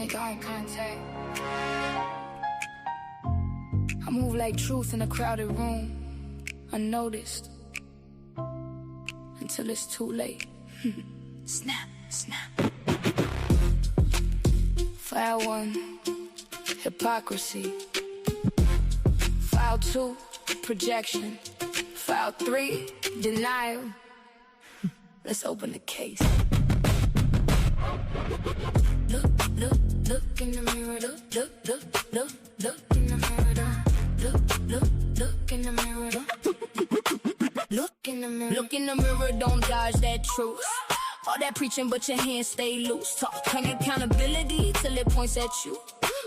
make eye contact. I move like truth in a crowded room, unnoticed, until it's too late. Snap, snap. File 1, hypocrisy. File 2, projection. File 3, denial. Let's open the case. Look in the mirror. Look in the mirror. Look in the mirror. Look in the mirror. Look in the mirror, don't dodge that truth. All that preaching, but your hands stay loose. Talk accountability till it points at you.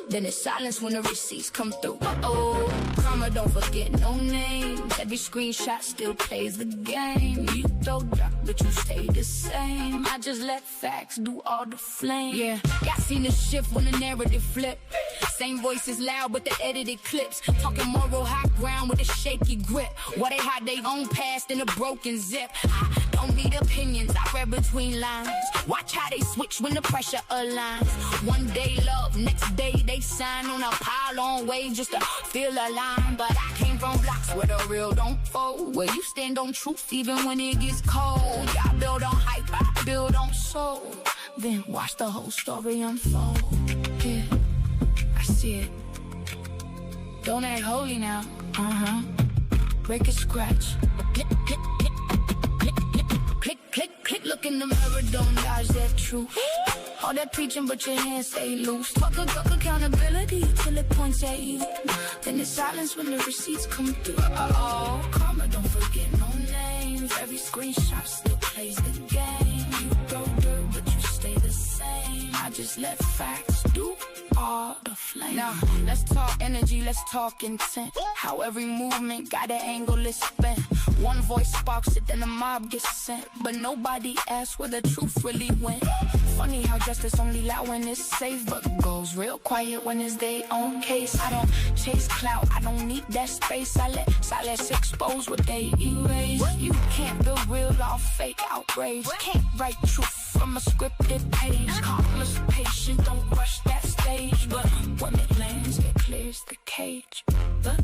Then it's silence when the receipts come through. Karma, don't forget no names. Every screenshot still plays the game. You throw dark, but you stay the same. I just let facts do all the flame. Yeah, y'all seen the shift when the narrative flip. Same voices loud, but the edited clips. Talking moral high ground with a shaky grip. Why they hide their own past in a broken zip? I don't need opinions, I read between lines. Watch how they switch when the pressure aligns. One day love, next day they sign on a pile on wave just to feel aligned. But I came from blocks where the real don't fold, where you stand on truth even when it gets cold. Y'all build on hype, I build on soul. Then watch the whole story unfold. Yeah, I see it. Don't act holy now. Break a scratch. Click, click, click, click, click, click, click, click. Look in the mirror, don't dodge that truth. All that preaching, but your hands stay loose. Talk accountability till it points at you. Then it's silence when the receipts come through. Karma, don't forget no names. Every screenshot still plays the game. You throw dirt, but you stay the same. I just let facts do all the flame. Now, let's talk energy, let's talk intent. How every movement got an angle it's spent. One voice sparks it, then the mob gets sent. But nobody asks where the truth really went. Funny how justice only loud when it's safe, but goes real quiet when it's their own case. I don't chase clout, I don't need that space. I let silence expose what they erase. You can't build real off fake outrage. Can't write truth from a scripted page. Calmless, patient, don't rush that stage. But when it lands, it clears the cage. The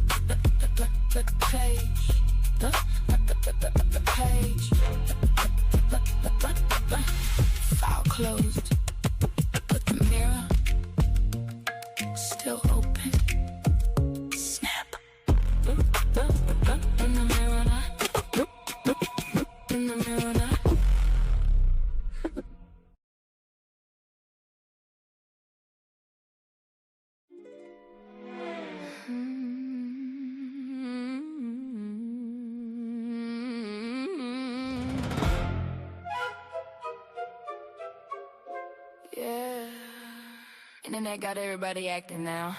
cage. The page. File closed, but the mirror still open. Snap. In the mirror now. In the mirror now. Yeah, internet got everybody acting now.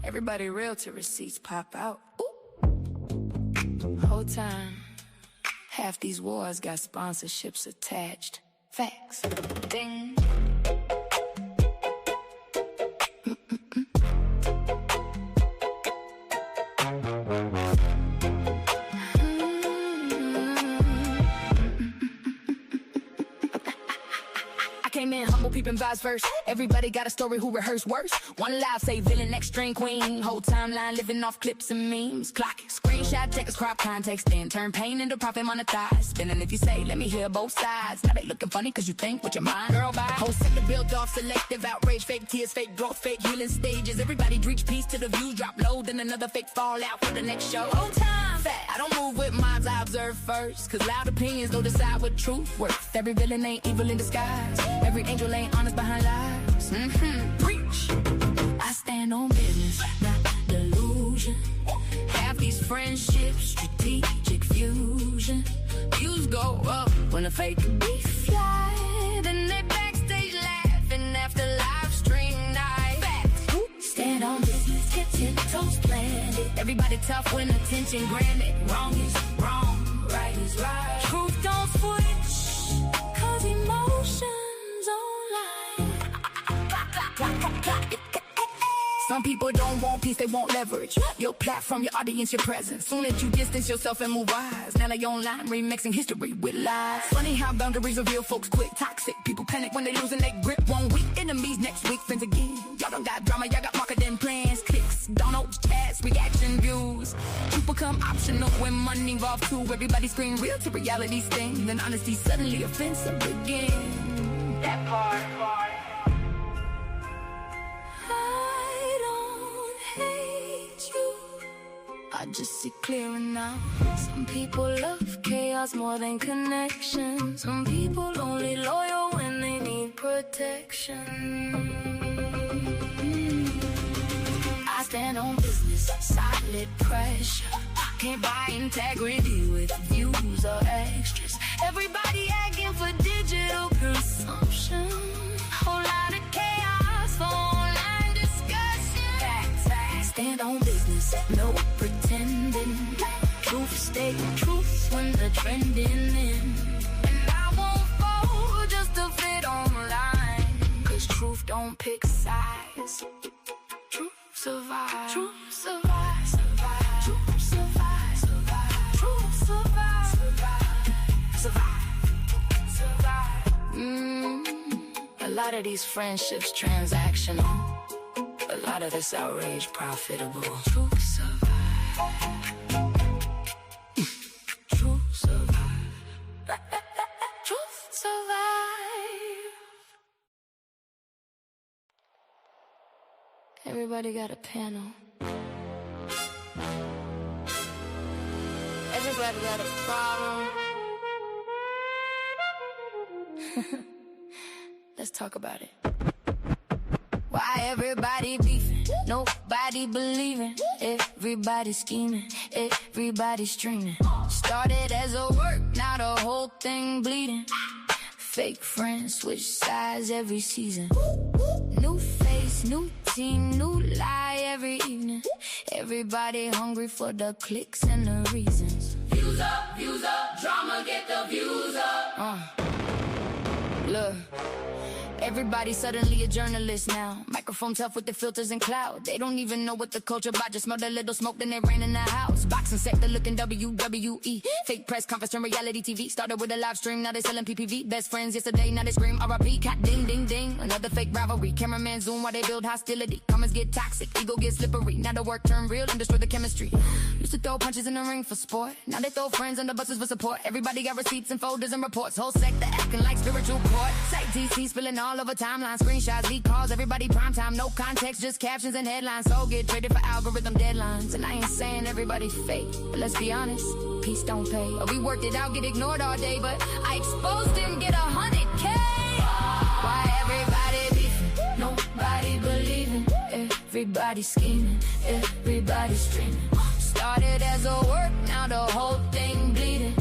Everybody real till receipts pop out. Ooh. Whole time, half these wars got sponsorships attached. Facts. Ding. Came in humble, peeping vibes first. Everybody got a story who rehearsed worse. One live say villain, next string queen. Whole timeline living off clips and memes. Clock it, screenshot, text, crop context, then turn pain into profit monetized. Spinning if you say, let me hear both sides. Now they looking funny cause you think with your mind. Girl, bye. Whole sector built off selective outrage, fake tears, fake growth, fake healing stages. Everybody breach peace till the views drop low, then another fake fallout for the next show. Whole time, fat. I don't move with minds, I observe first. Cause loud opinions don't decide what truth worth. Every villain ain't evil in disguise. Every angel ain't honest behind lies. Preach. I stand on business, not delusion. Half these friendships, strategic fusion. Views go up when a fake beef fly. Then they backstage laughing after live stream night. Facts. Stand on business, get 10 toes planted. Everybody tough when attention granted. Wrong is wrong, right is right. Truth don't switch, cause emotions online. Some people don't want peace, they want leverage. Your platform, your audience, your presence. Soon as you distance yourself and move wise, now they online remixing history with lies. Funny how boundaries reveal folks quick. Toxic people panic when they losing their grip. 1 week, enemies next week, friends again. Y'all don't got drama, y'all got marketing plans. Clicks, downloads, chats, reaction views. Truth become optional when money involved too. Everybody scream real to reality sting. Then honesty suddenly offensive again. That part. I don't hate you, I just see clearer now. Some people love chaos more than connection. Some people only loyal when they need protection. I stand on business, solid pressure. Can't buy integrity with views or extras. Everybody asking for digital consumption. Whole lot of chaos for online discussion. Facts. Stand on business, no pretending. Truth stay truth when the trending in. And I won't fall just to fit online. Cause truth don't pick sides. Truth survive. Truth survive. Survive. Truth survive. Survive. Truth survive. Survive. Survive. A lot of these friendships transactional. A lot of this outrage profitable. Truth survive. Truth survive. Truth survive. Everybody got a panel. Everybody got a problem. Let's talk about it. Why everybody beefing? Nobody believing. Everybody scheming. Everybody streaming. Started as a work, now the whole thing bleeding. Fake friends switch sides every season. New face, new team, new lie every evening. Everybody hungry for the clicks and the reasons. Views up, drama get the views up. Look, everybody suddenly a journalist now. Microphone tough with the filters and cloud. They don't even know what the culture about. Just smell a little smoke, then they rain in the house. Boxing sector looking WWE. Fake press conference from reality TV. Started with a live stream, now they selling PPV. Best friends yesterday, now they scream RIP. Cat ding ding ding, another fake rivalry. Cameraman zoom while they build hostility. Comments get toxic, ego get slippery. Now the work turn real and destroy the chemistry. Used to throw punches in the ring for sport. Now they throw friends under buses for support. Everybody got receipts and folders and reports. Whole sector acting like spiritual court. Site TC spilling all over timelines. Screenshots, leak calls, everybody prime time. No context, just captions and headlines. So get traded for algorithm deadlines. And I ain't saying everybody fake, but let's be honest, peace don't pay. We worked it out, get ignored all day, but I exposed him, get 100K. Why everybody beefing? Nobody believing. Everybody scheming, everybody streaming. Started as a work, now the whole thing bleeding.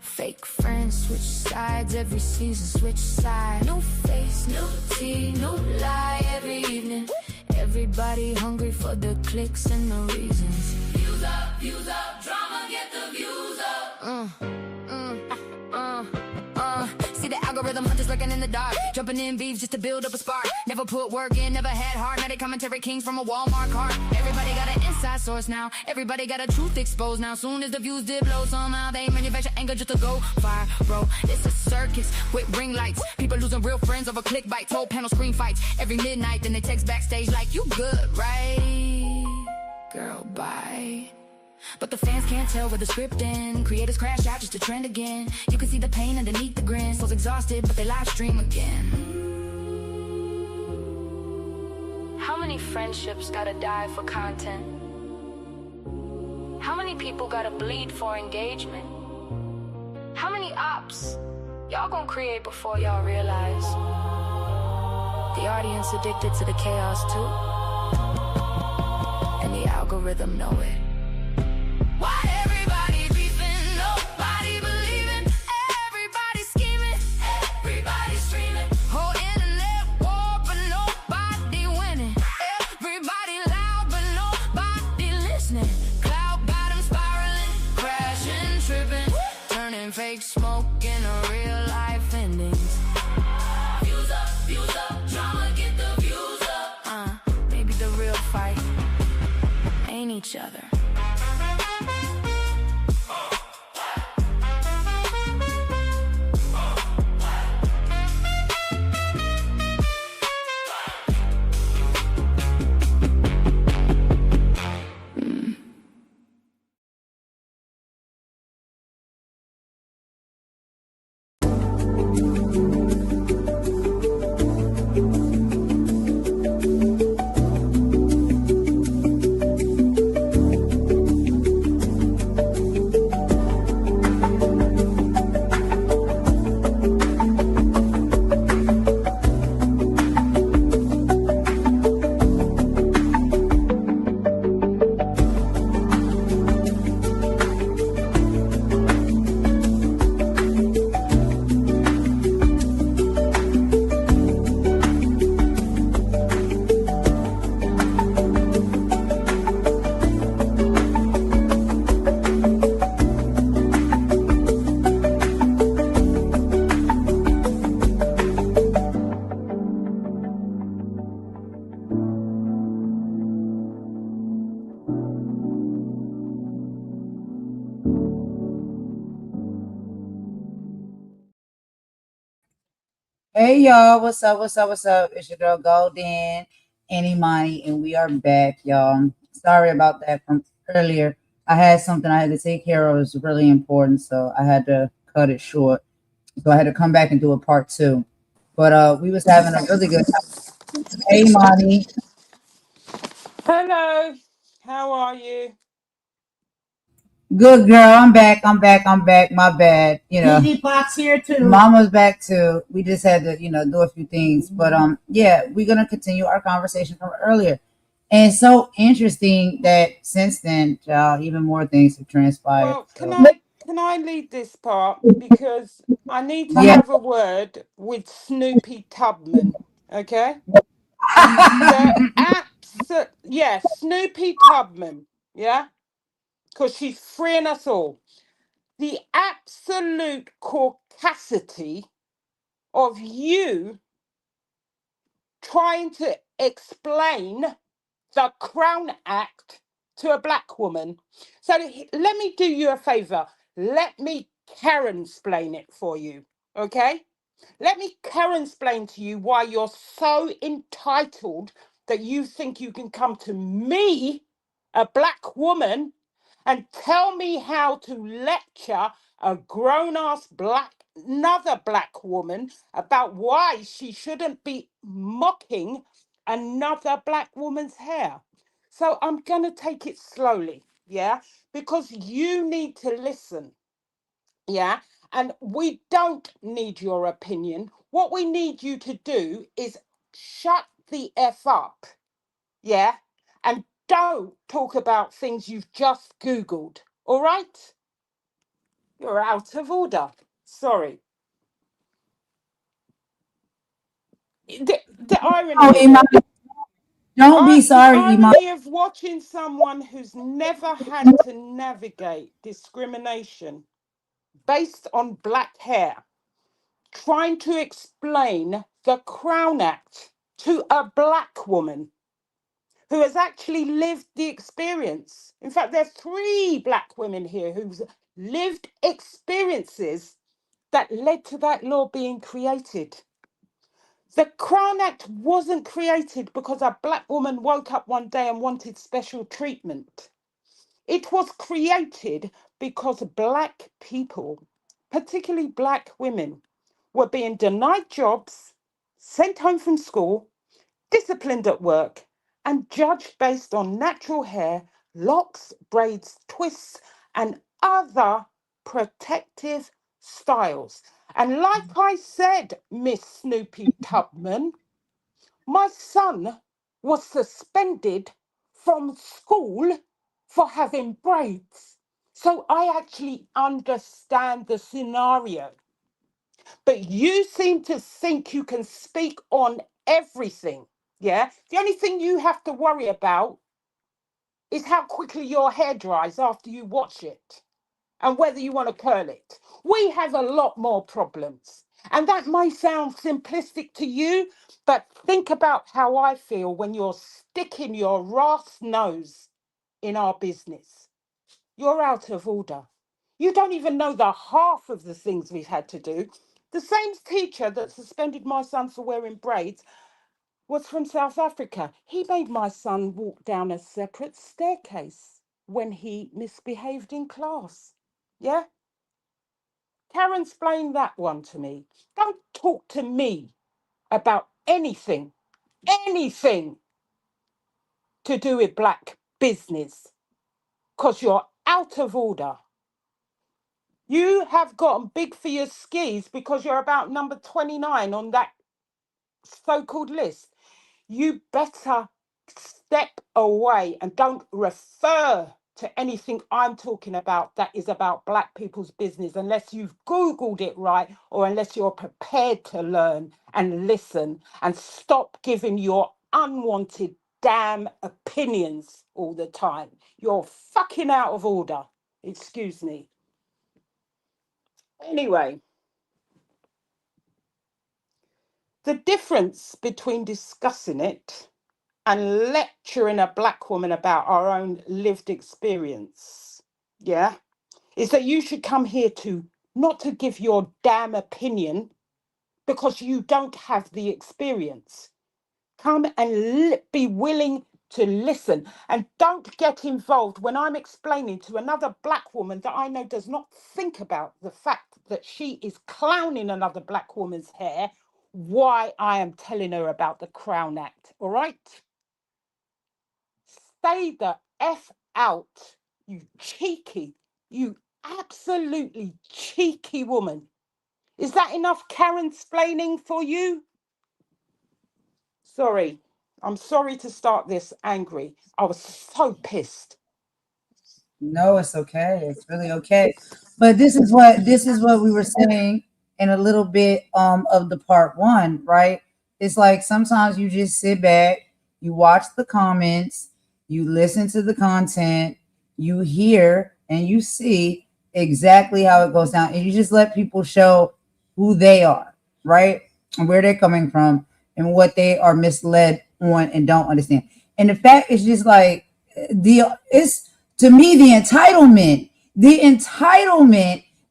Fake friends switch sides every season, switch sides. New face, new tea, new lie every evening. Everybody hungry for the clicks and the reasons. Views up, drama get the views up. See the algorithm hunters lurking in the dark, jumping in beefs just to build up a spark. Never put work in, never had heart. Now they commentary kings from a Walmart cart. Everybody got an inside source now. Everybody got a truth exposed now. Soon as the views did blow, somehow they manufacture anger just to go viral. It's a circus with ring lights. People losing real friends over click bites. Whole panel screen fights every midnight. Then they text backstage like, you good, right? Girl, bye. But the fans can't tell where the script ends. Creators crash out just to trend again. You can see the pain underneath the grin. Souls exhausted, but they live stream again. How many friendships gotta die for content? How many people gotta bleed for engagement? How many ops y'all gonna create before y'all realize the audience addicted to the chaos too? And the algorithm know it. Why everybody beefing, nobody believing, everybody scheming, everybody streaming. Whole internet war, but nobody winning. Everybody loud, but nobody listening. Cloud bottom spiraling, crashing, tripping, turning fake smoke into real life endings. Views up, drama get the views up. Maybe the real fight entertain each other. Hey y'all, what's up? What's up? What's up? It's your girl Golden, Money, and we are back, y'all. Sorry about that from earlier. I had something I had to take care of. It was really important, so I had to cut it short. So I had to come back and do a part two. But we was having a really good time. Hey Money. Hello, how are you? Good girl. I'm back. I'm back. I'm back. My bad. PG Fox here too. Mama's back too. We just had to, do a few things. But yeah, we're gonna continue our conversation from earlier. And it's so interesting that since then, child, even more things have transpired. Well, can So I lead this part because I need to yeah. have a word with Snoopy Tubman, okay? The yeah, Snoopy Tubman, yeah? Because she's freeing us all. The absolute caucasity of you trying to explain the Crown Act to a black woman. So let me do you a favor. Let me Karen explain it for you. Okay? Let me Karen explain to you why you're so entitled that you think you can come to me, a black woman, and tell me how to lecture a grown-ass another black woman about why she shouldn't be mocking another black woman's hair. So I'm going to take it slowly, yeah? Because you need to listen, yeah? And we don't need your opinion. What we need you to do is shut the F up, yeah? And don't talk about things you've just Googled, all right? You're out of order. Sorry. The Oh, irony of Imani, it. don't be The sorry, Imani. irony of watching someone who's never had to navigate discrimination based on black hair trying to explain the Crown Act to a black woman who has actually lived the experience. In fact, there are three black women here who've lived experiences that led to that law being created. The Crown Act wasn't created because a black woman woke up one day and wanted special treatment. It was created because black people, particularly black women, were being denied jobs, sent home from school, disciplined at work, and judged based on natural hair, locks, braids, twists, and other protective styles. And like I said, Miss Snoopy Tubman, my son was suspended from school for having braids. So I actually understand the scenario. But you seem to think you can speak on everything. Yeah. The only thing you have to worry about is how quickly your hair dries after you watch it and whether you want to curl it. We have a lot more problems. And that may sound simplistic to you, but think about how I feel when you're sticking your ass nose in our business. You're out of order. You don't even know the half of the things we've had to do. The same teacher that suspended my son for wearing braids was from South Africa. He made my son walk down a separate staircase when he misbehaved in class. Yeah? Karen, explain that one to me. Don't talk to me about anything to do with black business, because you're out of order. You have gotten big for your skis because you're about number 29 on that so-called list. You better step away and don't refer to anything I'm talking about that is about black people's business unless you've Googled it right, or unless you're prepared to learn and listen and stop giving your unwanted damn opinions all the time. You're fucking out of order. Excuse me. Anyway, the difference between discussing it and lecturing a black woman about our own lived experience, yeah, is that you should come here to not to give your damn opinion because you don't have the experience. Come and be willing to listen, and don't get involved when I'm explaining to another black woman that I know does not think about the fact that she is clowning another black woman's hair, why I am telling her about the Crown Act. All right? Stay the F out, you cheeky, you absolutely cheeky woman. Is that enough Karen splaining for you? Sorry. I'm sorry to start this angry. I was so pissed. No, it's okay. It's really okay. But this is what we were saying in a little bit of the part one, right? It's like sometimes you just sit back, you watch the comments, you listen to the content, you hear and you see exactly how it goes down, and you just let people show who they are, right? And where they're coming from and what they are misled on and don't understand. And the fact is just like it's to me the entitlement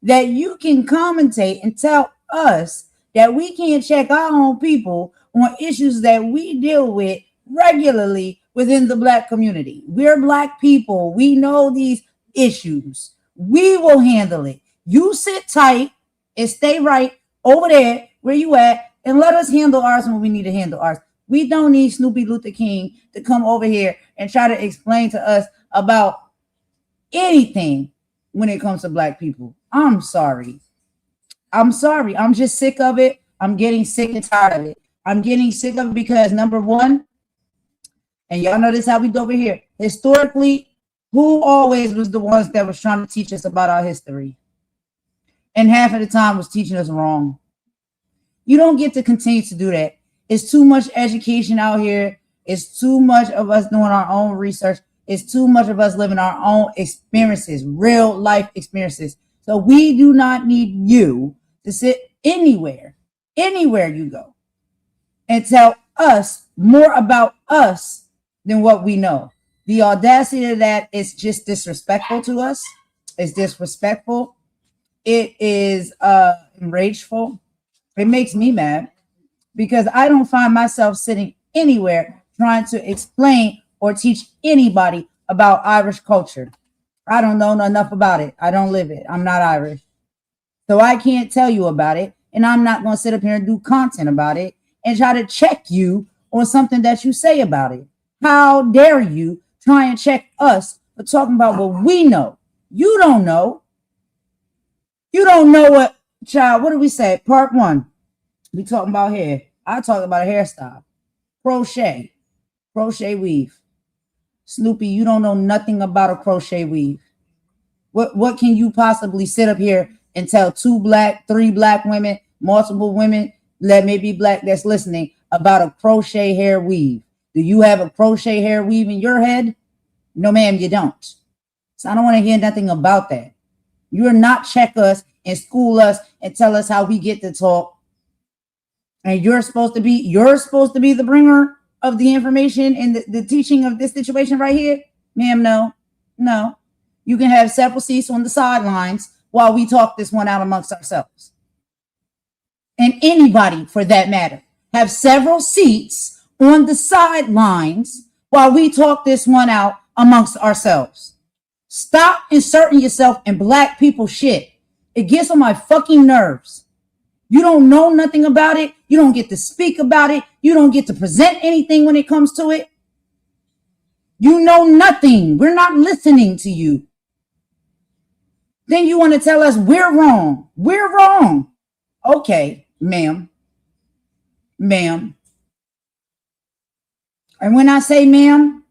that you can commentate and tell us that we can't check our own people on issues that we deal with regularly within the black community. We're black people. We know these issues. We will handle it. You sit tight and stay right over there where you at and let us handle ours when we need to handle ours. We don't need Snoopy Luther King to come over here and try to explain to us about anything when it comes to black people. I'm sorry. I'm just sick of it. I'm getting sick and tired of it. I'm getting sick of it because number one, and y'all know this how we do over here. Historically, who always was the ones that was trying to teach us about our history? And half of the time was teaching us wrong. You don't get to continue to do that. It's too much education out here. It's too much of us doing our own research. It's too much of us living our own experiences, real life experiences. So we do not need you to sit anywhere you go, and tell us more about us than what we know. The audacity of that is just disrespectful to us. It's disrespectful. It is enrageful. It makes me mad because I don't find myself sitting anywhere trying to explain or teach anybody about Irish culture. I don't know enough about it. I don't live it. I'm not Irish. So I can't tell you about it. And I'm not going to sit up here and do content about it and try to check you on something that you say about it. How dare you try and check us for talking about what we know? You don't know. You don't know what, child, what did we say? Part one, we talking about hair. I talk about a hairstyle. Crochet weave. Snoopy, you don't know nothing about a crochet weave. What can you possibly sit up here and tell three black women, multiple women that may be black that's listening about a crochet hair weave? Do you have a crochet hair weave in your head? No, ma'am, you don't. So I don't want to hear nothing about that. You're not check us and school us and tell us how we get to talk. And you're supposed to be the bringer of the information and the teaching of this situation right here. Ma'am, no. No. You can have several seats on the sidelines while we talk this one out amongst ourselves. And anybody, for that matter, have several seats on the sidelines while we talk this one out amongst ourselves. Stop inserting yourself in black people shit. It gets on my fucking nerves. You don't know nothing about it. You don't get to speak about it. You don't get to present anything when it comes to it. You know nothing. We're not listening to you. Then you want to tell us we're wrong. We're wrong. Okay, ma'am. Ma'am. And when I say ma'am,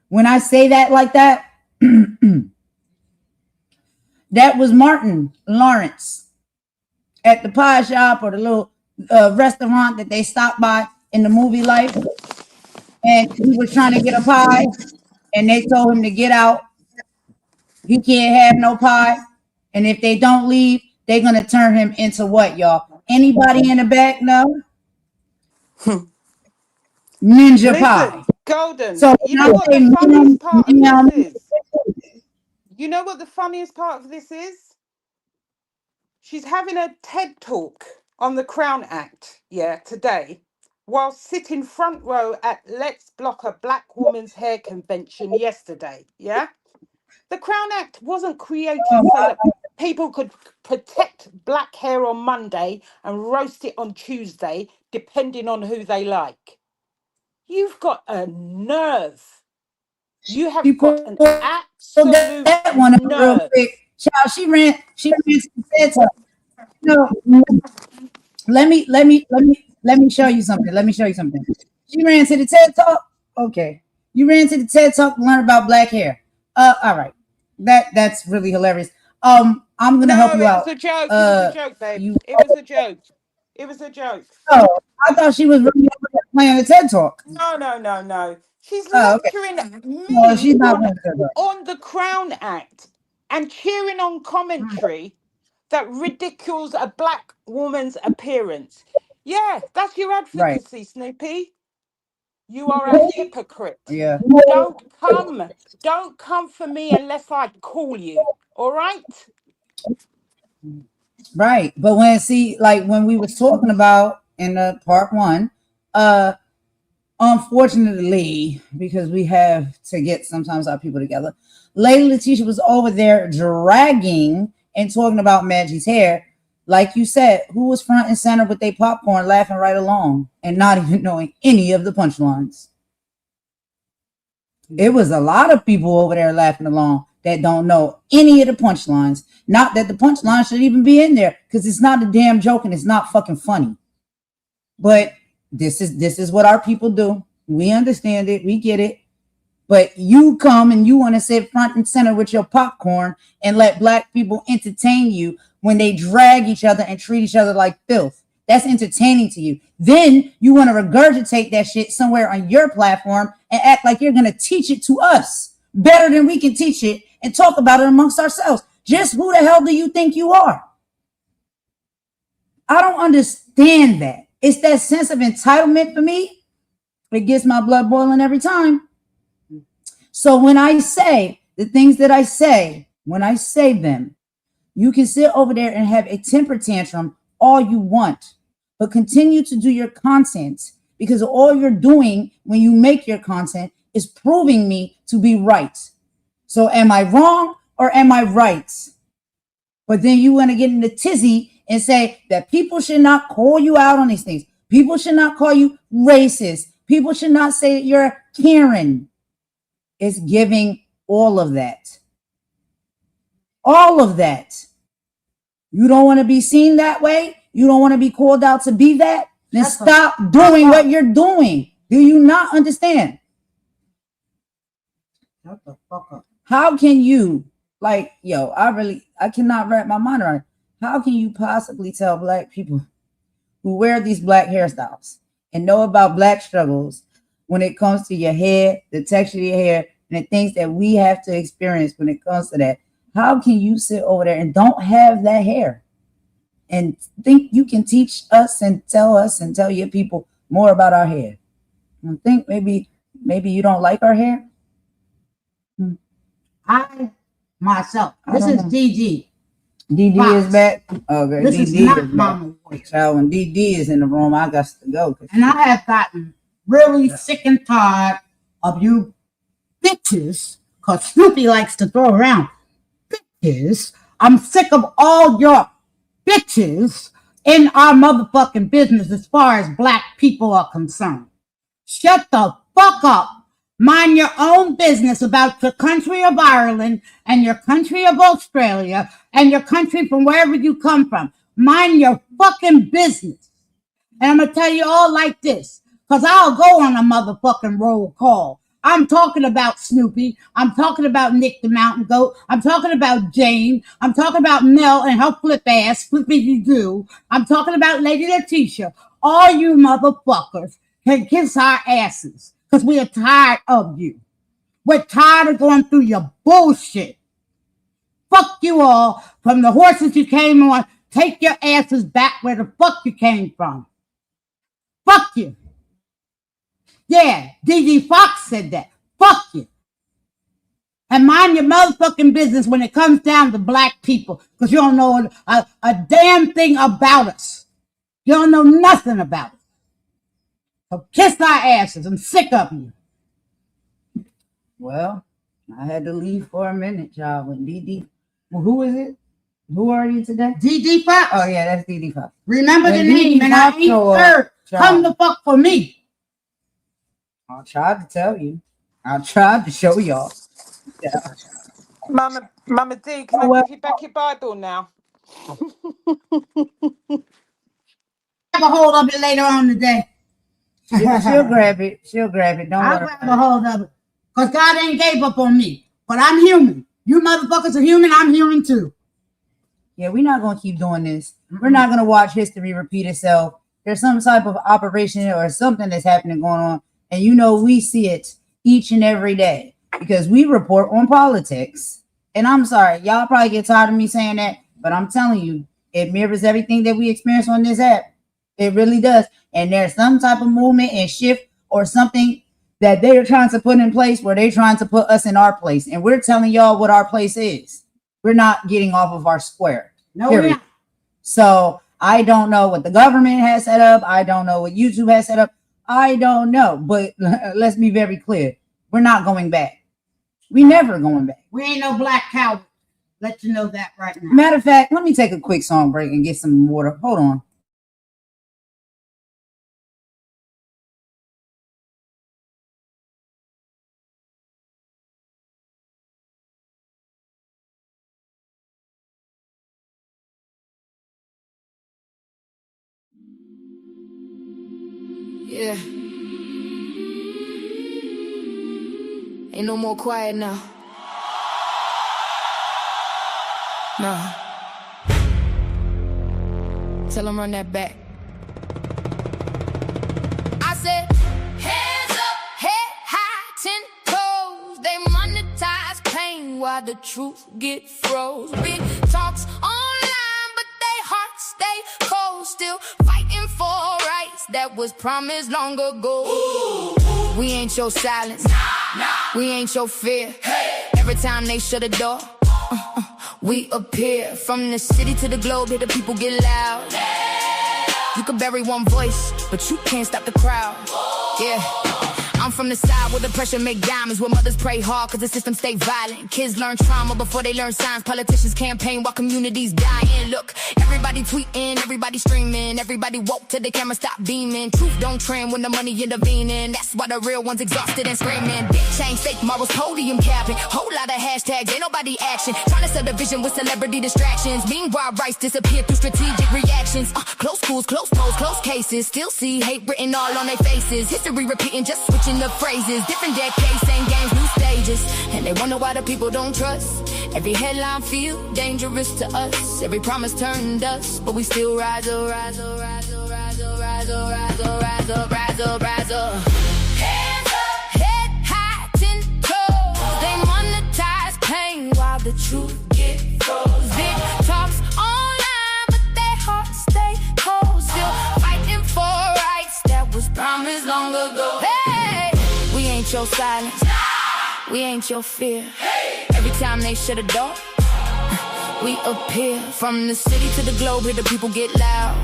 when I say that like that, that was Martin Lawrence at the pie shop or the little restaurant that they stopped by in the movie Life. And he was trying to get a pie and they told him to get out. He can't have no pie. And if they don't leave, they're going to turn him into what, y'all? Anybody in the back know? Ninja pie. Golden, So you know what the funniest part of this is? You know what the funniest part of this is? She's having a TED talk on the Crown Act, today, while sitting front row at Let's Block a Black Woman's Hair convention yesterday, The Crown Act wasn't created so that people could protect black hair on Monday and roast it on Tuesday, depending on who they like. You've got a nerve. You have got an absolute that one up real nerve. quick. Child, she ran to the TED Talk. No, let me show you something. Let me show you something. She ran to the TED Talk. Okay. You ran to the TED Talk to learn about black hair. All right. That's really hilarious. I'm gonna help you out. It was a joke. It was a joke, babe. It was a joke. It was a joke. Oh, I thought she was really playing the TED Talk. No. She's lecturing me No, she's not on the Crown Act and cheering on commentary that ridicules a black woman's appearance. Yeah, that's your advocacy, right. Snoopy. You are a hypocrite. Yeah. Don't come for me unless I call you. All right? Right. But when we was talking about in the part one, unfortunately, because we have to get sometimes our people together, Lady Letitia was over there dragging and talking about Madgie's hair. Like you said, who was front and center with their popcorn laughing right along and not even knowing any of the punchlines? It was a lot of people over there laughing along that don't know any of the punchlines. Not that the punchline should even be in there, because it's not a damn joke and it's not fucking funny. But this is what our people do. We understand it. We get it. But you come and you want to sit front and center with your popcorn and let black people entertain you when they drag each other and treat each other like filth. That's entertaining to you. Then you want to regurgitate that shit somewhere on your platform and act like you're going to teach it to us better than we can teach it and talk about it amongst ourselves. Just who the hell do you think you are? I don't understand that. It's that sense of entitlement for me. It gets my blood boiling every time. So when I say the things that I say, when I say them, you can sit over there and have a temper tantrum all you want, but continue to do your content, because all you're doing when you make your content is proving me to be right. So am I wrong or am I right? But then you want to get in the tizzy and say that people should not call you out on these things. People should not call you racist. People should not say that you're Karen. It's giving all of that. All of that. You don't want to be seen that way? You don't want to be called out to be that? Then stop doing what you're doing. Do you not understand? Shut the fuck up. How can you, I cannot wrap my mind around it. How can you possibly tell black people who wear these black hairstyles and know about black struggles when it comes to your hair, the texture of your hair, and the things that we have to experience when it comes to that? How can you sit over there and don't have that hair and think you can teach us and tell your people more about our hair? And think maybe you don't like our hair? I myself. This is DD. DD Fox. is back. Okay, This DD is not back. Mama Warrior. Child, when DD is in the room, I got to go. And I have gotten really sick and tired of you bitches, because Snoopy likes to throw around bitches. I'm sick of all your bitches in our motherfucking business as far as black people are concerned. Shut the fuck up. Mind your own business about your country of Ireland and your country of Australia and your country from wherever you come from. Mind your fucking business. And I'm going to tell you all like this, because I'll go on a motherfucking roll call. I'm talking about Snoopy. I'm talking about Nick the Mountain Goat. I'm talking about Jane. I'm talking about Mel and her flip ass, flippy do. I'm talking about Lady Letitia. All you motherfuckers can kiss our asses, because we are tired of you. We're tired of going through your bullshit. Fuck you all. From the horses you came on, take your asses back where the fuck you came from. Fuck you. Yeah, DD Fox said that. Fuck you. And mind your motherfucking business when it comes down to black people, because you don't know a damn thing about us. You don't know nothing about us. So kiss our asses. I'm sick of you. Well, I had to leave for a minute, y'all. When DD, well, who is it? Who are you today? DD Fox. Oh yeah, that's DD Fox. Remember When the name, DD and I Fox ain't show up, third. y'all. Come the fuck for me. I tried to tell you. I tried to show y'all. Yeah. Mama D, can Oh, I well. give you back your Bible now? Have a hold of it later on today. She'll grab it. She'll grab it. Don't I'll worry. grab a hold of it. Because God ain't gave up on me. But I'm human. You motherfuckers are human. I'm human too. Yeah, we're not going to keep doing this. We're not going to watch history repeat itself. There's some type of operation or something that's happening going on. And you know, we see it each and every day because we report on politics. And I'm sorry, y'all probably get tired of me saying that, but I'm telling you, it mirrors everything that we experience on this app. It really does. And there's some type of movement and shift or something that they're trying to put in place where they're trying to put us in our place. And we're telling y'all what our place is. We're not getting off of our square. No, period. we're not. So I don't know what the government has set up. I don't know what YouTube has set up. I don't know. But let's be very clear. We're not going back. We never going back. We ain't no black cow. Let you know that right now. Matter of fact, let me take a quick song break and get some water. Hold on. Yeah. Ain't no more quiet now. Nah. Tell them run that back. I said, hands up, head high, 10 toes. They monetize pain while the truth get froze. Big talks online, but they hearts stay cold. Still fighting for rights that was promised long ago. Ooh. We ain't your silence, nah. We ain't your fear. Hey. Every time they shut a door, we appear. From the city to the globe, here the people get loud. You can bury one voice, but you can't stop the crowd. Yeah. I'm from the side where the pressure make diamonds, where mothers pray hard cause the system stay violent. Kids learn trauma before they learn signs. Politicians campaign while communities dying. Look, everybody tweeting, everybody streaming, everybody woke till the camera stop beaming. Truth don't trend when the money intervening. That's why the real ones exhausted and screaming. Big change, fake morals, podium capping. Whole lot of hashtags, ain't nobody action. Trying to sell the vision with celebrity distractions. Meanwhile, rights disappear through strategic reactions. Close schools, close polls, close cases. Still see hate written all on their faces. History repeating, just switching the phrases. Different decades, same games, new stages. And they wonder why the people don't trust. Every headline feel dangerous to us. Every promise turned dust, but we still rise up, rise up, rise up, rise up, rise up, rise up, rise up, rise up, rise up. Hands up, head high, 10 toes. They monetize pain while the truth get froze. Big talks online, but their hearts stay cold. Still fighting for rights that was promised long ago. Hey, we ain't your silence. we ain't your fear. Every time they shut a door, we appear. From the city to the globe, here the people get loud.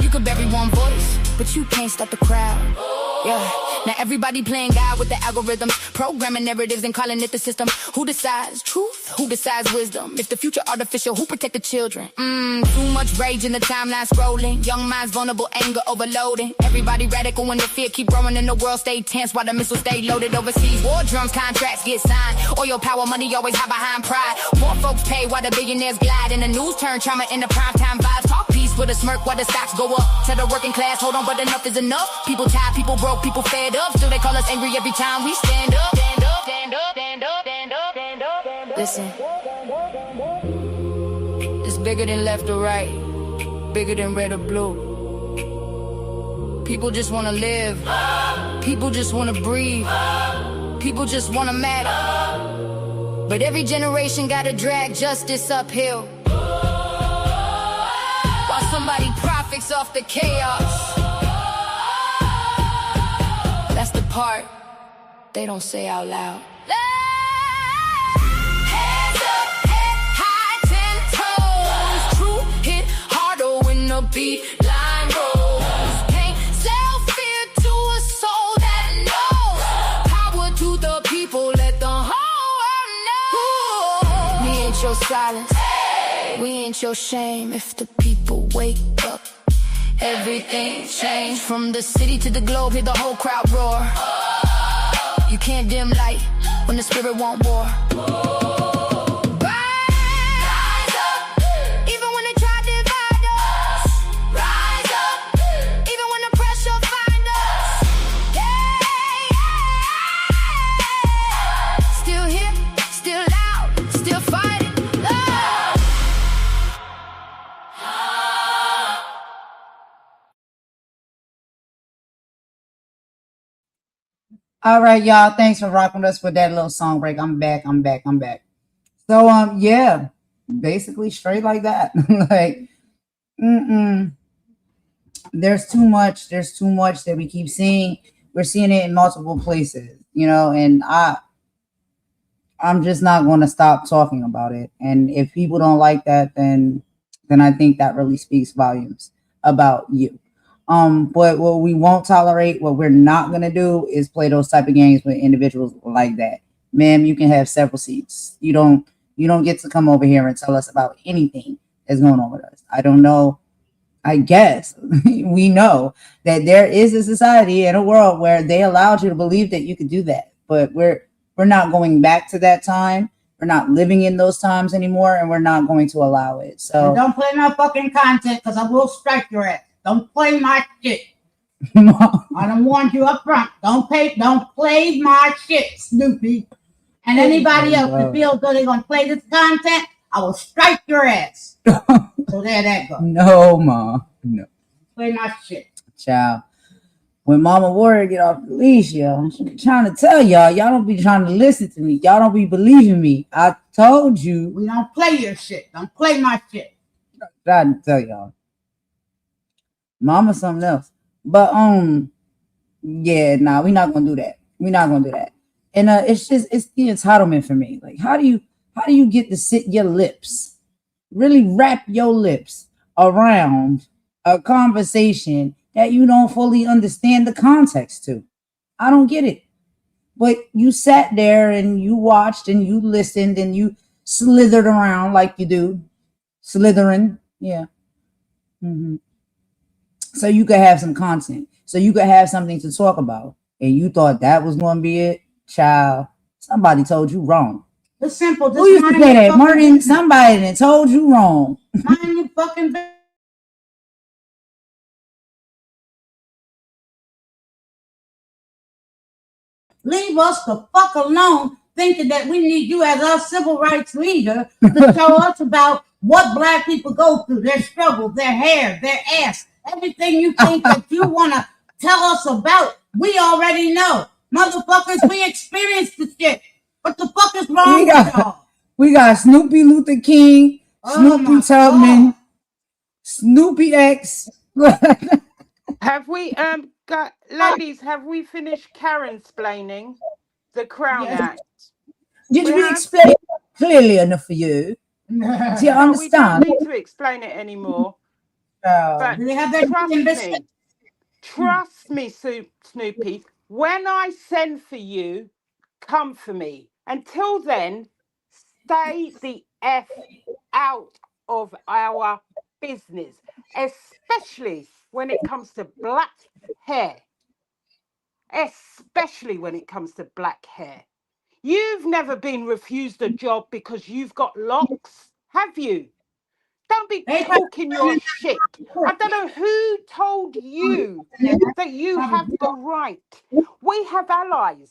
You could bury one voice, but you can't stop the crowd. Yeah, now everybody playing God with the algorithms, programming narratives and calling it the system. Who decides truth? Who decides wisdom? If the future artificial, who protect the children? Too much rage in the timeline scrolling. Young minds vulnerable, anger overloading. Everybody radical when the fear keep growing and the world stay tense while the missiles stay loaded overseas. War drums, contracts get signed. Oil, power, money always hide behind pride. Poor folks pay while the billionaires glide. And the news turn trauma into primetime vibes. Talk peace with a smirk while the stocks go up. Tell the working class, hold on, but enough is enough. People tired, people broke, people fed up. Still they call us angry every time we stand up. Stand up, stand up, stand up, stand up, stand up, stand up. Listen, it's bigger than left or right, bigger than red or blue. People just wanna live, people just wanna breathe, people just wanna matter. But every generation gotta drag justice uphill, while somebody profits off the chaos. That's the part they don't say out loud. Hands up, head high, 10 toes. True hit harder when the beat line rolls. Can't sell fear to a soul that knows. Power to the people, let the whole world know. We ain't your silence, we ain't your shame. If the people wake up, everything changed. From the city to the globe, hear the whole crowd roar. You can't dim light when the spirit won't war. Rise up, even when they try to divide us. Rise up, even when the pressure find us. Yeah, yeah. Still here, still loud, still fighting. Love. All right, y'all. Thanks for rocking with us with that little song break. I'm back. So yeah, basically straight like that. Like, there's too much that we keep seeing. We're seeing it in multiple places, and I'm just not going to stop talking about it. And if people don't like that, then I think that really speaks volumes about you. But what we won't tolerate, what we're not going to do is play those type of games with individuals like that. Ma'am, you can have several seats. You don't get to come over here and tell us about anything that's going on with us. I don't know. I guess we know that there is a society and a world where they allowed you to believe that you could do that. But we're not going back to that time. We're not living in those times anymore, and we're not going to allow it. So and don't play my fucking content, because I will strike your ass. Don't play my shit. I done warned you up front. Don't play my shit, Snoopy. And anybody else that feels that they're gonna play this content, I will strike your ass. So there that goes. No, Ma. No. Play my shit. Child. When Mama Warrior get off the leash, y'all, she be trying to tell y'all don't be trying to listen to me. Y'all don't be believing me. I told you. We don't play your shit. Don't play my shit. I'm trying to tell y'all. Mama something else. But yeah, nah, we're not gonna do that. And it's the entitlement for me. Like, how do you get to sit your lips, really wrap your lips around a conversation that you don't fully understand the context to? I don't get it. But you sat there and you watched and you listened and you slithered around like you do. Slithering, yeah. So you could have some content. So you could have something to talk about. And you thought that was going to be it? Child, somebody told you wrong. It's simple. Who used to say that? Martin, somebody that told you wrong. Mind your fucking business. Leave us the fuck alone, thinking that we need you as our civil rights leader to show us about what black people go through, their struggle, their hair, their ass, everything you think that you want to tell us about, we already know. Motherfuckers, we experienced the shit. What the fuck is wrong with y'all? We got Snoopy Luther King, Snoopy Tubman, Snoopy X. Have we got ladies? Have we finished Karen splaining? the Crown Yes. Act. Did We we have. explain it clearly enough for you? Do you No, we don't understand? need to explain it anymore. Oh, But Do they have their trust me, Snoopy. When I send for you, come for me. Until then, stay the F out of our business, especially when it comes to black hair. Especially when it comes to black hair. You've never been refused a job because you've got locks, have you? Don't be They talking your shit. I don't know who told you that you have the right. We have allies.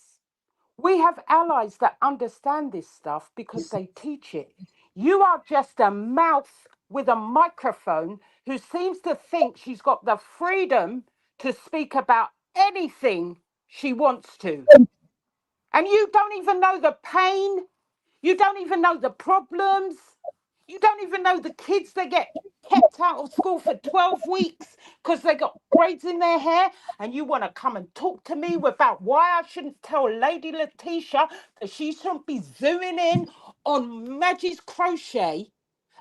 We have allies that understand this stuff because they teach it. You are just a mouth with a microphone who seems to think she's got the freedom to speak about anything she wants to. And you don't even know the pain. You don't even know the problems. You don't even know the kids that get kept out of school for 12 weeks because they got braids in their hair. And you want to come and talk to me about why I shouldn't tell Lady Letitia that she shouldn't be zooming in on Maggie's crochet,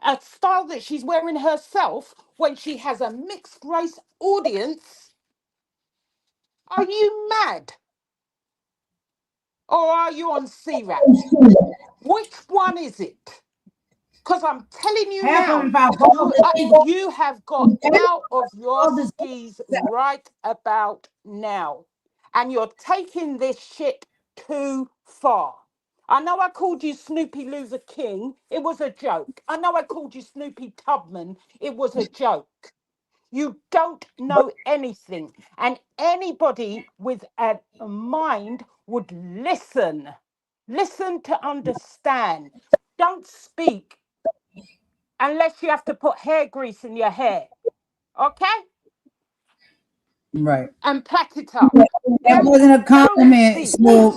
a style that she's wearing herself when she has a mixed race audience. Are you mad? Or are you on C-Rat? Which one is it? Because I'm telling you half of them now, about you have got out of your skis right about now. And you're taking this shit too far. I know I called you Snoopy Loser King. It was a joke. I know I called you Snoopy Tubman. It was a joke. You don't know anything. And anybody with a mind would listen. Listen to understand. Don't speak unless you have to put hair grease in your hair. Okay? right. And plait it up. That Yeah? wasn't a Don't compliment, speak. Snoop.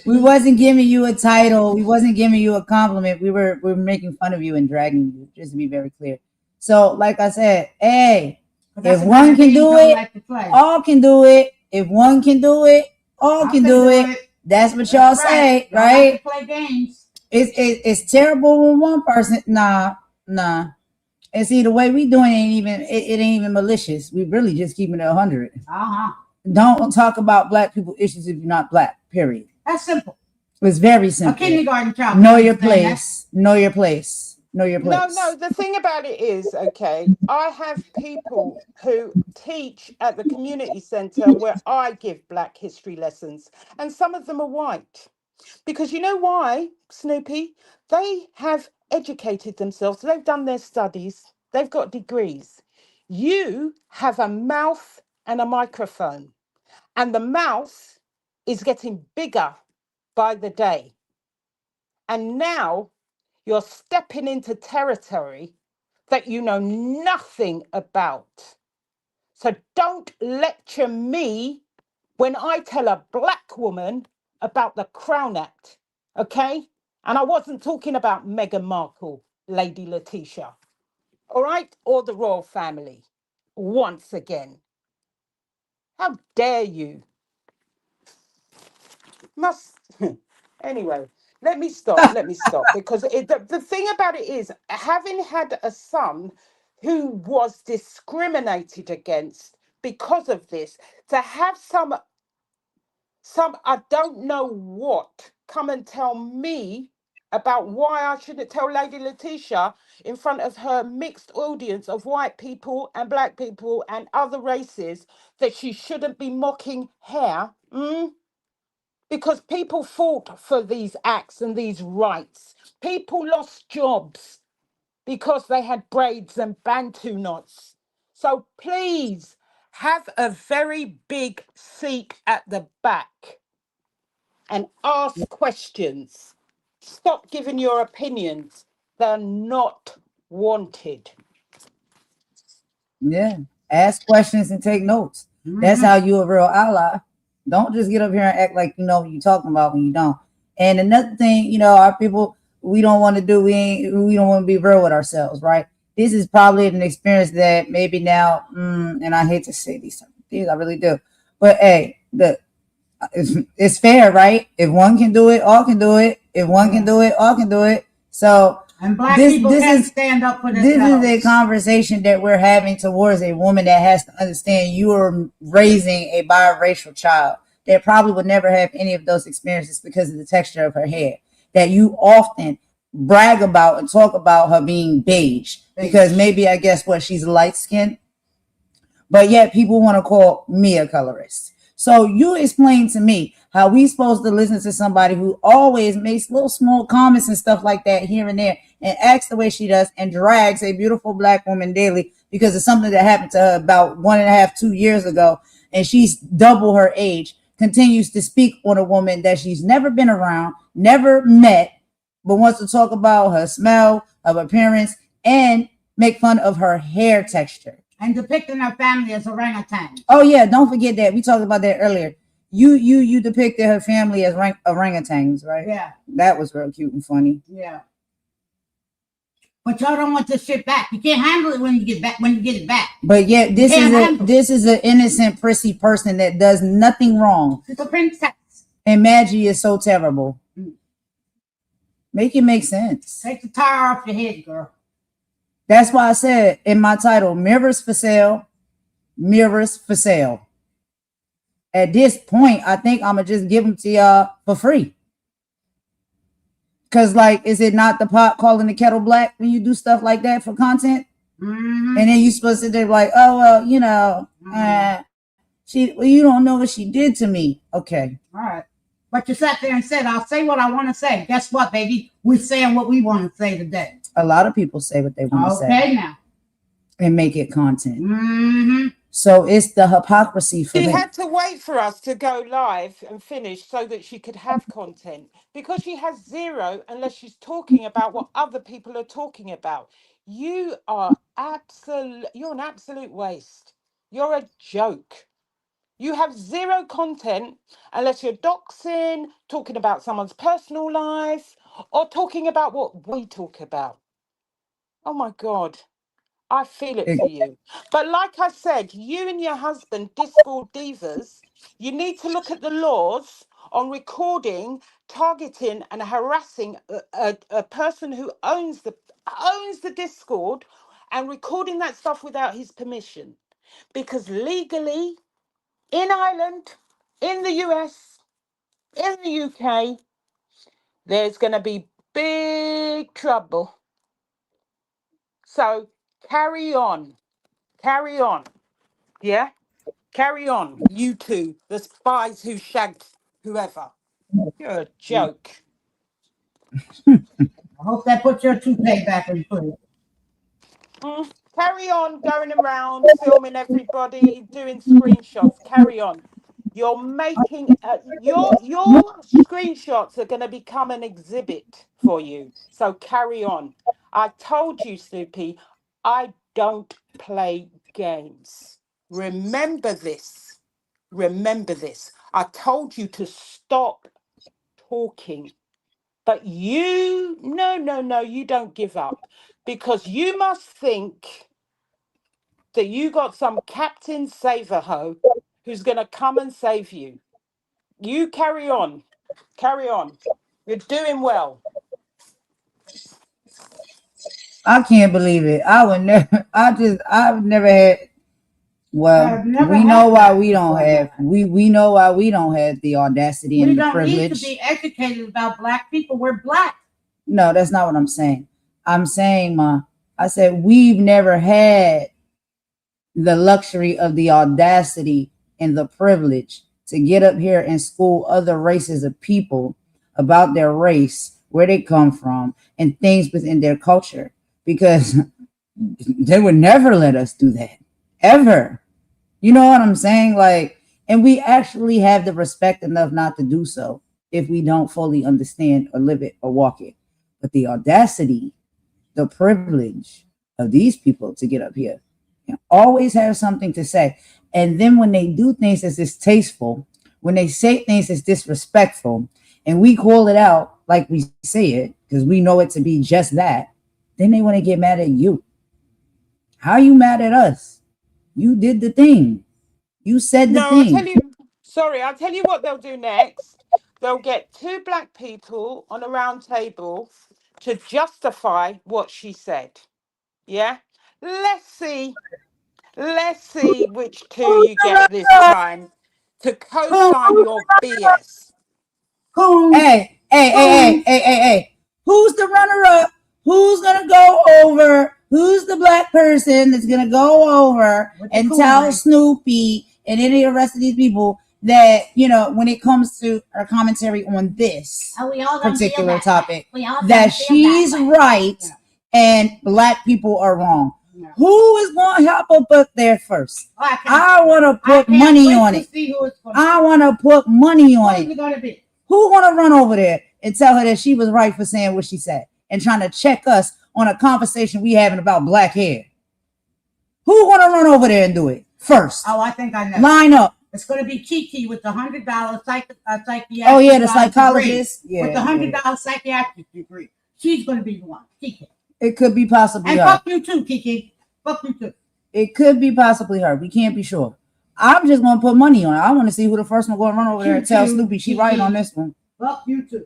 We wasn't giving you a title. We wasn't giving you a compliment. We were making fun of you and dragging you, just to be very clear. So, like I said, hey, if one can do it, all can do it. If one can do it, all can do it. That's what y'all say, right? Play games. It's terrible when one person. Nah. And see, the way we doing it ain't even malicious. We really just keeping it 100. Don't talk about black people issues if you're not black. Period. That's simple. It's very simple. A kindergarten child. Know your place. Know your place. Know your place. No, the thing about it is, okay, I have people who teach at the community centre where I give Black history lessons, and some of them are white. Because you know why, Snoopy? They have educated themselves, they've done their studies, they've got degrees. You have a mouth and a microphone, and the mouth is getting bigger by the day. And now you're stepping into territory that you know nothing about. So don't lecture me when I tell a black woman about the Crown Act, okay? And I wasn't talking about Meghan Markle, Lady Letitia, all right? Or the royal family, once again. How dare you? Must. Anyway, let me stop, because the thing about it is, having had a son who was discriminated against because of this, to have some I don't know what come and tell me about why I shouldn't tell Lady Letitia in front of her mixed audience of white people and black people and other races that she shouldn't be mocking hair. Because people fought for these acts and these rights. People lost jobs because they had braids and bantu knots. So please have a very big seat at the back and ask questions. Stop giving your opinions. They're not wanted. Yeah. Ask questions and take notes. That's how you a real ally. Don't just get up here and act like you know what you're talking about when you don't. And another thing, our people, we don't want to do. We don't want to be real with ourselves, right? This is probably an experience that maybe now, and I hate to say these things, I really do. But hey, It's fair, right? If one can do it, all can do it. If one can do it, all can do it. So and black people can't stand up for this themselves. is a conversation that we're having towards a woman that has to understand you are raising a biracial child that probably would never have any of those experiences because of the texture of her hair. That you often brag about and talk about her being beige because maybe I guess what she's light skinned, but yet people want to call me a colorist. So you explain to me how we supposed to listen to somebody who always makes little small comments and stuff like that here and there and acts the way she does and drags a beautiful black woman daily because of something that happened to her about 1.5, 2 years ago, and she's double her age, continues to speak on a woman that she's never been around, never met, but wants to talk about her smell, of appearance, and make fun of her hair texture. And depicting her family as orangutan. Oh yeah, don't forget that. We talked about that earlier. You depicted her family as orangutans, right? Yeah. That was real cute and funny. Yeah. But y'all don't want this shit back. You can't handle it when you get it back. But yet this is an innocent, prissy person that does nothing wrong. It's a princess. And Madgie is so terrible. Make it make sense. Take the tire off your head, girl. That's why I said in my title, mirrors for sale, mirrors for sale. At this point, I think I'm going to just give them to y'all for free. Because, like, is it not the pot calling the kettle black when you do stuff like that for content? Mm-hmm. And then you're supposed to be like, oh, well, you know, you don't know what she did to me. Okay. All right. But you sat there and said, I'll say what I want to say. Guess what, baby? We're saying what we want to say today. A lot of people say what they want to say. Okay, now. And make it content. Mm-hmm. So it's the hypocrisy for She them. had to wait for us to go live and finish so that she could have content because she has zero unless she's talking about what other people are talking about. You're an absolute waste. You're a joke. You have zero content unless you're doxing, talking about someone's personal life, or talking about what we talk about. Oh my God. I feel it for you. But like I said, you and your husband, Discord Divas, you need to look at the laws on recording, targeting, and harassing a person who owns the Discord and recording that stuff without his permission. Because legally, in Ireland, in the US, in the UK, there's going to be big trouble. So carry on. Carry on. Yeah? Carry on. You two, the spies who shagged whoever. You're a joke. I hope that puts your toupee back in place. Carry on going around, filming everybody, doing screenshots. Carry on. You're making your screenshots are going to become an exhibit for you. So carry on. I told you, Snoopy, I don't play games. Remember this. Remember this. I told you to stop talking. But no, you don't give up because you must think that you got some Captain Save-A-Ho who's going to come and save you. You carry on. Carry on. You're doing well. I can't believe it. I've never had. Well, we know why we don't have. We know why we don't have the audacity and the privilege. We don't need to be educated about black people. We're black. No, that's not what I'm saying. I'm saying, I said we've never had the luxury of the audacity and the privilege to get up here and school other races of people about their race, where they come from, and things within their culture, because they would never let us do that, ever. You know what I'm saying? Like, and we actually have the respect enough not to do so if we don't fully understand or live it or walk it. But the audacity, the privilege of these people to get up here and always have something to say. And then when they do things that's distasteful, when they say things that's disrespectful, and we call it out like we say it, because we know it to be just that, then they want to get mad at you. How are you mad at us? You did the thing. You said the thing. I tell you, Sorry, I'll tell you what they'll do next. They'll get two black people on a round table to justify what she said. Yeah? Let's see. Let's see which two Who's you the get this runner-up? time to co-sign Who's your BS. Hey. Who's the runner-up? Who's gonna go over? Who's the black person that's gonna go over and tell Snoopy and any of the rest of these people that, you know, when it comes to our commentary on this particular topic, that she's right and black people are wrong? Yeah. Who is going to help her put there first? I want to put money on it. I want to put money on it. Who's going to run over there and tell her that she was right for saying what she said and trying to check us on a conversation we having about black hair? Who's going to run over there and do it first? Oh, I think I know. Line up. It's going to be Kiki with the $100 psychiatric. Oh yeah, the psychologist. Yeah, with the $100 psychiatric degree. She's going to be the one. Kiki. It could be possibly and her. Fuck you too, Kiki. Fuck you too. It could be possibly her. We can't be sure. I'm just going to put money on it. I want to see who the first one going to run over there and tell Snoopy she right on this one. Fuck you too.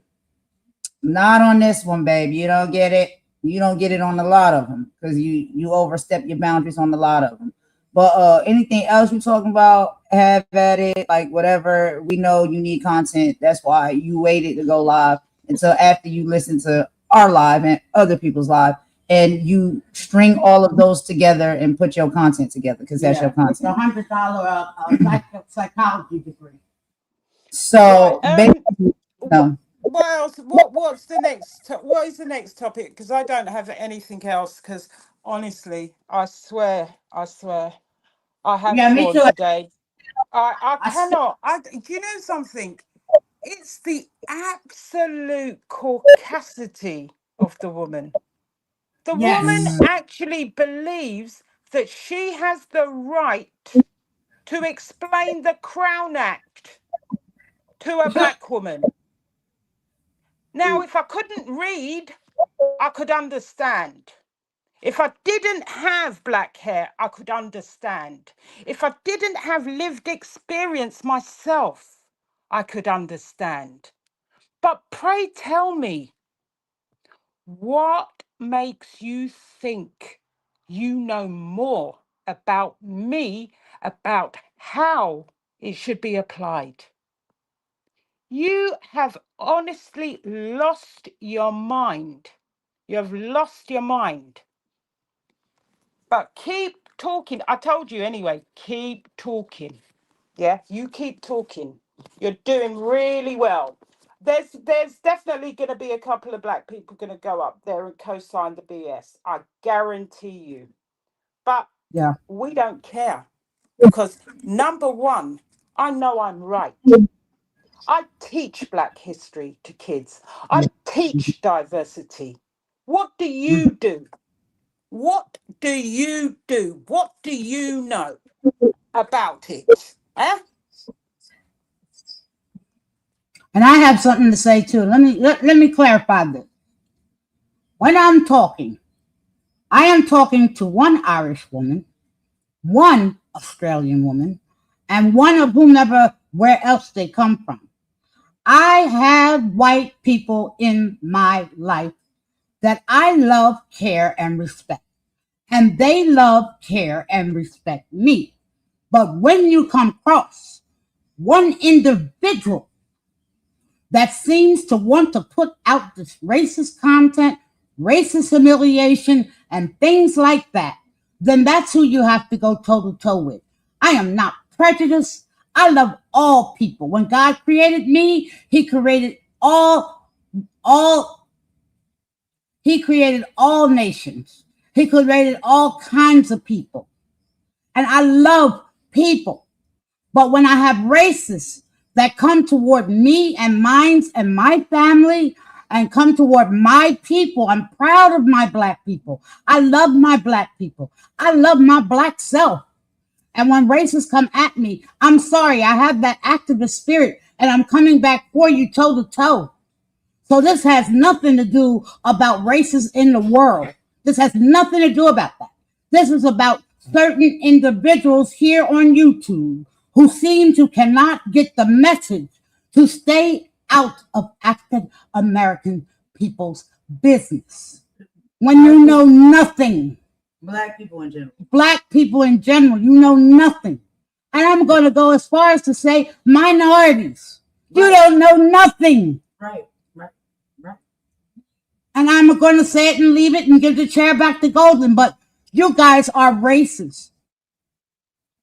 Not on this one, babe. You don't get it. You don't get it on a lot of them because you overstep your boundaries on a lot of them. But anything else you talking about, have at it. Like whatever. We know you need content. That's why you waited to go live until after you listen to our live and other people's live. And you string all of those together and put your content together because that's your content. It's $100 psychology degree. So, no. What else? What's the next? What is the next topic? Because I don't have anything else. Because honestly, I swear, I have for today. I cannot. Do you know something? It's the absolute caucasity of the woman. The woman actually believes that she has the right to explain the Crown Act to a black woman. Now, if I couldn't read, I could understand. If I didn't have black hair, I could understand. If I didn't have lived experience myself, I could understand. But pray tell me, what makes you think you know more about me, about how it should be applied? You have honestly lost your mind. You have lost your mind. But keep talking. I told you anyway, keep talking. Yeah, you keep talking. You're doing really well. There's definitely going to be a couple of black people going to go up there and co-sign the BS. I guarantee you. But we don't care because number one, I know I'm right. I teach black history to kids. I teach diversity. What do you do? What do you do? What do you know about it? Eh? And I have something to say too. Let me clarify this. When I'm talking, I am talking to one Irish woman, one Australian woman, and one of whomever, where else they come from. I have white people in my life that I love, care, and respect. And they love, care, and respect me. But when you come across one individual that seems to want to put out this racist content, racist humiliation, and things like that, then that's who you have to go toe-to-toe with. I am not prejudiced. I love all people. When God created me, he created all nations. He created all kinds of people. And I love people. But when I have racists that come toward me and mine and my family and come toward my people, I'm proud of my black people. I love my black people. I love my black self. And when racists come at me, I'm sorry, I have that activist spirit and I'm coming back for you toe to toe. So this has nothing to do about racists in the world. This has nothing to do about that. This is about certain individuals here on YouTube who seem to cannot get the message to stay out of African American people's business. When you know nothing, Black people in general. black people in general, you know nothing. And I'm going to go as far as to say minorities. You Right. don't know nothing. Right. And I'm going to say it and leave it and give the chair back to Golden. But you guys are racist.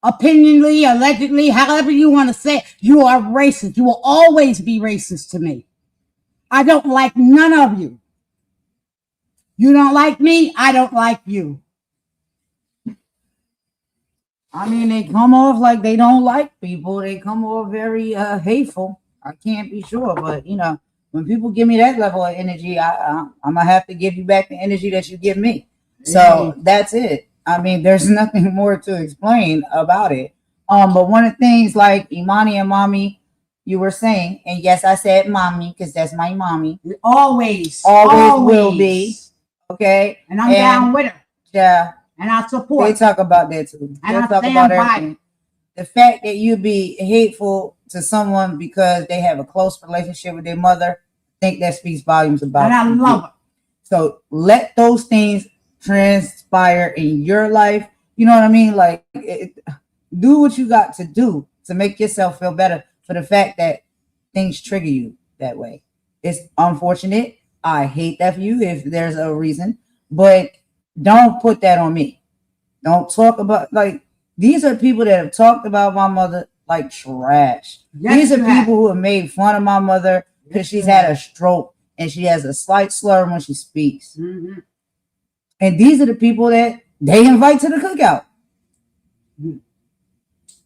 Opinionally, allegedly, however you want to say it, you are racist. You will always be racist to me. I don't like none of you. You don't like me, I don't like you. I mean, they come off like they don't like people. They come off very hateful. I can't be sure, but you know, when people give me that level of energy, I'm gonna have to give you back the energy that you give me. So that's it. I mean, there's nothing more to explain about it. But one of the things like Imani and Mommy, you were saying, and yes, I said Mommy because that's my mommy. Always Will be. Okay. And I'm down with her. Yeah. And I support. They talk about that too. And They'll I talk stand about by everything. it. The fact that you be hateful to someone because they have a close relationship with their mother, I think that speaks volumes about And I love her. So let those things transpire in your life. You know what I mean? Like, do what you got to do to make yourself feel better for the fact that things trigger you that way. It's unfortunate. I hate that for you if there's a reason, but don't put that on me. Don't talk about, like, these are people that have talked about my mother like trash. Yes, these are you have. people who have made fun of my mother because she's had a stroke and she has a slight slur when she speaks. Mm-hmm. And these are the people that they invite to the cookout.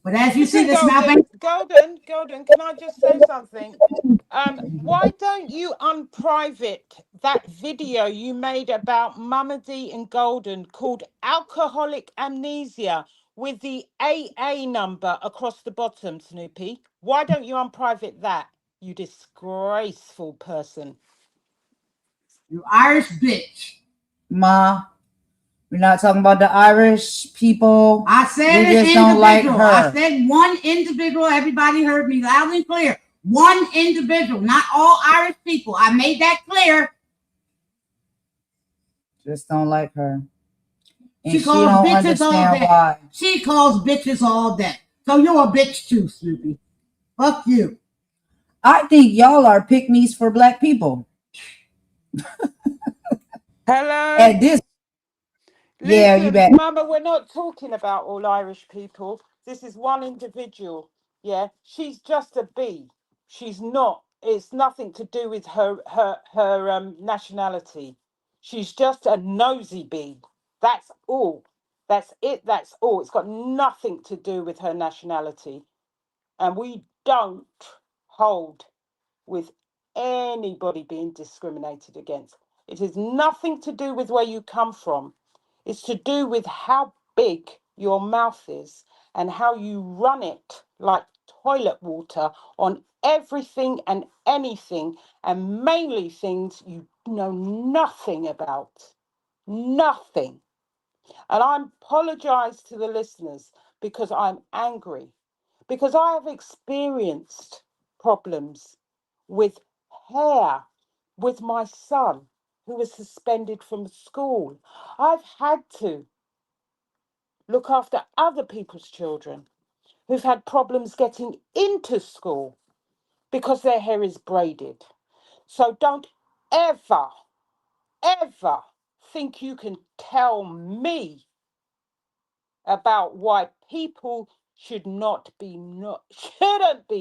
But as you see, this Golden, can I just say something? Why don't you unprivate that video you made about Mummy and Golden called Alcoholic Amnesia with the AA number across the bottom, Snoopy? Why don't you unprivate that, you disgraceful person? You Irish bitch. Ma, we're not talking about the Irish people. I said we an just don't like individual. her. I said one individual. Everybody heard me loud and clear. One individual, not all Irish people. I made that clear. Just don't like her. And she calls don't bitches all understand day. Why. She calls bitches all day. So you're a bitch too, Snoopy. Fuck you. I think y'all are pick-me's for black people. Hello? At this. Listen, yeah, you bet. Mama, we're not talking about all Irish people. This is one individual. Yeah, she's just a bee. She's not. It's nothing to do with her nationality. She's just a nosy bee. That's all. That's it. That's all. It's got nothing to do with her nationality. And we don't hold with anybody being discriminated against. It has nothing to do with where you come from. It's to do with how big your mouth is and how you run it like toilet water on everything and anything, and mainly things you know nothing about. Nothing. And I apologize to the listeners because I'm angry, because I have experienced problems with hair with my son who was suspended from school. I've had to look after other people's children who've had problems getting into school because their hair is braided. So don't ever, ever think you can tell me about why people shouldn't be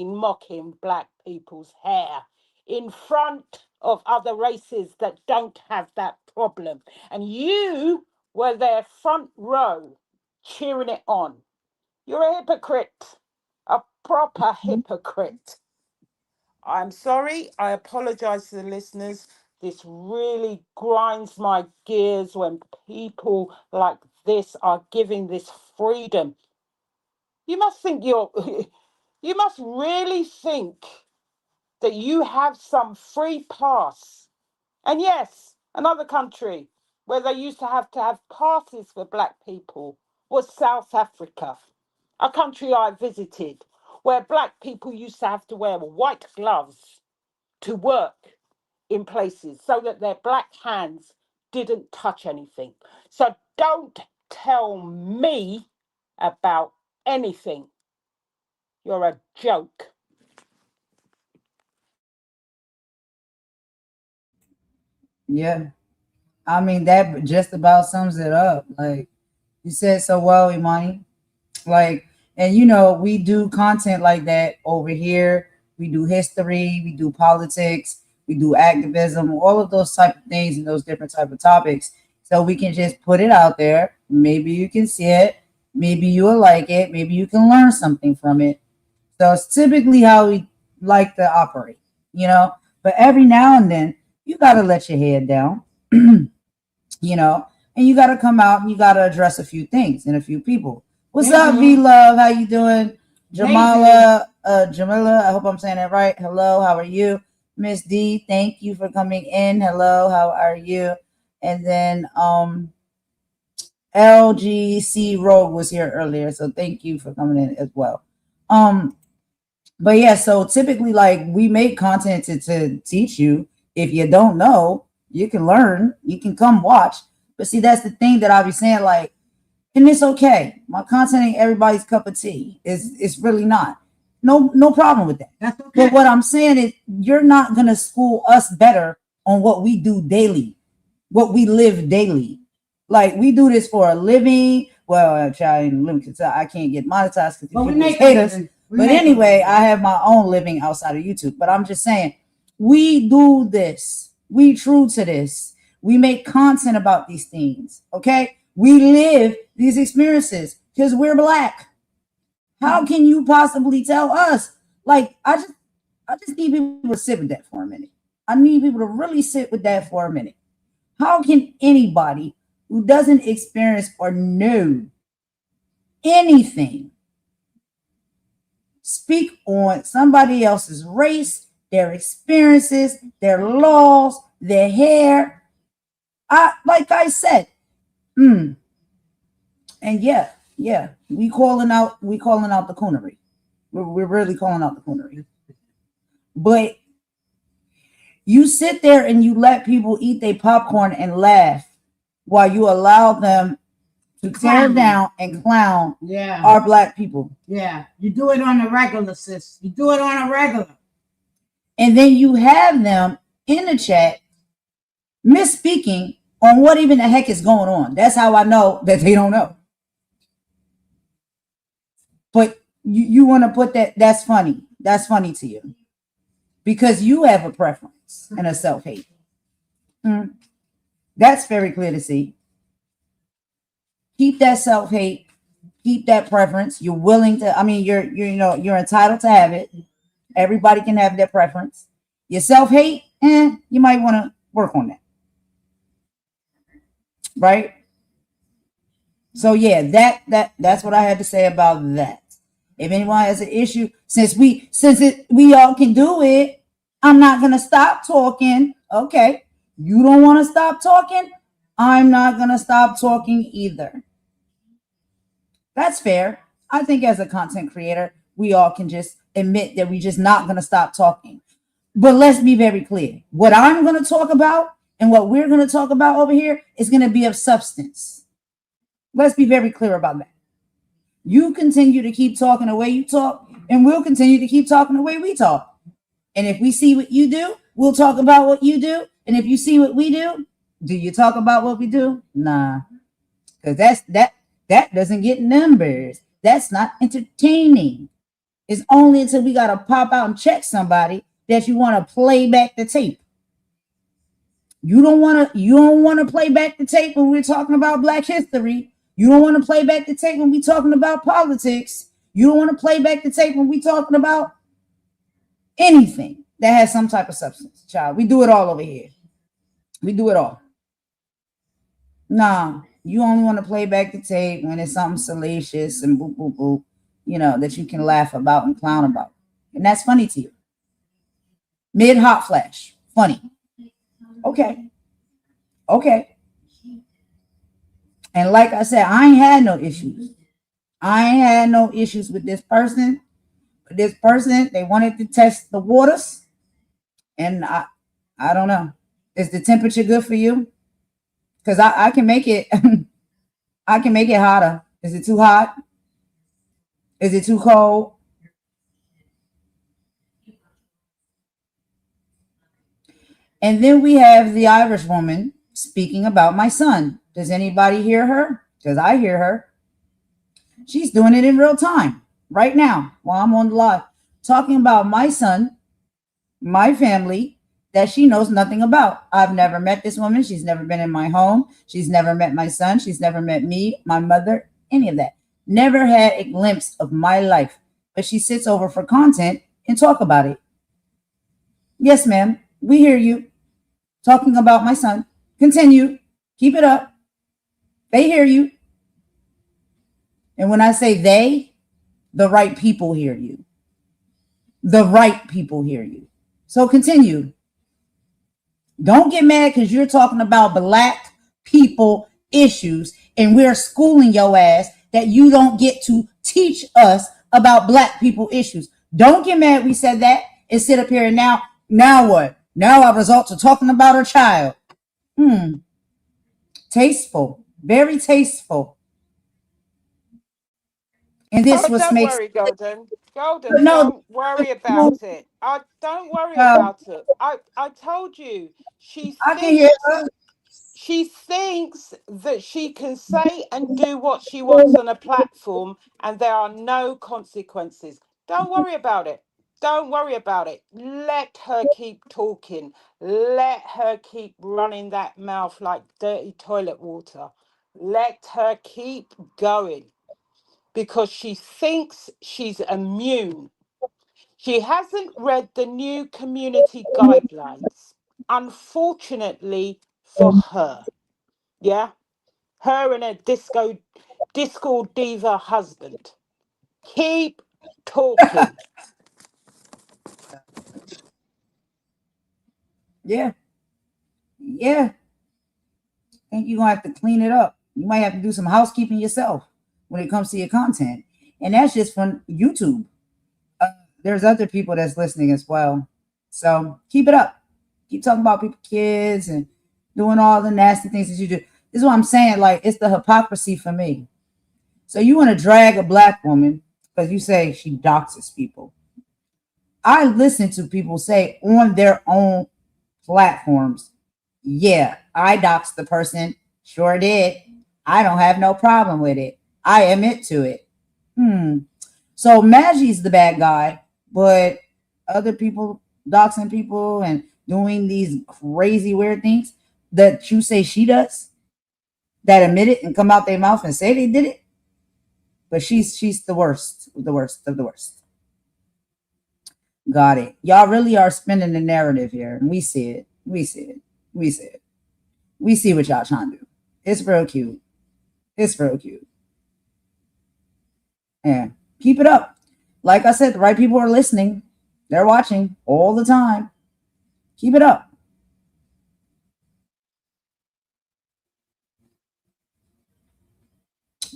mocking black people's hair in front of other races that don't have that problem. And you were there front row cheering it on. You're a hypocrite, a proper hypocrite. I'm sorry, I apologize to the listeners. This really grinds my gears when people like this are giving this freedom. You must think you must really think that you have some free pass. And yes, another country where they used to have passes for black people was South Africa, a country I visited. where black people used to have to wear white gloves to work in places so that their black hands didn't touch anything. So don't tell me about anything. You're a joke. Yeah. I mean, that just about sums it up. Like you said so well, Imani. Like, and you know, we do content like that over here. We do history, we do politics, we do activism, all of those type of things and those different type of topics. So we can just put it out there. Maybe you can see it. Maybe you'll like it. Maybe you can learn something from it. So it's typically how we like to operate, you know. But every now and then, you gotta let your head down, you know, and you gotta come out and you gotta address a few things and a few people. What's up, V Love? How you doing? Jamila, I hope I'm saying that right. Hello, how are you? Miss D, thank you for coming in. Hello, how are you? And then LGC Rogue was here earlier, so thank you for coming in as well. But yeah, so typically, like, we make content to teach you. If you don't know, you can learn, you can come watch. But see, that's the thing that I be saying, like, and it's okay. My content ain't everybody's cup of tea. It's really not. No problem with that. That's okay. But what I'm saying is, you're not gonna school us better on what we do daily, what we live daily. Like, we do this for a living. Well, I try and live because I can't get monetized because But we people make hate a us. living. But anyway, I have my own living outside of YouTube. But I'm just saying, we do this. We true to this. We make content about these things. Okay, we live these experiences because we're black. How can you possibly tell us? Like, I just need people to sit with that for a minute. I need people to really sit with that for a minute. How can anybody who doesn't experience or know anything speak on somebody else's race, their experiences, their laws, their hair? Like I said, and yeah, we calling out the coonery. We're really calling out the coonery. But you sit there and you let people eat their popcorn and laugh while you allow them to tear down and clown our black people. Yeah, you do it on a regular, sis. You do it on a regular. And then you have them in the chat misspeaking on what even the heck is going on. That's how I know that they don't know. But you want to put that's funny. That's funny to you. Because you have a preference and a self-hate. That's very clear to see. Keep that self-hate, keep that preference. You're willing to, I mean, you're entitled to have it. Everybody can have their preference. Your self-hate, you might want to work on that. Right? So yeah, that's what I had to say about that. If anyone has an issue, since we all can do it, I'm not gonna stop talking. Okay. You don't want to stop talking? I'm not gonna stop talking either. That's fair. I think as a content creator, we all can just admit that we're just not gonna stop talking. But let's be very clear. What I'm gonna talk about and what we're gonna talk about over here is gonna be of substance. Let's be very clear about that. You continue to keep talking the way you talk, and we'll continue to keep talking the way we talk. And if we see what you do, we'll talk about what you do. And if you see what we do you talk about what we do? Nah. Because that doesn't get numbers. That's not entertaining. It's only until we gotta pop out and check somebody that you want to play back the tape. You don't want to play back the tape when we're talking about Black history. You don't want to play back the tape when we're talking about politics. You don't want to play back the tape when we're talking about anything that has some type of substance, child. We do it all over here. We do it all. Nah, you only want to play back the tape when it's something salacious and boop, boop, boop, that you can laugh about and clown about. And that's funny to you. Mid hot flash. Funny. Okay. And like I said, I ain't had no issues. I ain't had no issues with this person. this person, they wanted to test the waters, and I don't know. Is the temperature good for you? Because I can make it I can make it hotter. Is it too hot? Is it too cold? And then we have the Irish woman speaking about my son. Does anybody hear her? Because I hear her. She's doing it in real time right now while I'm on the live, talking about my son, my family that she knows nothing about. I've never met this woman. She's never been in my home. She's never met my son. She's never met me, my mother, any of that. Never had a glimpse of my life. But she sits over for content and talk about it. Yes, ma'am. We hear you talking about my son. Continue. Keep it up. They hear you. And when I say they, the right people hear you. The right people hear you. So continue. Don't get mad because you're talking about black people issues and we're schooling your ass that you don't get to teach us about black people issues. Don't get mad we said that and sit up here and now what? Now our results are talking about our child. Tasteful. Very tasteful. And this Oh, was don't makes worry, Golden. Golden, no, don't worry about it. I don't worry uh, about it. I told you. She I can hear thinks her. she thinks that she can say and do what she wants on a platform and there are no consequences. Don't worry about it. Don't worry about it. Let her keep talking. Let her keep running that mouth like dirty toilet water. Let her keep going because she thinks she's immune. She hasn't read the new community guidelines, unfortunately for her. Yeah, her and her disco diva husband. Keep talking. Yeah, yeah. Think you're gonna have to clean it up. You might have to do some housekeeping yourself when it comes to your content. And that's just from YouTube. Uh, there's other people that's listening as well. So keep it up. Keep talking about people, kids, and doing all the nasty things that you do. This is what I'm saying. Like, it's the hypocrisy for me. So you want to drag a black woman because you say she doxes people. I listen to people say on their own platforms, yeah, I doxed the person. Sure did. I don't have no problem with it. I admit to it. So Maggie's the bad guy, but other people doxing people and doing these crazy weird things that you say she does, that admit it and come out their mouth and say they did it. But she's the worst of the worst. Got it. Y'all really are spinning the narrative here, and we see it. We see it. We see it. We see what y'all trying to do. It's real cute. It's real cute. Yeah. Keep it up. Like I said, the right people are listening. They're watching all the time. Keep it up.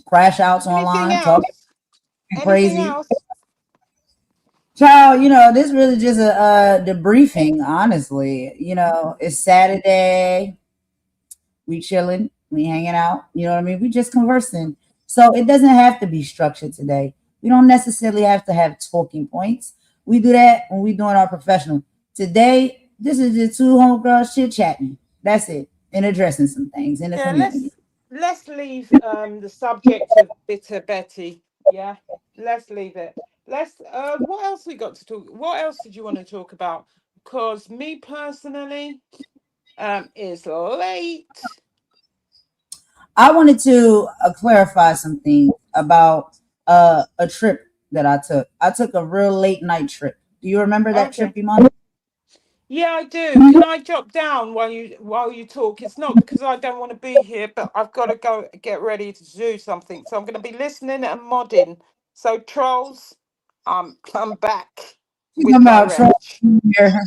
Crash outs Anything online, talking else? Anything crazy. else? Child, this really just a debriefing, honestly. It's Saturday. We chilling, we hanging out, you know what I mean? We just conversing. So it doesn't have to be structured today. We don't necessarily have to have talking points. We do that when we doing our professional. Today, this is just two homegirls chit chatting. That's it. And addressing some things in the Yeah, community. let's leave the subject of bitter Betty. Yeah, let's leave it. Let's what else we got to talk? What else did you want to talk about? Because me personally, it's late. I wanted to clarify some things about a trip that I took. I took a real late night trip. Do you remember that Okay. trip, Iman? Yeah, I do. Can I jot down while you talk? It's not because I don't want to be here, but I've got to go get ready to do something. So I'm going to be listening and modding. So trolls, I'm back She's with talking my about trolls reg. beware.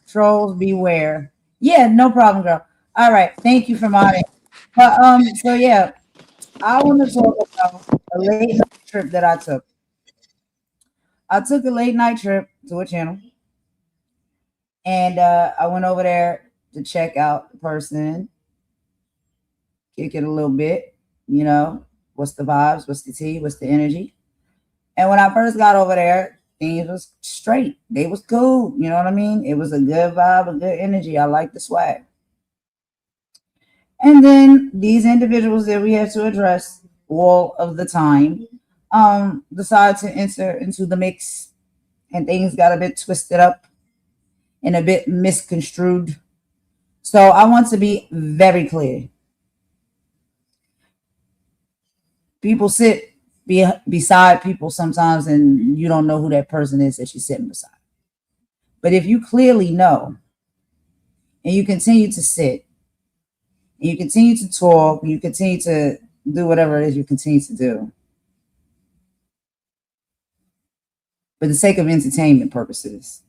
Trolls beware. Yeah, no problem, girl. All right, thank you for modding. But so yeah, I want to talk about a late night trip that I took. I took a late night trip to a channel, and I went over there to check out the person, kick it a little bit, you know, what's the vibes, what's the tea, what's the energy. And when I first got over there, things was straight. They was cool. You know what I mean? It was a good vibe, a good energy. I like the swag. And then these individuals that we have to address all of the time decide to enter into the mix, and things got a bit twisted up and a bit misconstrued. So I want to be very clear. People sit beside people sometimes, and you don't know who that person is that you're sitting beside. But if you clearly know, and you continue to sit, and you continue to talk, and you continue to do whatever it is you continue to do, for the sake of entertainment purposes,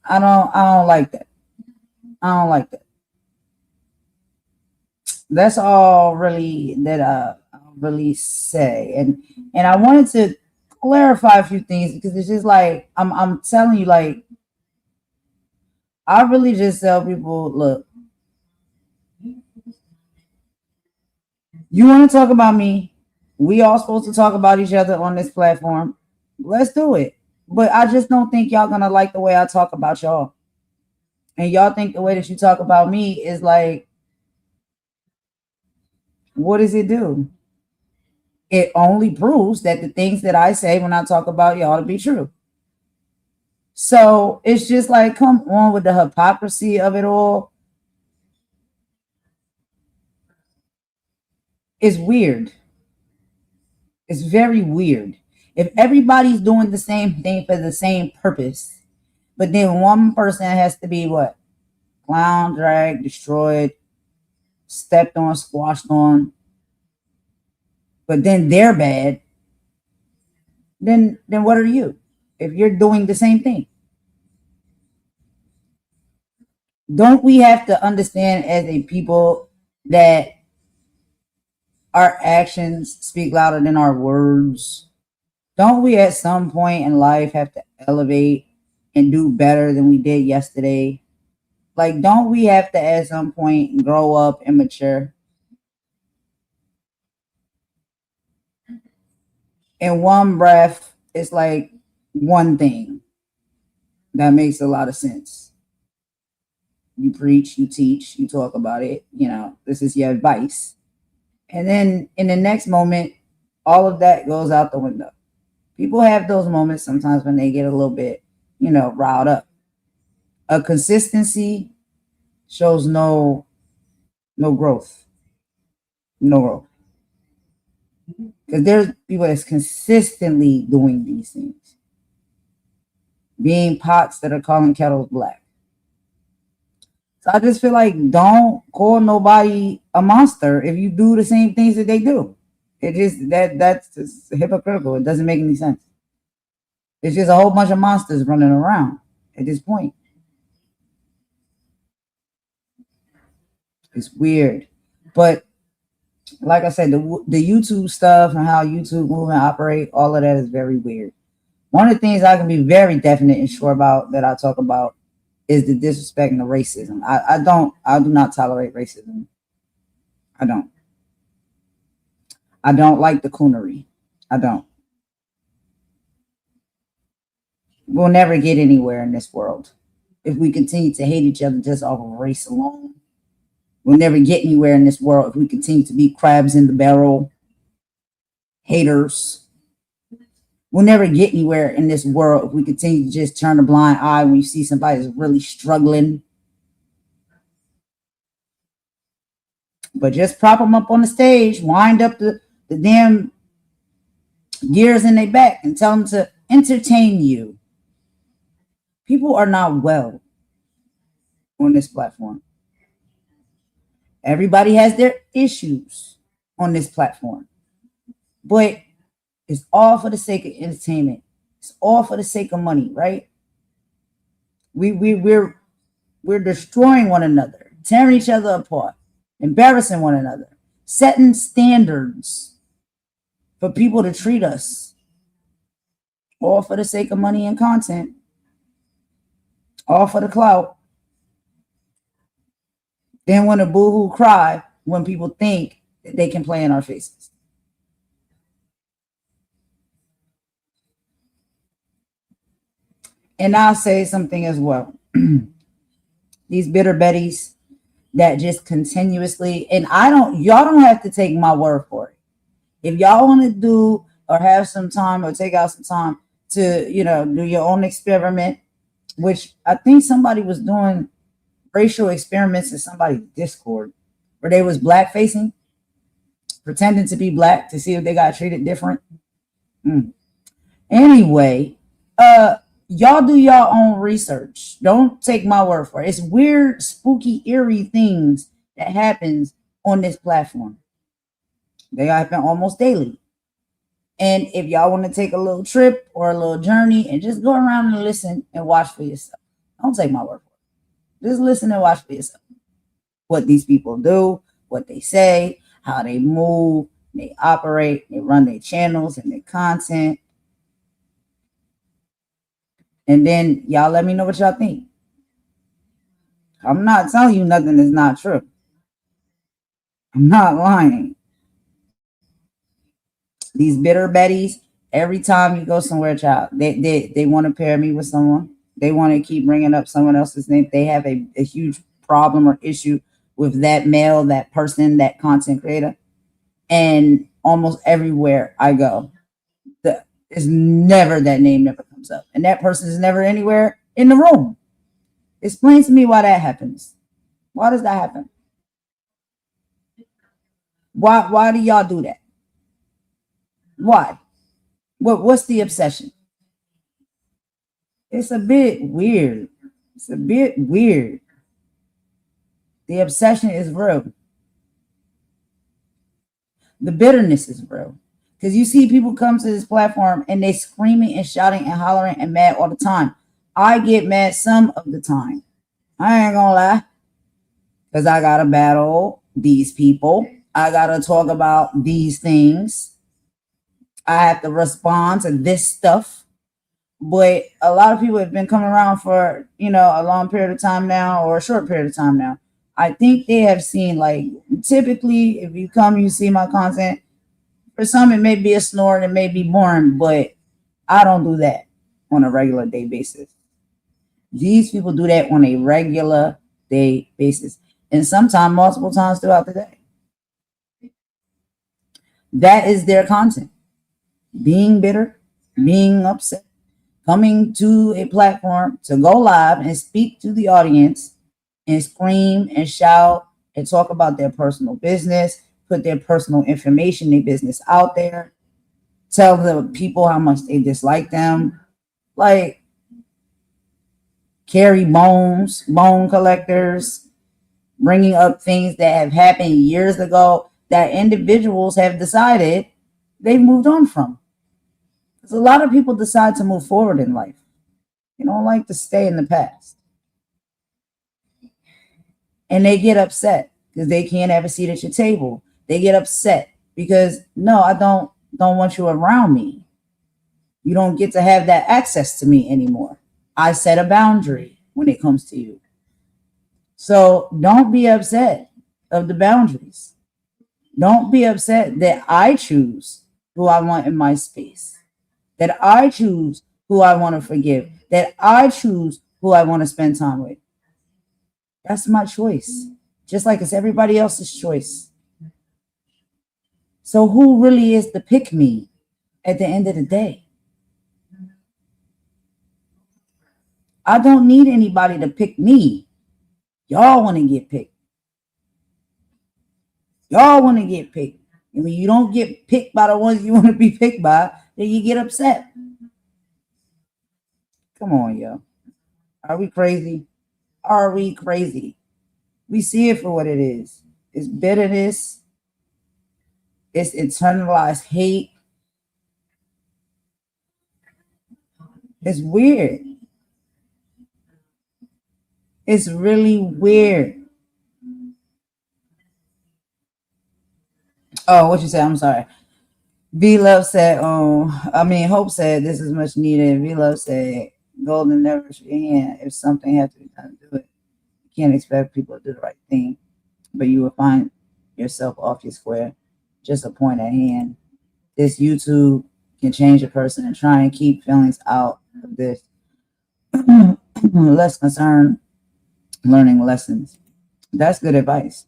I don't like that. I don't like that. That's all really that I'll really say. And I wanted to clarify a few things, because it's just like I'm telling you, like, I really just tell people, look, you want to talk about me, we all supposed to talk about each other on this platform. Let's do it. But I just don't think y'all gonna like the way I talk about y'all. And y'all think the way that you talk about me is like, what does it do? It only proves that the things that I say when I talk about y'all to be true. So it's just like, come on with the hypocrisy of it all. It's weird. It's very weird. If everybody's doing the same thing for the same purpose, but then one person has to be what? Clown, dragged, destroyed, stepped on, squashed on, but then they're bad, then what are you? If you're doing the same thing. Don't we have to understand as a people that our actions speak louder than our words? Don't we at some point in life have to elevate and do better than we did yesterday? Like, don't we have to at some point grow up and mature? In one breath, it's like one thing that makes a lot of sense. You preach, you teach, you talk about it, you know, this is your advice. And then in the next moment, all of that goes out the window. People have those moments sometimes when they get a little bit, you know, riled up. A consistency shows no growth. No growth. Because there's people that's consistently doing these things. Being pots that are calling kettles black. So I just feel like, don't call nobody a monster if you do the same things that they do. It just that's just hypocritical. It doesn't make any sense. It's just a whole bunch of monsters running around at this point. It's weird. But like I said, the YouTube stuff and how YouTube movement operate, all of that is very weird. One of the things I can be very definite and sure about that I talk about is the disrespect and the racism. I do not tolerate racism. I don't. I don't like the coonery. I don't. We'll never get anywhere in this world if we continue to hate each other just off of race alone. We'll never get anywhere in this world if we continue to be crabs in the barrel, haters. We'll never get anywhere in this world if we continue to just turn a blind eye when you see somebody that's really struggling. But just prop them up on the stage, wind up the damn gears in their back, and tell them to entertain you. People are not well on this platform. Everybody has their issues on this platform. But it's all for the sake of entertainment. It's all for the sake of money, right? We're destroying one another, tearing each other apart, embarrassing one another, setting standards for people to treat us, all for the sake of money and content, all for the clout. Then want to boo-hoo cry when people think that they can play in our faces. And I'll say something as well. These bitter betties that just continuously, and y'all don't have to take my word for it. If y'all want to do or have some time or take out some time to, do your own experiment, which I think somebody was doing racial experiments in somebody's Discord where they was black facing, pretending to be black to see if they got treated different. Anyway, y'all do your own research. Don't take my word for it. It's weird, spooky, eerie things that happens on this platform. They happen almost daily. And if y'all want to take a little trip or a little journey and just go around and listen and watch for yourself. Don't take my word for it. Just listen and watch for yourself. What these people do, what they say, how they move, they operate, they run their channels and their content. And then y'all let me know what y'all think. I'm not telling you nothing that's not true. I'm not lying. These bitter betties, every time you go somewhere, child, they want to pair me with someone. They want to keep bringing up someone else's name. They have a huge problem or issue with that male, that person, that content creator. And almost everywhere I go, it's never, that name never comes up. And that person is never anywhere in the room. Explain to me why that happens. Why does that happen? Why do y'all do that? Why? What's the obsession? It's a bit weird. It's a bit weird. The obsession is real. The bitterness is real. Because you see people come to this platform and they screaming and shouting and hollering and mad all the time. I get mad some of the time. I ain't gonna lie. Because I gotta battle these people. I gotta talk about these things. I have to respond to this stuff. But a lot of people have been coming around for, a long period of time now or a short period of time now. I think they have seen, like, typically if you come, you see my content. For some, it may be a snore and it may be boring, but I don't do that on a regular day basis. These people do that on a regular day basis. And sometimes multiple times throughout the day. That is their content. Being bitter, being upset, coming to a platform to go live and speak to the audience and scream and shout and talk about their personal business, put their personal information, their business out there, tell the people how much they dislike them, like carry bone collectors, bringing up things that have happened years ago that individuals have decided they've moved on from. Because a lot of people decide to move forward in life. They don't like to stay in the past. And they get upset because they can't have a seat at your table. They get upset because, no, I don't want you around me. You don't get to have that access to me anymore. I set a boundary when it comes to you. So don't be upset of the boundaries. Don't be upset that I choose who I want in my space, that I choose who I want to forgive, that I choose who I want to spend time with. That's my choice, just like it's everybody else's choice. So who really is the pick me at the end of the day? I don't need anybody to pick me. Y'all want to get picked. Y'all want to get picked. And when you don't get picked by the ones you want to be picked by, then you get upset. Come on, yo. Are we crazy? Are we crazy? We see it for what it is. It's bitterness. It's internalized hate. It's weird. It's really weird. Oh, what you say? I'm sorry. V Love said, Hope said this is much needed. V Love said, Golden never shook your hand. If something had to be done, do it. You can't expect people to do the right thing, but you will find yourself off your square. Just a point at hand. This YouTube can change a person, and try and keep feelings out of this. Less concerned, learning lessons. That's good advice.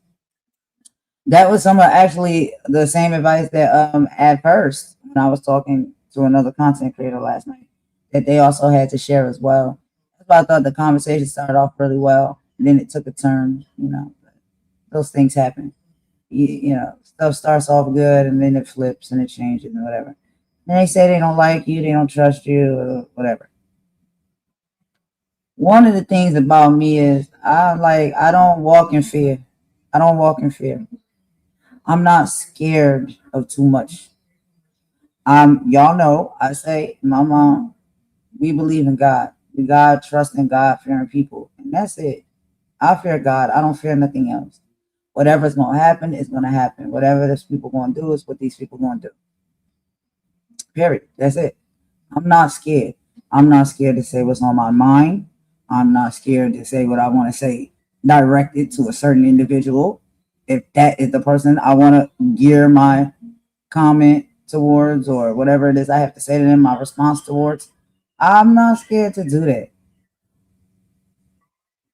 That was actually the same advice that at first when I was talking to another content creator last night that they also had to share as well. That's why I thought the conversation started off really well, and then it took a turn. Those things happen. Stuff starts off good and then it flips and it changes and whatever. And they say they don't like you, they don't trust you, or whatever. One of the things about me is I don't walk in fear. I don't walk in fear. I'm not scared of too much. Y'all know I say my mom, we believe in God. We God trust in God, fearing people, and that's it. I fear God. I don't fear nothing else. Whatever's gonna happen is gonna happen. Whatever these people gonna do is what these people gonna do. Period. That's it. I'm not scared. I'm not scared to say what's on my mind. I'm not scared to say what I want to say directed to a certain individual. If that is the person I want to gear my comment towards or whatever it is I have to say to them, my response towards, I'm not scared to do that.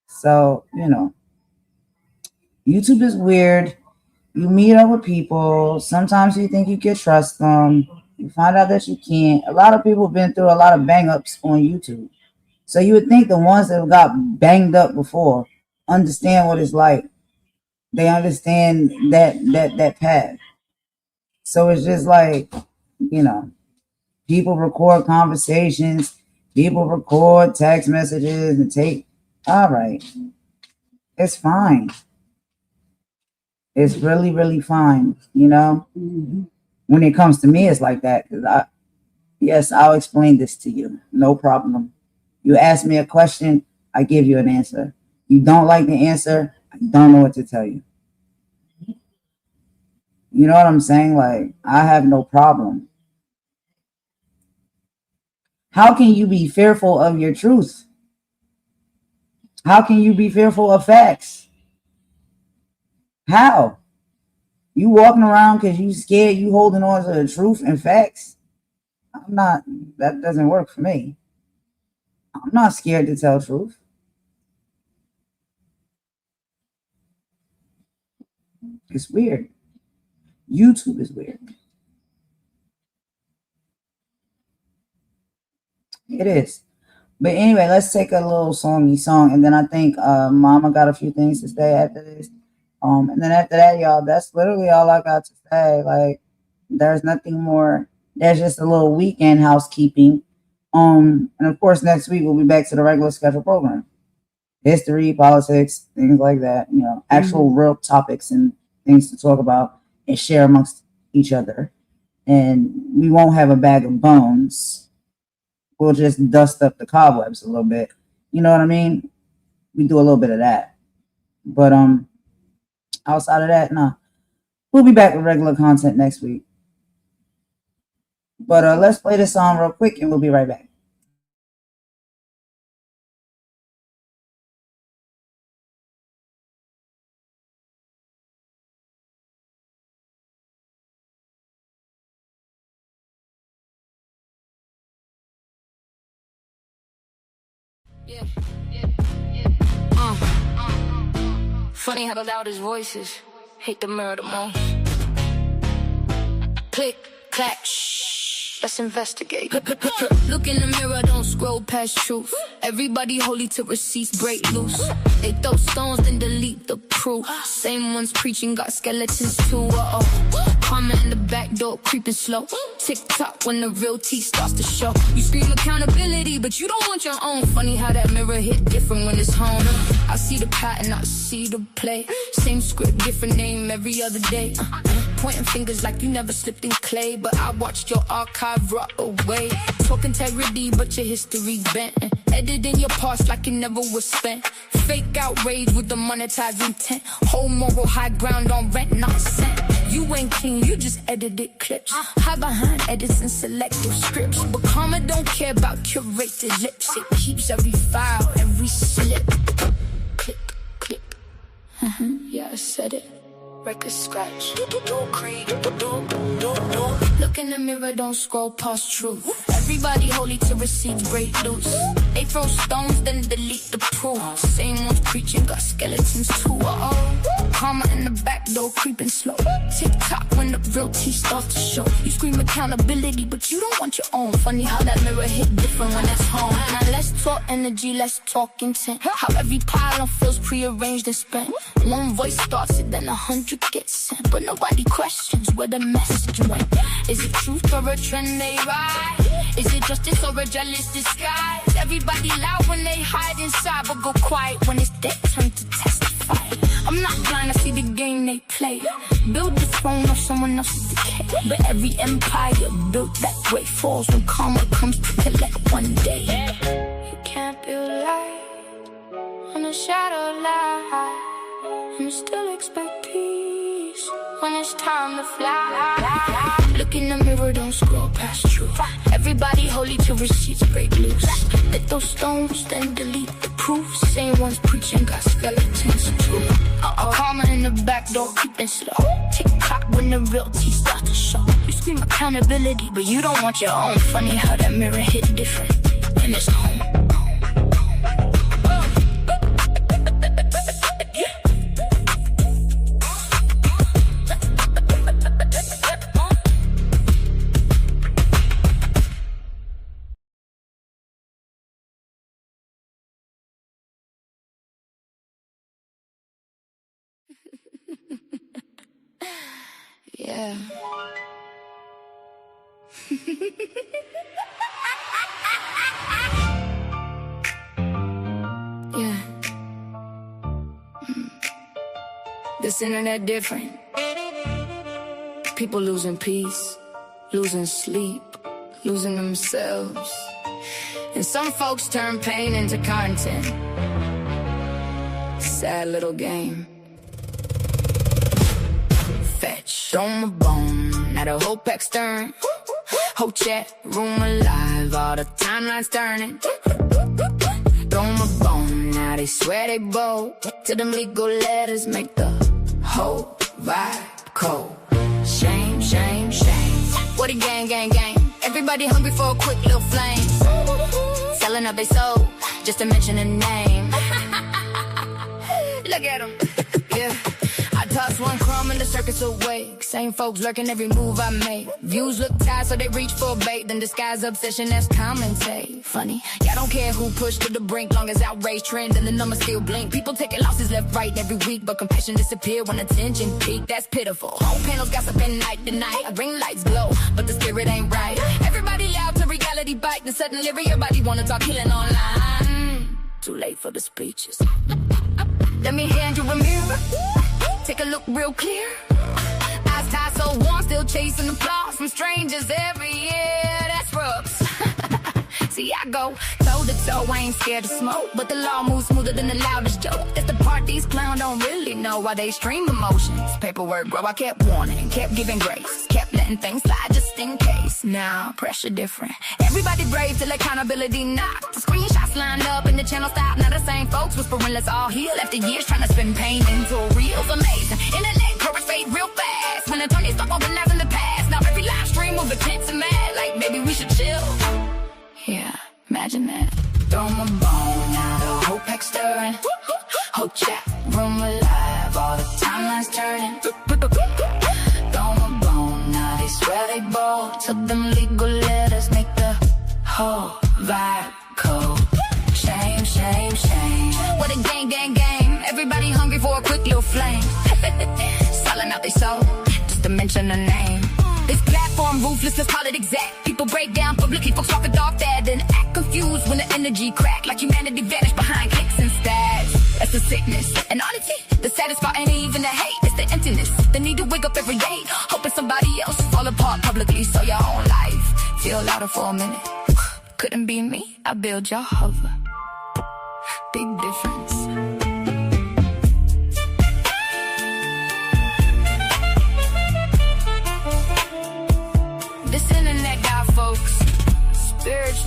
So, YouTube is weird. You meet up with people. Sometimes you think you can trust them. You find out that you can't. A lot of people have been through a lot of bang ups on YouTube. So you would think the ones that got banged up before understand what it's like. They understand that path. So it's just like, people record conversations, people record text messages and take, all right, it's fine. It's really, really fine, Mm-hmm. When it comes to me, it's like that. Yes, I'll explain this to you. No problem. You ask me a question, I give you an answer. You don't like the answer, I don't know what to tell you. You know what I'm saying? Like, I have no problem. How can you be fearful of your truth? How can you be fearful of facts? How? You walking around because you scared, you holding on to the truth and facts? That doesn't work for me. I'm not scared to tell truth. It's weird. YouTube is weird. It is. But anyway, let's take a little songy song, and then I think Mama got a few things to say after this. And then after that, y'all, that's literally all I got to say. Like, there's nothing more. There's just a little weekend housekeeping. And of course, next week we'll be back to the regular scheduled program. History, politics, things like that. Actual real topics and things to talk about and share amongst each other. And we won't have a bag of bones. We'll just dust up the cobwebs a little bit. You know what I mean? We do a little bit of that. But outside of that, nah. We'll be back with regular content next week. But let's play this song real quick and we'll be right back. Yeah. Funny how the loudest voices hate the mirror the most. Click, clack, shh. Let's investigate. Look in the mirror, don't scroll past truth. Everybody holy till receipts break loose. They throw stones, then delete the proof. Same ones preaching got skeletons too. Karma in the back door, creeping slow. Tick tock when the real tea starts to show. You scream accountability, but you don't want your own. Funny how that mirror hit different when it's home. I see the pattern, I see the play. Same script, different name every other day. Pointing fingers like you never slipped in clay, but I watched your archive rot away. Talk integrity, but your history bent. Editing your past like it never was spent. Fake outrage with the monetized intent. Whole moral high ground on rent, not cent. You ain't clean, you just edited clips. Hide behind edits and selective scripts. But karma don't care about curated lips. It keeps every file, every slip. Click, click. Yeah, I said it. Record scratch. Don't creep. Don't. Look in the mirror, don't scroll past truth. Everybody holy to receipts break loose. They throw stones, then delete the proof. Same ones preaching, got skeletons too. Karma in the back door, creeping slow. Tick-tock when the real teeth start to show. You scream accountability, but you don't want your own. Funny how that mirror hit different when it's home. Now let's talk energy, let's talk intent. How every pile feels prearranged and spent. One voice starts it, then 100 gets sent. But nobody questions where the message went. Is it truth or a trend they ride? Is it justice or a jealous disguise? Everybody loud when they hide inside, but go quiet when it's their turn to testify. I'm not blind, I see the game they play. Build the throne of someone else's decay. But every empire built that way falls when karma comes to collect one day. You can't build light on a shadow light and still expect peace when it's time to fly. Look in the mirror, don't scroll past truth. Everybody holy to receipts break loose. Let those stones, then delete the proof. Same ones preaching got skeletons too. Karma in the back door, creeping slow. Tick-tock when the real teeth start to show. You scream accountability, but you don't want your own. Funny how that mirror hit different when it's home. Yeah. Yeah. This internet different. People losing peace, losing sleep, losing themselves. And some folks turn pain into content. Sad little game. Fetch, throw my bone at a whole pack stern. Whole chat room alive, all the timelines turning. Throw my bone, now they swear they bold. Till them legal letters make the whole vibe cold. Shame, shame, shame. What a gang, gang, gang. Everybody hungry for a quick little flame. Selling up they soul, just to mention a name. Look at them, yeah. I toss one crumb and the circus awake. Same folks lurking every move I make. Views look tight so they reach for a bait. Then disguise obsession, that's commentate. Funny, y'all don't care who pushed to the brink. Long as outrage trend and the numbers still blink. People taking losses left, right, every week. But compassion disappear when attention peak. That's pitiful. Whole panels gossiping night to night. Ring lights glow, but the spirit ain't right. Everybody loud to reality bite. Then suddenly everybody wanna talk healing online. Too late for the speeches. Let me hand you a mirror. Take a look real clear. Eyes tied so warm, still chasing applause from strangers every year. That's rubs. See, I go toe to toe, I ain't scared to smoke. But the law moves smoother than the loudest joke. That's the part these clowns don't really know why they stream emotions. Paperwork, bro, I kept warning, kept giving grace. Kept letting things slide just in case. Now, pressure different. Everybody brave till accountability knock. The screenshots lined up and the channel stopped. Now the same folks whispering, let's all heal. After years trying to spin pain into reels. Amazing. Internet courage fade real fast. When attorneys start organizing the past. Now every live stream move tense and mad. Like maybe we should chill. Yeah, imagine that. Throw my bone now, the whole pack stirring. Whole chat room alive, all the timelines turning. Throw my bone now, they swear they bold. Till them legal letters make the whole vibe cold. Shame, shame, shame. What a gang, gang, gang. Everybody hungry for a quick little flame. Selling out they soul, just to mention a name. This platform ruthless, let's call it exact. People break down publicly, folks talk a dark that. Then act confused when the energy crack. Like humanity vanished behind clicks and stats. That's the sickness. And honestly, the saddest part ain't even the hate. It's the emptiness. The need to wake up every day, hoping somebody else fall apart publicly. So your own life feel louder for a minute. Couldn't be me, I build your hover. Big difference.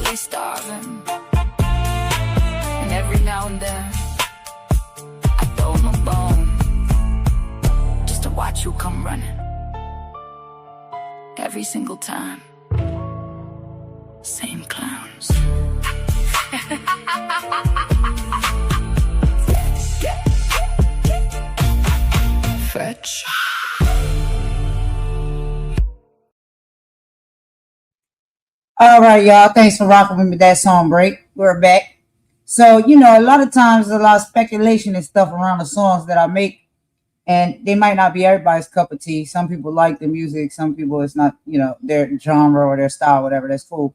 mentally starving. And every now and then, I throw him a bone just to watch you come running. Every single time, same clowns. Fetch. All right, y'all. Thanks for rocking with me that song break. We're back. So, a lot of times there's a lot of speculation and stuff around the songs that I make, and they might not be everybody's cup of tea. Some people like the music, some people it's not, their genre or their style, whatever. That's cool.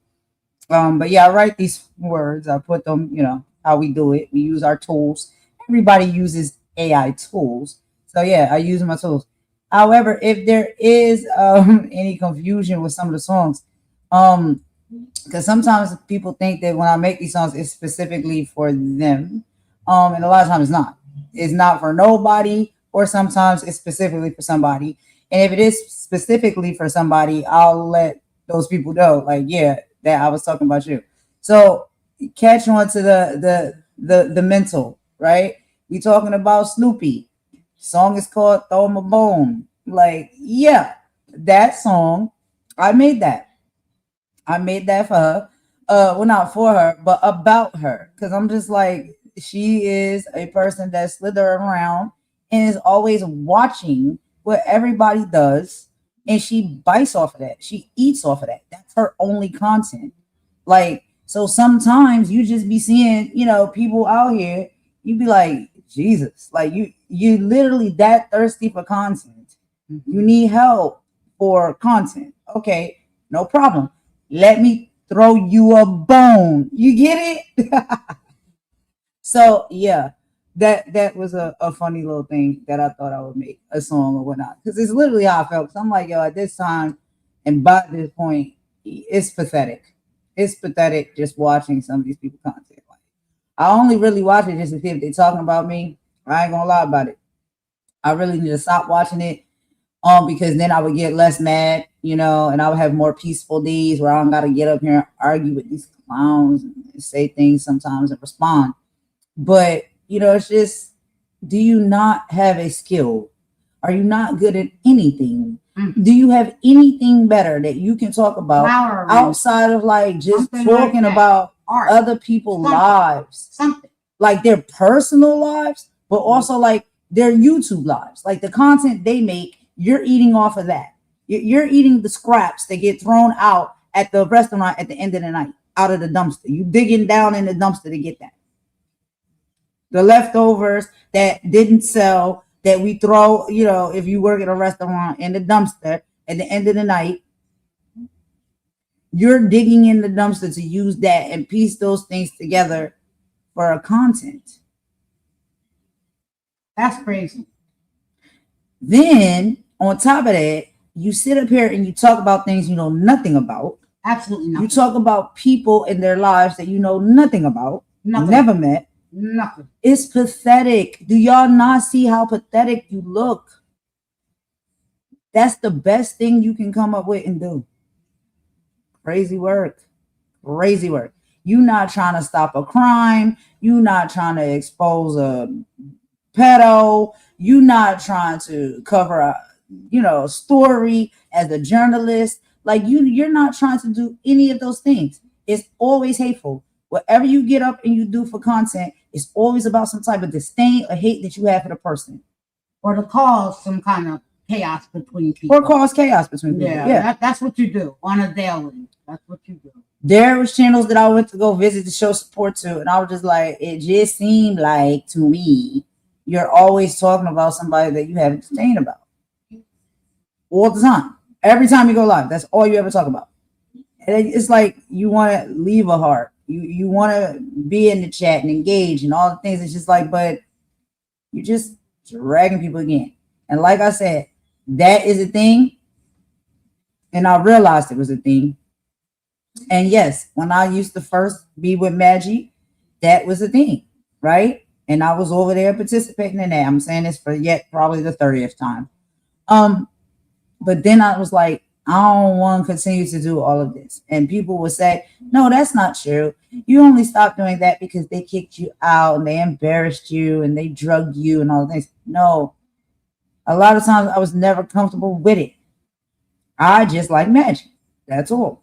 But yeah, I write these words. I put them, how we do it. We use our tools. Everybody uses AI tools. So yeah, I use my tools. However, if there is any confusion with some of the songs, because sometimes people think that when I make these songs, it's specifically for them, and a lot of times it's not. It's not for nobody, or sometimes it's specifically for somebody. And if it is specifically for somebody, I'll let those people know, like, yeah, that I was talking about you. So catch on to the mental, right? We talking about Snoopy. Song is called "Throw 'Em a Bone." Like, yeah, that song, I made that. I made that for her. Well, not for her, but about her. Because I'm just like, she is a person that slither around and is always watching what everybody does. And she bites off of that. She eats off of that. That's her only content. Like, so sometimes you just be seeing, people out here, you be like, Jesus, like you literally that thirsty for content. You need help for content. Okay, no problem. Let me throw you a bone. You get it? So yeah, that was a funny little thing that I thought I would make a song or whatnot. Because it's literally how I felt. Cause I'm like, yo, at this time and by this point, it's pathetic. It's pathetic just watching some of these people content. Like, I only really watch it just to see if they're talking about me. I ain't gonna lie about it. I really need to stop watching it. Because then I would get less mad, and I would have more peaceful days where I don't gotta get up here and argue with these clowns and say things sometimes and respond. But it's just, do you not have a skill? Are you not good at anything? Do you have anything better that you can talk about outside of like just talking about art, other people's lives? Something like their personal lives, but also like their YouTube lives, like the content they make. You're eating off of that. You're eating the scraps that get thrown out at the restaurant at the end of the night, out of the dumpster. You digging down in the dumpster to get that. The leftovers that didn't sell that we throw, if you work at a restaurant, in the dumpster at the end of the night, you're digging in the dumpster to use that and piece those things together for a content. That's crazy. Then on top of that, you sit up here and you talk about things you know nothing about. Absolutely nothing. You talk about people in their lives that you know nothing about, never met. Nothing. It's pathetic. Do y'all not see how pathetic you look? That's the best thing you can come up with and do. Crazy work. Crazy work. You not trying to stop a crime. You not trying to expose a pedo. You not trying to cover a story as a journalist. Like you're not trying to do any of those things. It's always hateful. Whatever you get up and you do for content, it's always about some type of disdain or hate that you have for the person, or to cause some kind of chaos between people, or cause chaos between people. Yeah. That's what you do on a daily. That's what you do. There was channels that I went to go visit to show support to, and I was just like, it just seemed like to me, you're always talking about somebody that you have disdain about. All the time. Every time you go live, that's all you ever talk about. And it's like you want to leave a heart. You want to be in the chat and engage and all the things. It's just like, but you're just dragging people again. And like I said, that is a thing. And I realized it was a thing. And yes, when I used to first be with Madgie, that was a thing, right? And I was over there participating in that. I'm saying this for yet probably the 30th time. But then I was like, I don't want to continue to do all of this. And people will say, no, that's not true. You only stopped doing that because they kicked you out and they embarrassed you and they drugged you and all things. No, a lot of times I was never comfortable with it. I just like Madgie. That's all.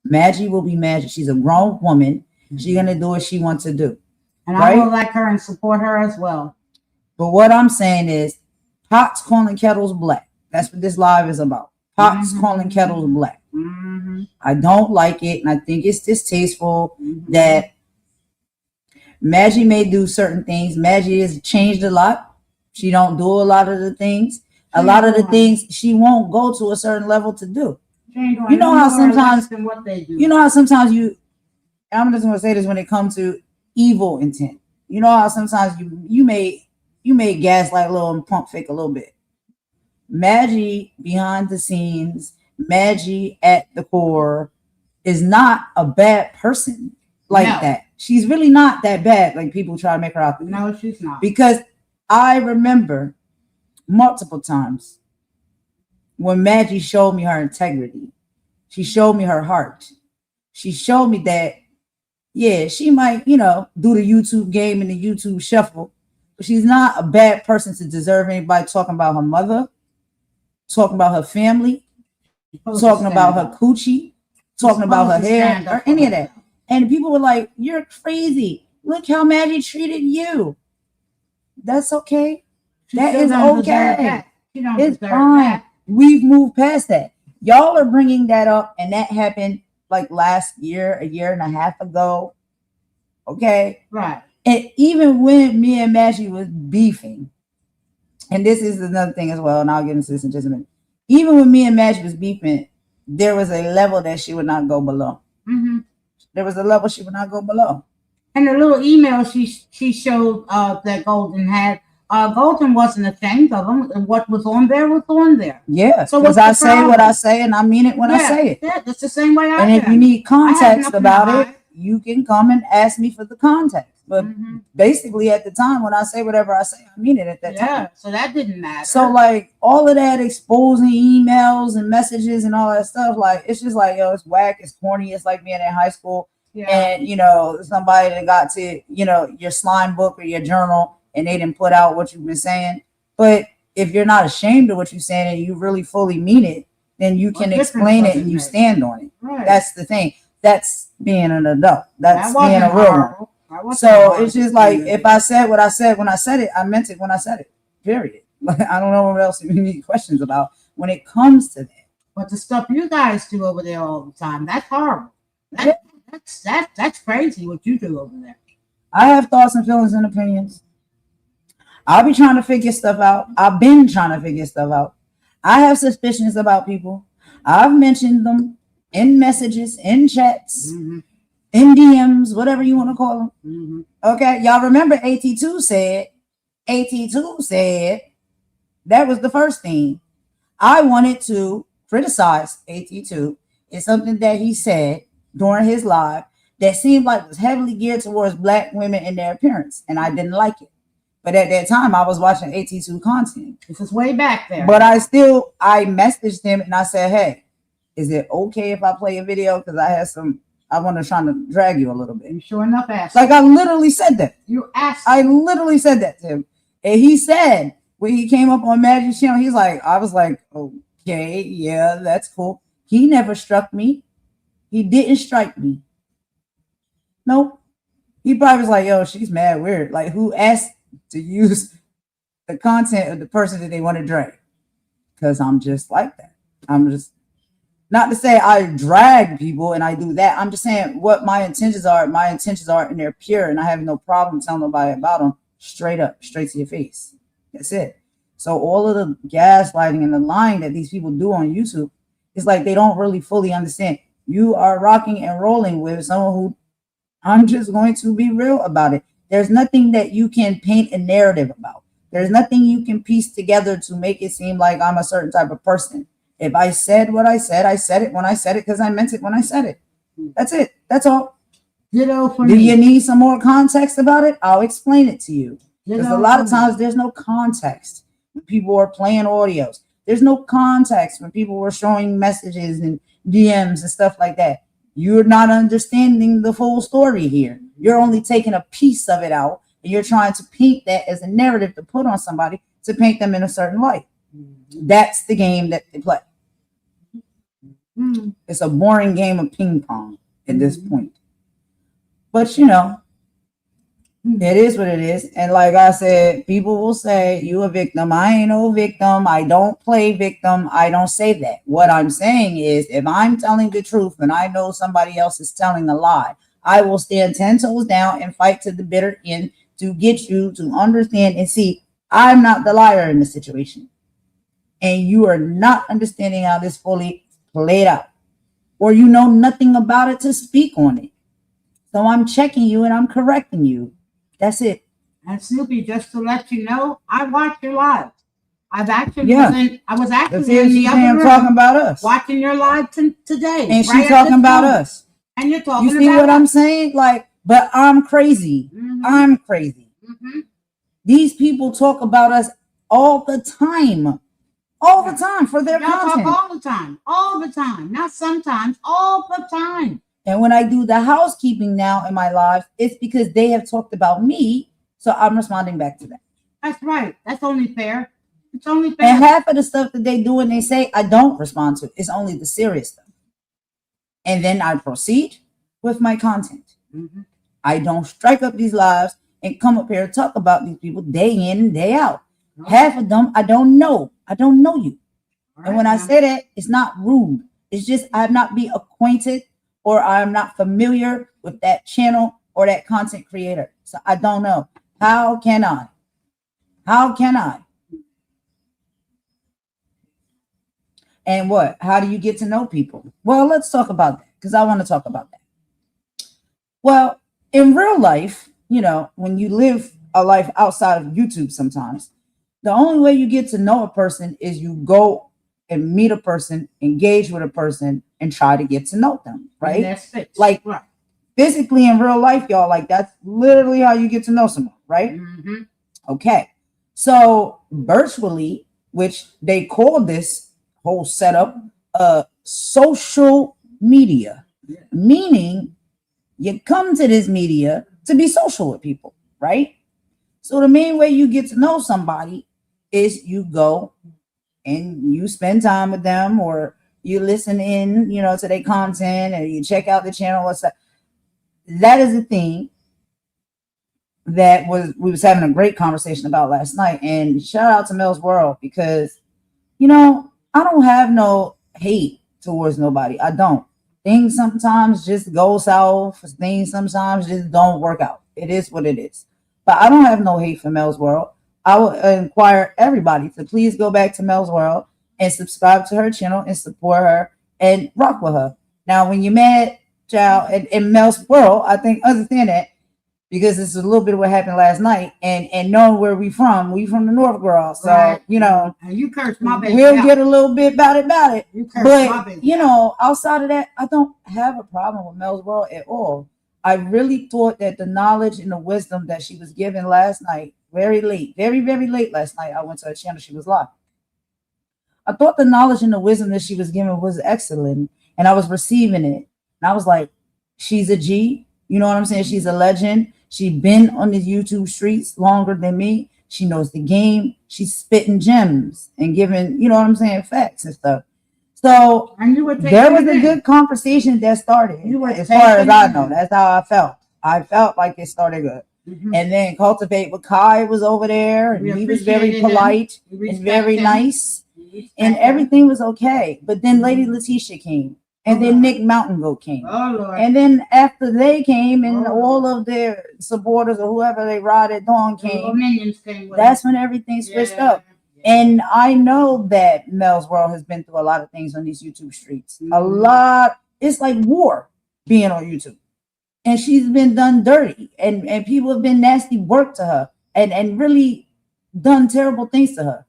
Madgie will be Madgie. She's a grown woman. She's going to do what she wants to do. And right? I will like her and support her as well. But what I'm saying is, pots calling kettles black. That's what this live is about. Pots calling kettles black. I don't like it, and I think it's distasteful that Madgie may do certain things. Madgie has changed a lot. She don't do a lot of the things. A lot of the things she won't go to a certain level to do. You know how sometimes I'm just gonna say this when it comes to evil intent. You know how sometimes you may gaslight a little and pump fake a little bit. Madgie behind the scenes, Madgie at the core is not a bad person like that. She's really not that bad like people try to make her out. No, she's not. Because I remember multiple times when Madgie showed me her integrity. She showed me her heart. She showed me that, yeah, she might, do the YouTube game and the YouTube shuffle, but she's not a bad person to deserve anybody talking about her mother, talking about her family, talking about her coochie, talking about her hair, or any of that. And people were like, you're crazy. Look how Madgie treated you. That's okay. That is okay. It's fine. We've moved past that. Y'all are bringing that up, and that happened like last year, a year and a half ago. Okay? Right. And even when me and Madgie was beefing, and this is another thing as well, and I'll get into this in just a minute. Even when me and Madgie was beefing, there was a level that she would not go below. There was a level she would not go below. And the little email she showed that Golden had, Golden wasn't ashamed of them. What was on there was on there. Yeah. So because I say what I say and I mean it when I say it. Yeah, that's the same way I am. And if you need context about it, you can come and ask me for the context. But basically at the time when I say whatever I say, I mean it at that time. Yeah, so that didn't matter. So like all of that exposing emails and messages and all that stuff, like it's just like, yo, it's whack, it's corny, it's like being in high school. Yeah. And somebody that got to, your slime book or your journal and they didn't put out what you've been saying. But if you're not ashamed of what you're saying and you really fully mean it, then you can explain it and you stand on it. Right. That's the thing. That's being an adult. That's being a real one. So it's just like, if I said what I said when I said it, I meant it when I said it. Period. Like, I don't know what else you need questions about when it comes to that. But the stuff you guys do over there all the time, that's horrible. That's crazy what you do over there. I have thoughts and feelings and opinions. I'll be trying to figure stuff out. I've been trying to figure stuff out. I have suspicions about people. I've mentioned them in messages, in chats, in DMs, whatever you want to call them. Okay, y'all remember AT2 said that was the first thing. I wanted to criticize AT2. It's something that he said during his live that seemed like was heavily geared towards Black women and their appearance, and I didn't like it. But at that time, I was watching AT2 content. This is way back there. But I messaged him and I said, hey, is it okay if I play a video? Because I want to try to drag you a little bit. You sure enough asked. Like I literally said that. You asked. I literally said that to him. And he said, when he came up on Maggie's channel, I was like, okay, yeah, that's cool. He never struck me. He didn't strike me. Nope. He probably was like, yo, she's mad weird. Like, who asked to use the content of the person that they want to drag? Because I'm just like that. I'm just, not to say I drag people and I do that. I'm just saying what my intentions are. My intentions are, and they're pure, and I have no problem telling nobody about them straight up, straight to your face. That's it. So all of the gaslighting and the lying that these people do on YouTube, it's like they don't really fully understand. You are rocking and rolling with someone who, I'm just going to be real about it. There's nothing that you can paint a narrative about. There's nothing you can piece together to make it seem like I'm a certain type of person. If I said what I said it when I said it because I meant it when I said it. That's it. That's all. Do you need some more context about it? I'll explain it to you. Because a lot of times there's no context when people are playing audios. There's no context when people were showing messages and DMs and stuff like that. You're not understanding the full story here. You're only taking a piece of it out, and you're trying to paint that as a narrative to put on somebody to paint them in a certain light. That's the game that they play. It's a boring game of ping pong at this point. But you know, it is what it is. And like I said, people will say, you a victim. I ain't no victim. I don't play victim. I don't say that. What I'm saying is, if I'm telling the truth and I know somebody else is telling a lie, I will stand 10 toes down and fight to the bitter end to get you to understand and see I'm not the liar in the situation. And you are not understanding how this fully played out. Or you know nothing about it to speak on it. So I'm checking you and I'm correcting you. That's it. And Snoopy, just to let you know, I watched your live. I've actually I was actually in the other room talking about us, watching your live today, and she's talking about us. And you're talking. You see what I'm saying? Like, but I'm crazy. I'm crazy. These people talk about us all the time. All the time for their content. Talk all the time. Not sometimes, all the time. And when I do the housekeeping now in my lives, it's because they have talked about me, so I'm responding back to them. That's right. That's only fair. It's only fair. And half of the stuff that they do and they say, I don't respond to. It's only the serious stuff. And then I proceed with my content. I don't strike up these lives and come up here and talk about these people day in and day out. Half of them, I don't know. I don't know you. And when I say that, it's not rude. It's just I'm not be acquainted or I'm not familiar with that channel or that content creator. So I don't know. How can I? How can I? And what? How do you get to know people? Well, let's talk about that because I want to talk about that. Well, in real life, you know, when you live a life outside of YouTube sometimes, the only way you get to know a person is you go and meet a person, engage with a person, and try to get to know them, right? That's it. Like physically in real life, y'all, like that's literally how you get to know someone, right? Okay. So virtually, which they call this whole setup social media, meaning you come to this media to be social with people, right? So the main way you get to know somebody is you go and you spend time with them, or you listen in, you know, to their content, and you check out the channel. That is a thing that we was having a great conversation about last night. And shout out to Mel's World, because, you know, I don't have no hate towards nobody. I don't. Things sometimes just go south. Things sometimes just don't work out. It is what it is. But I don't have no hate for Mel's World. I will inquire everybody to please go back to Mel's World and subscribe to her channel and support her and rock with her. Now, when you're mad, child, in Mel's World, I think understand that, because this is a little bit of what happened last night, and knowing where we from the North, girl. So, you know, and you cursed my baby. We'll get a little bit about it. You cursed my baby. But, you know, outside of that, I don't have a problem with Mel's World at all. I really thought that the knowledge and the wisdom that she was given last night, very late, very, very late last night, I went to her channel, she was live. I thought the knowledge and the wisdom that she was given was excellent, and I was receiving it. And I was like, she's a G, you know what I'm saying? She's a legend. She's been on the YouTube streets longer than me. She knows the game. She's spitting gems and giving, you know what I'm saying, facts and stuff. So there was a good conversation that started. As far as I know, that's how I felt. I felt like it started good. And then Cultivate with Kai was over there, and he was very polite and very nice, and everything was okay. But then Lady Letitia came, and then Nick Mountain Goat came, and then after they came, and all of their supporters or whoever they ride at Dawn came, that's when everything switched up. And I know that Mel's World has been through a lot of things on these YouTube streets. A lot. It's like war being on YouTube. And she's been done dirty. And people have been nasty work to her. And really done terrible things to her.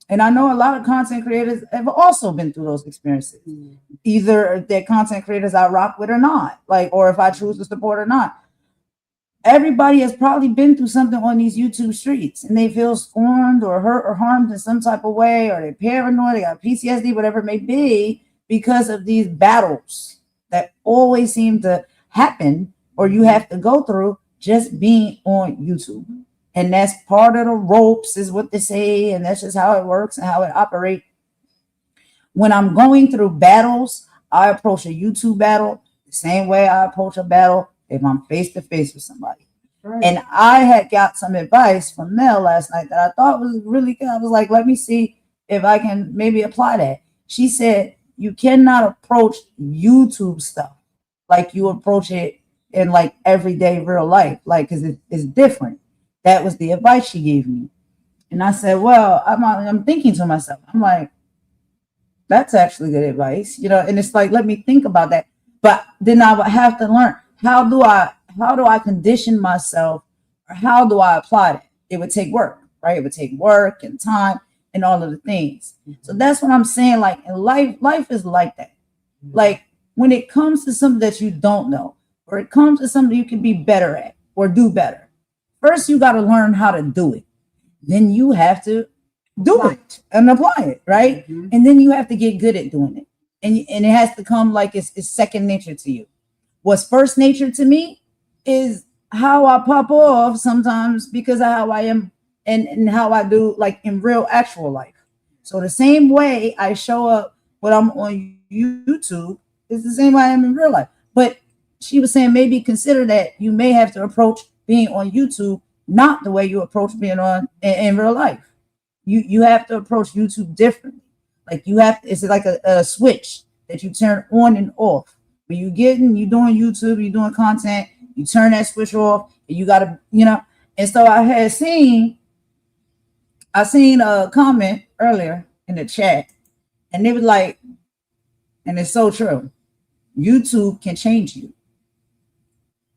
And I know a lot of content creators have also been through those experiences. Either they're content creators I rock with or not. Like, or if I choose to support or not. everybody has probably been through something on these YouTube streets, and they feel scorned or hurt or harmed in some type of way, or they're paranoid, they got PTSD, whatever it may be, because of these battles that always seem to happen or you have to go through just being on YouTube. And that's part of the ropes, is what they say, and that's just how it works and how it operates. When I'm going through battles, I approach a YouTube battle the same way I approach a battle if I'm face to face with somebody. Right. And I had got some advice from Mel last night that I thought was really good. I was like, let me see if I can maybe apply that. She said, you cannot approach YouTube stuff like you approach it in like everyday real life, like, because it's different. That was the advice she gave me. And I said, well, I'm thinking to myself, I'm like, that's actually good advice, you know. And it's like, let me think about that. But then I would have to learn, how do I condition myself, or how do I apply that? It would take work, right? It would take work and time and all of the things. So that's what I'm saying. Like, in life is like that. Like, when it comes to something that you don't know, or it comes to something you can be better at or do better, first you got to learn how to do it. Then you have to do it and apply it, right? Mm-hmm. And then you have to get good at doing it. And it has to come like it's second nature to you. What's first nature to me is how I pop off sometimes because of how I am and how I do, like, in real actual life. So the same way I show up when I'm on YouTube is the same way I am in real life. But she was saying, maybe consider that you may have to approach being on YouTube not the way you approach being on in real life. You have to approach YouTube differently. Like, you have, it's like a switch that you turn on and off. When you doing YouTube, you're doing content, you turn that switch off, and you gotta, you know. And so I seen a comment earlier in the chat, and it was like, and it's so true, YouTube can change you.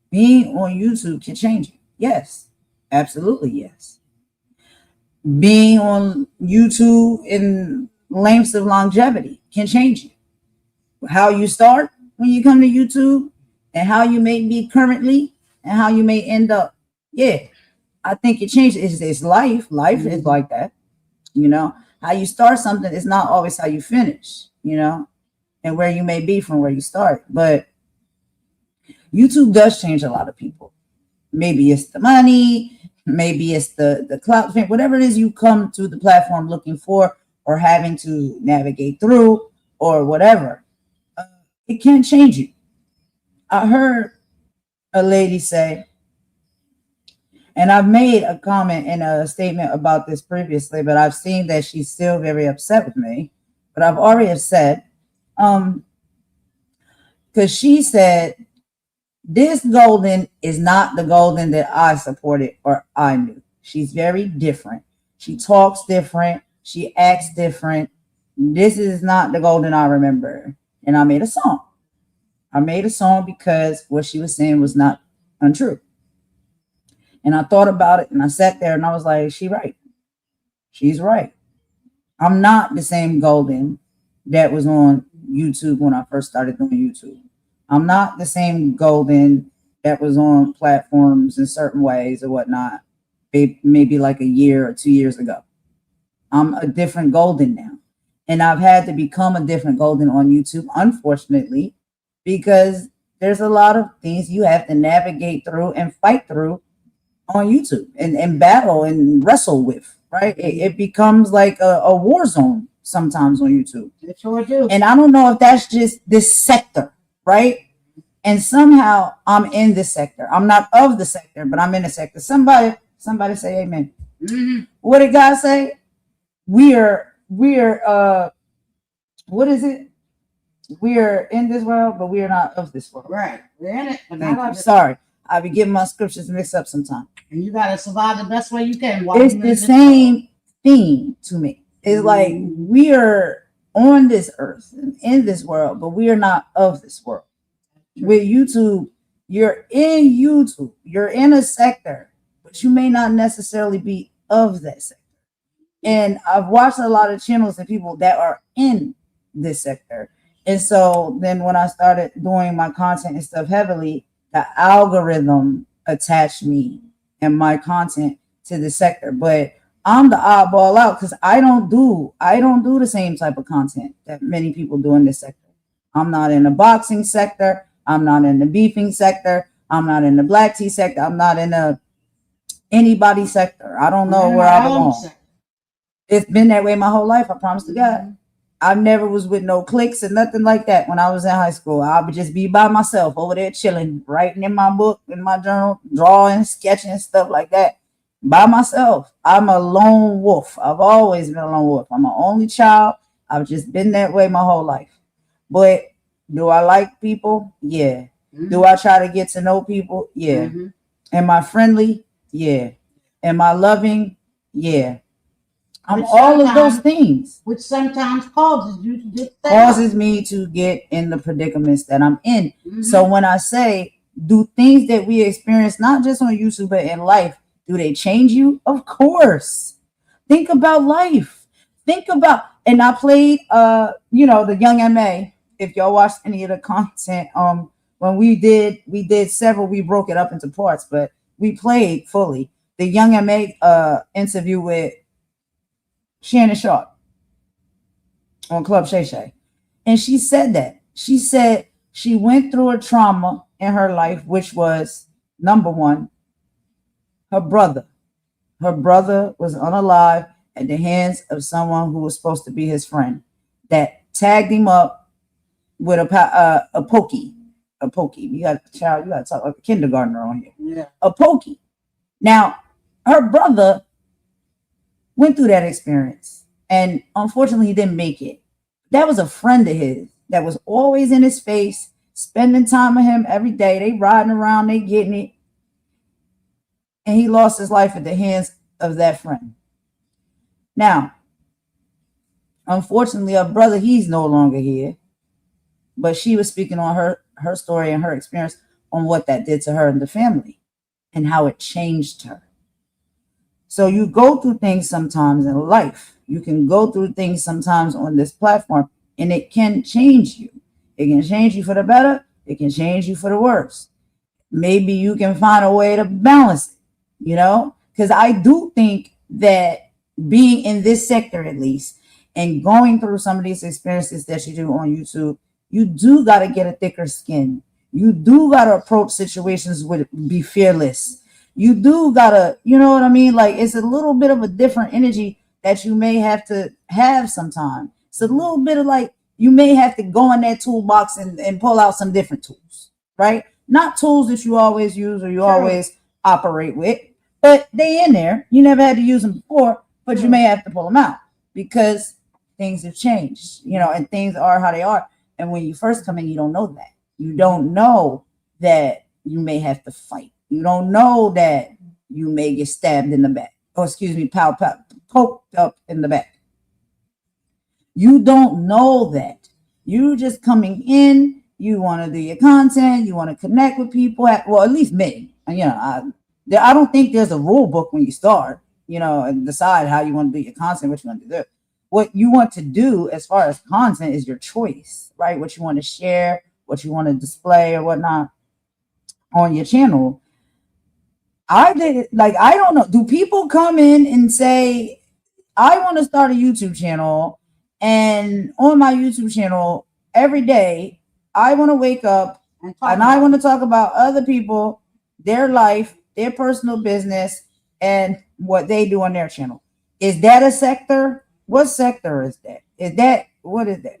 Being on YouTube can change you. Yes, absolutely, yes. Being on YouTube in lengths of longevity can change you. How you start when you come to YouTube, and how you may be currently, and how you may end up. Yeah, I think it changes. It's life. Life is like that. You know, how you start something is not always how you finish, you know, and where you may be from where you start. But YouTube does change a lot of people. Maybe it's the money, maybe it's the clout, whatever it is you come to the platform looking for or having to navigate through or whatever. It can change you. I heard a lady say, and I've made a comment and a statement about this previously, but I've seen that she's still very upset with me. But I've already said, because she said, this Golden is not the Golden that I supported or I knew. She's very different. She talks different. She acts different. This is not the Golden I remember. And I made a song. I made a song because what she was saying was not untrue. And I thought about it, and I sat there and I was like, she's right. She's right. I'm not the same Golden that was on YouTube when I first started doing YouTube. I'm not the same Golden that was on platforms in certain ways or whatnot, maybe like a year or 2 years ago. I'm a different Golden now. And I've had to become a different Golden on YouTube, unfortunately, because there's a lot of things you have to navigate through and fight through on YouTube and battle and wrestle with, right? It becomes like a war zone sometimes on YouTube. It sure do. And I don't know if that's just this sector, right? And somehow I'm in this sector. I'm not of the sector, but I'm in the sector. Somebody say amen. Mm-hmm. What did God say? We're what is it? We're in this world, but we are not of this world. Right. We're in it. But Thank you. Sorry. I be getting my scriptures mixed up sometimes. And you gotta survive the best way you can. It's the same thing to me. It's like we are on this earth and in this world, but we are not of this world. With YouTube, you're in YouTube. You're in a sector, but you may not necessarily be of that sector. And I've watched a lot of channels and people that are in this sector. And so then when I started doing my content and stuff heavily, the algorithm attach me and my content to the sector. But I'm the oddball out because I don't do the same type of content that many people do in this sector. I'm not in the boxing sector. I'm not in the beefing sector. I'm not in the black tea sector. I'm not in the anybody sector. I don't know where I belong. It's been that way my whole life. I promise to God. I never was with no cliques and nothing like that when I was in high school. I would just be by myself over there chilling, writing in my book, in my journal, drawing, sketching, stuff like that. By myself. I'm a lone wolf. I've always been a lone wolf. I'm an only child. I've just been that way my whole life. But do I like people? Yeah. Do I try to get to know people? Yeah. Am I friendly? Yeah. Am I loving? Yeah. I'm all of those things. Which sometimes causes you to get causes me to get in the predicaments that I'm in. So when I say, do things that we experience, not just on YouTube, but in life, do they change you? Of course. Think about life. Think about, and I played, the Young MA. If y'all watched any of the content, when we did several, we broke it up into parts, but we played fully the Young MA interview with Shannon Sharp on Club Shay Shay. And she said that. She said she went through a trauma in her life, which was number one, her brother. Her brother was unalive at the hands of someone who was supposed to be his friend that tagged him up with a pokey. A pokey. You got a child, you got to talk like a kindergartner on here. Yeah. A pokey. Now, her brother went through that experience, and unfortunately, he didn't make it. That was a friend of his that was always in his face, spending time with him every day. They riding around, they getting it, and he lost his life at the hands of that friend. Now, unfortunately, her brother, he's no longer here, but she was speaking on her story and her experience on what that did to her and the family and how it changed her. So you go through things sometimes in life. You can go through things sometimes on this platform, and it can change you. It can change you for the better. It can change you for the worse. Maybe you can find a way to balance it, because I do think that being in this sector, at least, and going through some of these experiences that you do on YouTube, you do got to get a thicker skin. You do got to approach situations with be fearless. You do gotta, you know what I mean? Like, it's a little bit of a different energy that you may have to have sometime. It's a little bit of like, you may have to go in that toolbox and pull out some different tools, right? Not tools that you always use or you always operate with, but they in there. You never had to use them before, but you may have to pull them out because things have changed, and things are how they are. And when you first come in, you don't know that. You don't know that you may have to fight. You don't know that you may get stabbed in the back. Poked up in the back. You don't know that. You just coming in. You want to do your content. You want to connect with people. Well, at least me. I don't think there's a rule book when you start, and decide how you want to do your content, what you want to do. What you want to do as far as content is your choice, right? What you want to share, what you want to display or whatnot on your channel. I don't know. Do people come in and say, I want to start a YouTube channel, and on my YouTube channel every day, I want to wake up and I want to talk about other people, their life, their personal business, and what they do on their channel. Is that a sector? What sector is that? What is that?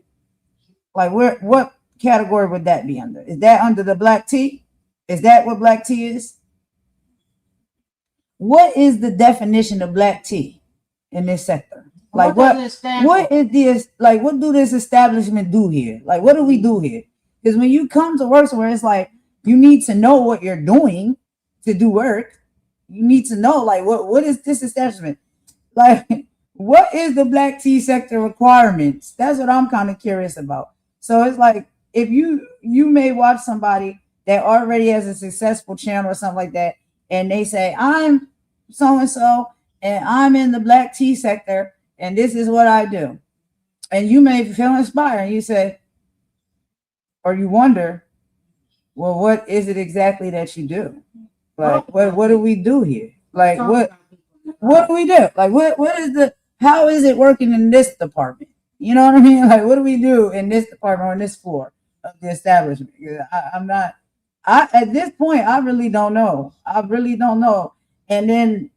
Like, what category would that be under? Is that under the black tea? Is that what black tea is? What is the definition of black tea in this sector? Like, what is this? Like, what do this establishment do here? Like, what do we do here? Because when you come to work somewhere, it's like you need to know what you're doing to do work. You need to know, like, what is this establishment? Like, what is the black tea sector requirements? That's what I'm kind of curious about. So it's like, if you may watch somebody that already has a successful channel or something like that, and they say, I'm so-and-so, and I'm in the black tea sector, and this is what I do. And you may feel inspired, and you say, or you wonder, well, what is it exactly that you do? Like, what do we do here? Like, what do we do? Like, what is how is it working in this department? You know what I mean? Like, what do we do in this department on this floor of the establishment? I'm not. At this point, I really don't know. I really don't know. And then,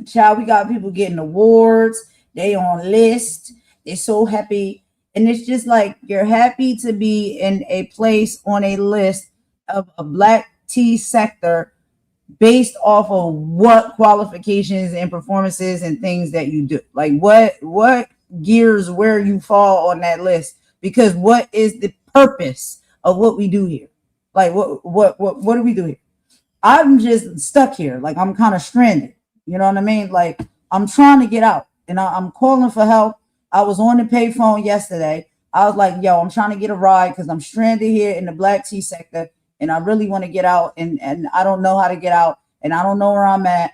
child, we got people getting awards. They on list. They're so happy, and it's just like you're happy to be in a place on a list of a black tea sector based off of what qualifications and performances and things that you do. Like what gears where you fall on that list, because what is the purpose of what we do here? Like what do we do here? I'm just stuck here. Like I'm kind of stranded. You know what I mean? Like I'm trying to get out and I'm calling for help. I was on the payphone yesterday. I was like, yo, I'm trying to get a ride because I'm stranded here in the black tea sector and I really want to get out and I don't know how to get out and I don't know where I'm at.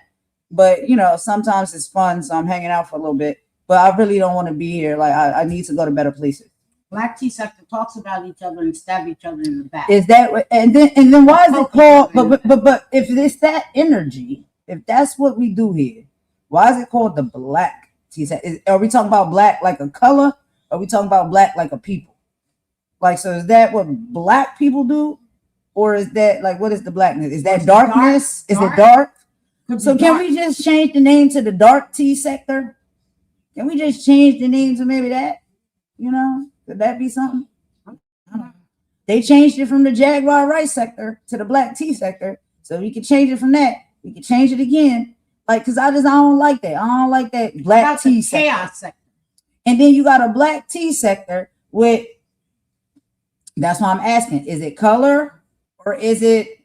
But, you know, sometimes it's fun. So I'm hanging out for a little bit. But I really don't want to be here. Like I need to go to better places. Black tea sector talks about each other and stab each other in the back. Is that and then why is it called? But if it's that energy, if that's what we do here, why is it called the black tea sector? Are we talking about black like a color? Or are we talking about black like a people? Like, so is that what black people do, or is that like what is the blackness? Is that darkness? Is it dark? So can we just change the name to the dark tea sector? Can we just change the name to maybe that? You know, could that be something? They changed it from the Jaguar rice sector to the black tea sector, so we could change it from that. We could change it again, like because I don't like that. I don't like that black tea sector. Chaos sector. And then you got a black tea sector with. That's why I'm asking: is it color or is it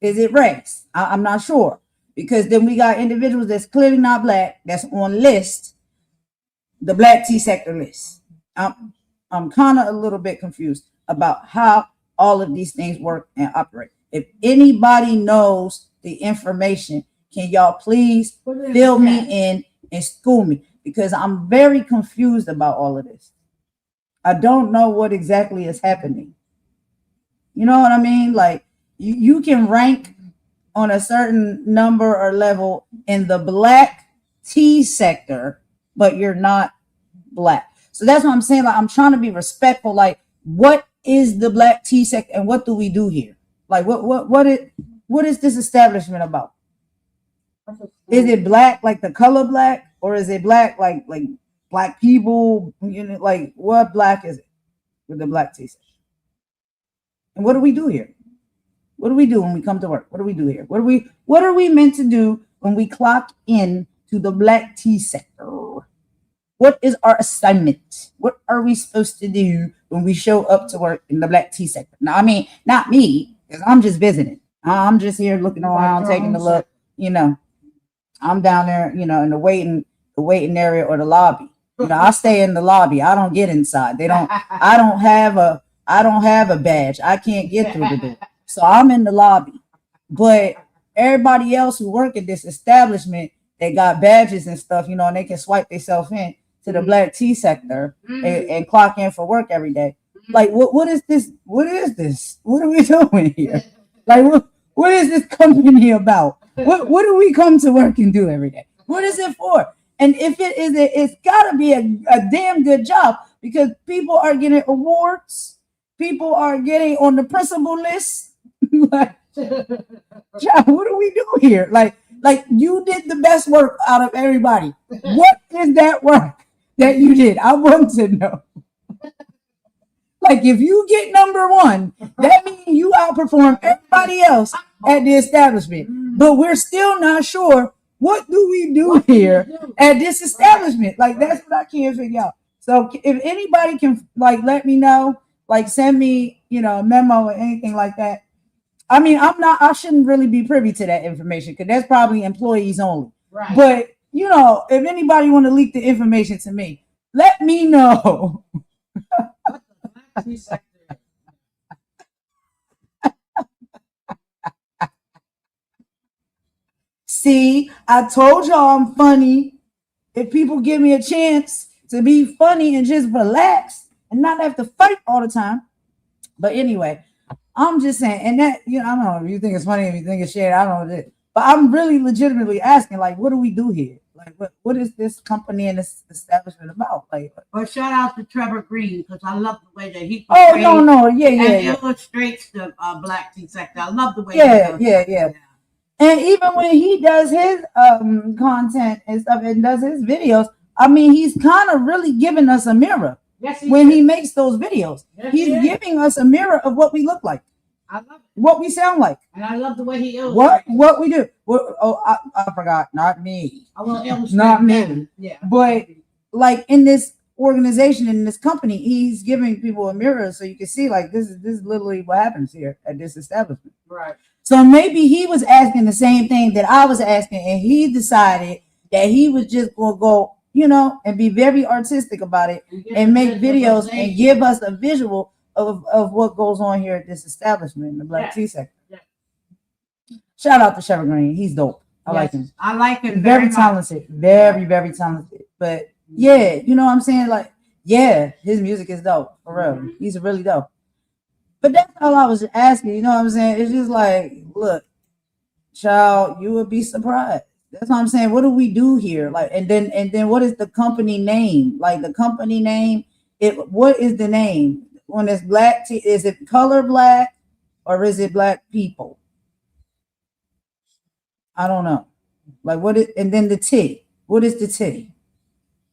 race? I'm not sure, because then we got individuals that's clearly not black that's on list, the black tea sector list. I'm kind of a little bit confused about how all of these things work and operate. If anybody knows the information, can y'all please fill me in and school me, because I'm very confused about all of this. I don't know what exactly is happening. You know what I mean? Like you can rank on a certain number or level in the black tea sector, but you're not black. So that's what I'm saying. Like I'm trying to be respectful. Like, what is the black tea sector and what do we do here? Like what is this establishment about? Is it black like the color black, or is it black like black people? You know, like what black is it with the black tea sector? And what do we do here? What do we do when we come to work? What do we do here? What are we meant to do when we clock in to the black tea sector? What is our assignment? What are we supposed to do when we show up to work in the black tea sector? Now, I mean, not me, because I'm just visiting. I'm just here looking around, taking a look. You know, I'm down there, you know, in the waiting area or the lobby. You know, I stay in the lobby. I don't get inside. I don't have a badge. I can't get through the door. So I'm in the lobby. But everybody else who work at this establishment, they got badges and stuff, you know, and they can swipe themselves in to the black tea sector and clock in for work every day. Like, what is this? What is this? What are we doing here? Like, what is this company about? What do we come to work and do every day? What is it for? And if it is, it's got to be a damn good job, because people are getting awards. People are getting on the principal list. Like, John, what do we do here? Like you did the best work out of everybody. What is that work that you did? I want to know. Like, if you get number one, that means you outperform everybody else at the establishment. But we're still not sure, what do we do here at this establishment? Like, that's what I can't figure out. So if anybody can, like, let me know, like, send me, you know, a memo or anything like that. I mean, I shouldn't really be privy to that information, because that's probably employees only. Right. But, you know, if anybody want to leak the information to me, let me know. See, I told y'all I'm funny. If people give me a chance to be funny and just relax and not have to fight all the time. But anyway, I'm just saying, and that, I don't know if you think it's funny, if you think it's shit, I don't know. But I'm really legitimately asking, like, what do we do here? Like, what is this company and this establishment about? Like, Well, shout out to Trevor Green because I love the way that he oh no, and yeah. illustrates the black tea sector. I love the way. Yeah. And even when he does his content and stuff and does his videos, I mean, he's kind of really giving us a mirror. Yes, he makes those videos. Yes, he's giving us a mirror of what we look like. I love it. What we sound like. And I love the way he illustrates. What we do. I forgot. Not me. I will illustrate. Not me. Yeah. But like in this organization, in this company, he's giving people a mirror so you can see like this is literally what happens here at this establishment. Right. So maybe he was asking the same thing that I was asking, and he decided that he was just going to go, and be very artistic about it and make videos and give us a visual of what goes on here at this establishment in the black tea sector. Yeah. Shout out to Trevor Green. He's dope. I like him. I like him. Very talented. Very, very talented. But yeah, you know what I'm saying? Like, yeah, his music is dope. For real. He's really dope. But that's all I was asking. You know what I'm saying? It's just like, look, child, you would be surprised. That's what I'm saying. What do we do here? Like, and then what is the company name? Like the company name, what is the name? When it's black tea, is it color black or is it black people? I don't know. Like and then the T. What is the T?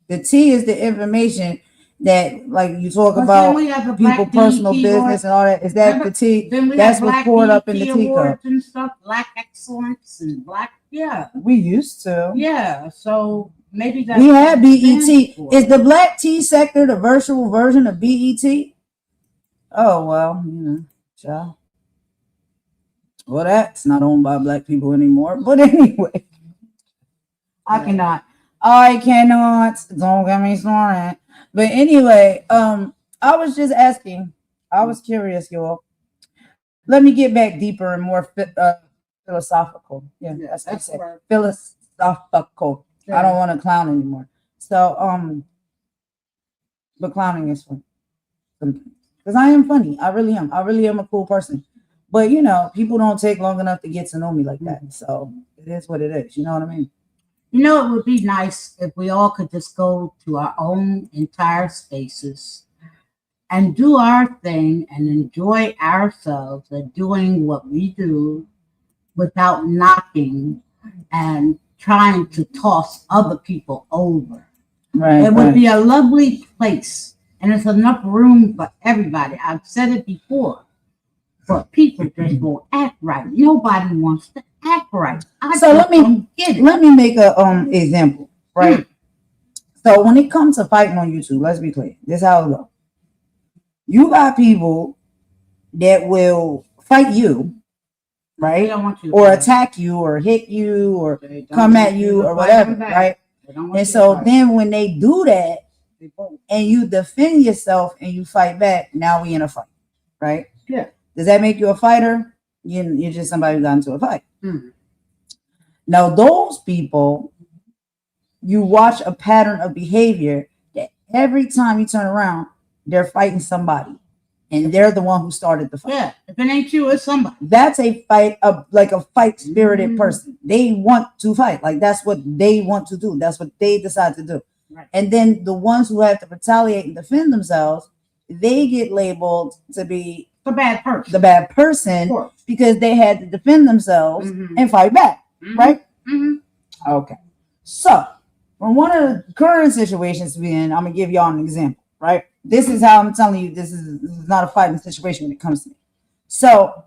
The T is the information that, like, you talk about people, personal business and all that. Is that the T? That's what's poured up in the teacup. And stuff, black excellence and black, yeah. We used to. Yeah, so maybe that's we had BET. Is the black tea sector the virtual version of BET? Oh, well, child. Well, that's not owned by black people anymore. But anyway, I cannot. Don't get me started. But anyway, I was just asking. I was curious, y'all. Let me get back deeper and more philosophical. Yeah, that's what I said. Philosophical. Yeah. I don't want to clown anymore. So, but clowning is fun. Because I am funny. I really am. I really am a cool person. But, people don't take long enough to get to know me like that. So it is what it is. You know what I mean? It would be nice if we all could just go to our own entire spaces and do our thing and enjoy ourselves at doing what we do without knocking and trying to toss other people over. Right. It would be a lovely place. And there's enough room for everybody. I've said it before. But people just won't act right. Nobody wants to act right. So let me make a example, right? So when it comes to fighting on YouTube, let's be clear. This is how it goes. You got people that will fight you, right? Or attack you or hit you or come at you or whatever, right? And so then when they do that and you defend yourself and you fight back, now we in a fight, right? Yeah. Does that make you a fighter? You're just somebody who got into a fight. Now, those people, you watch a pattern of behavior that every time you turn around, they're fighting somebody. And they're the one who started the fight. Yeah, if it ain't you, it's somebody. That's a fight, like a fight-spirited person. They want to fight. Like, that's what they want to do. That's what they decide to do. Right. And then the ones who have to retaliate and defend themselves, they get labeled to be the bad person because they had to defend themselves and fight back, right? Okay. So, from one of the current situations we're in, I'm gonna give y'all an example, right? This is how I'm telling you this is not a fighting situation when it comes to me. So,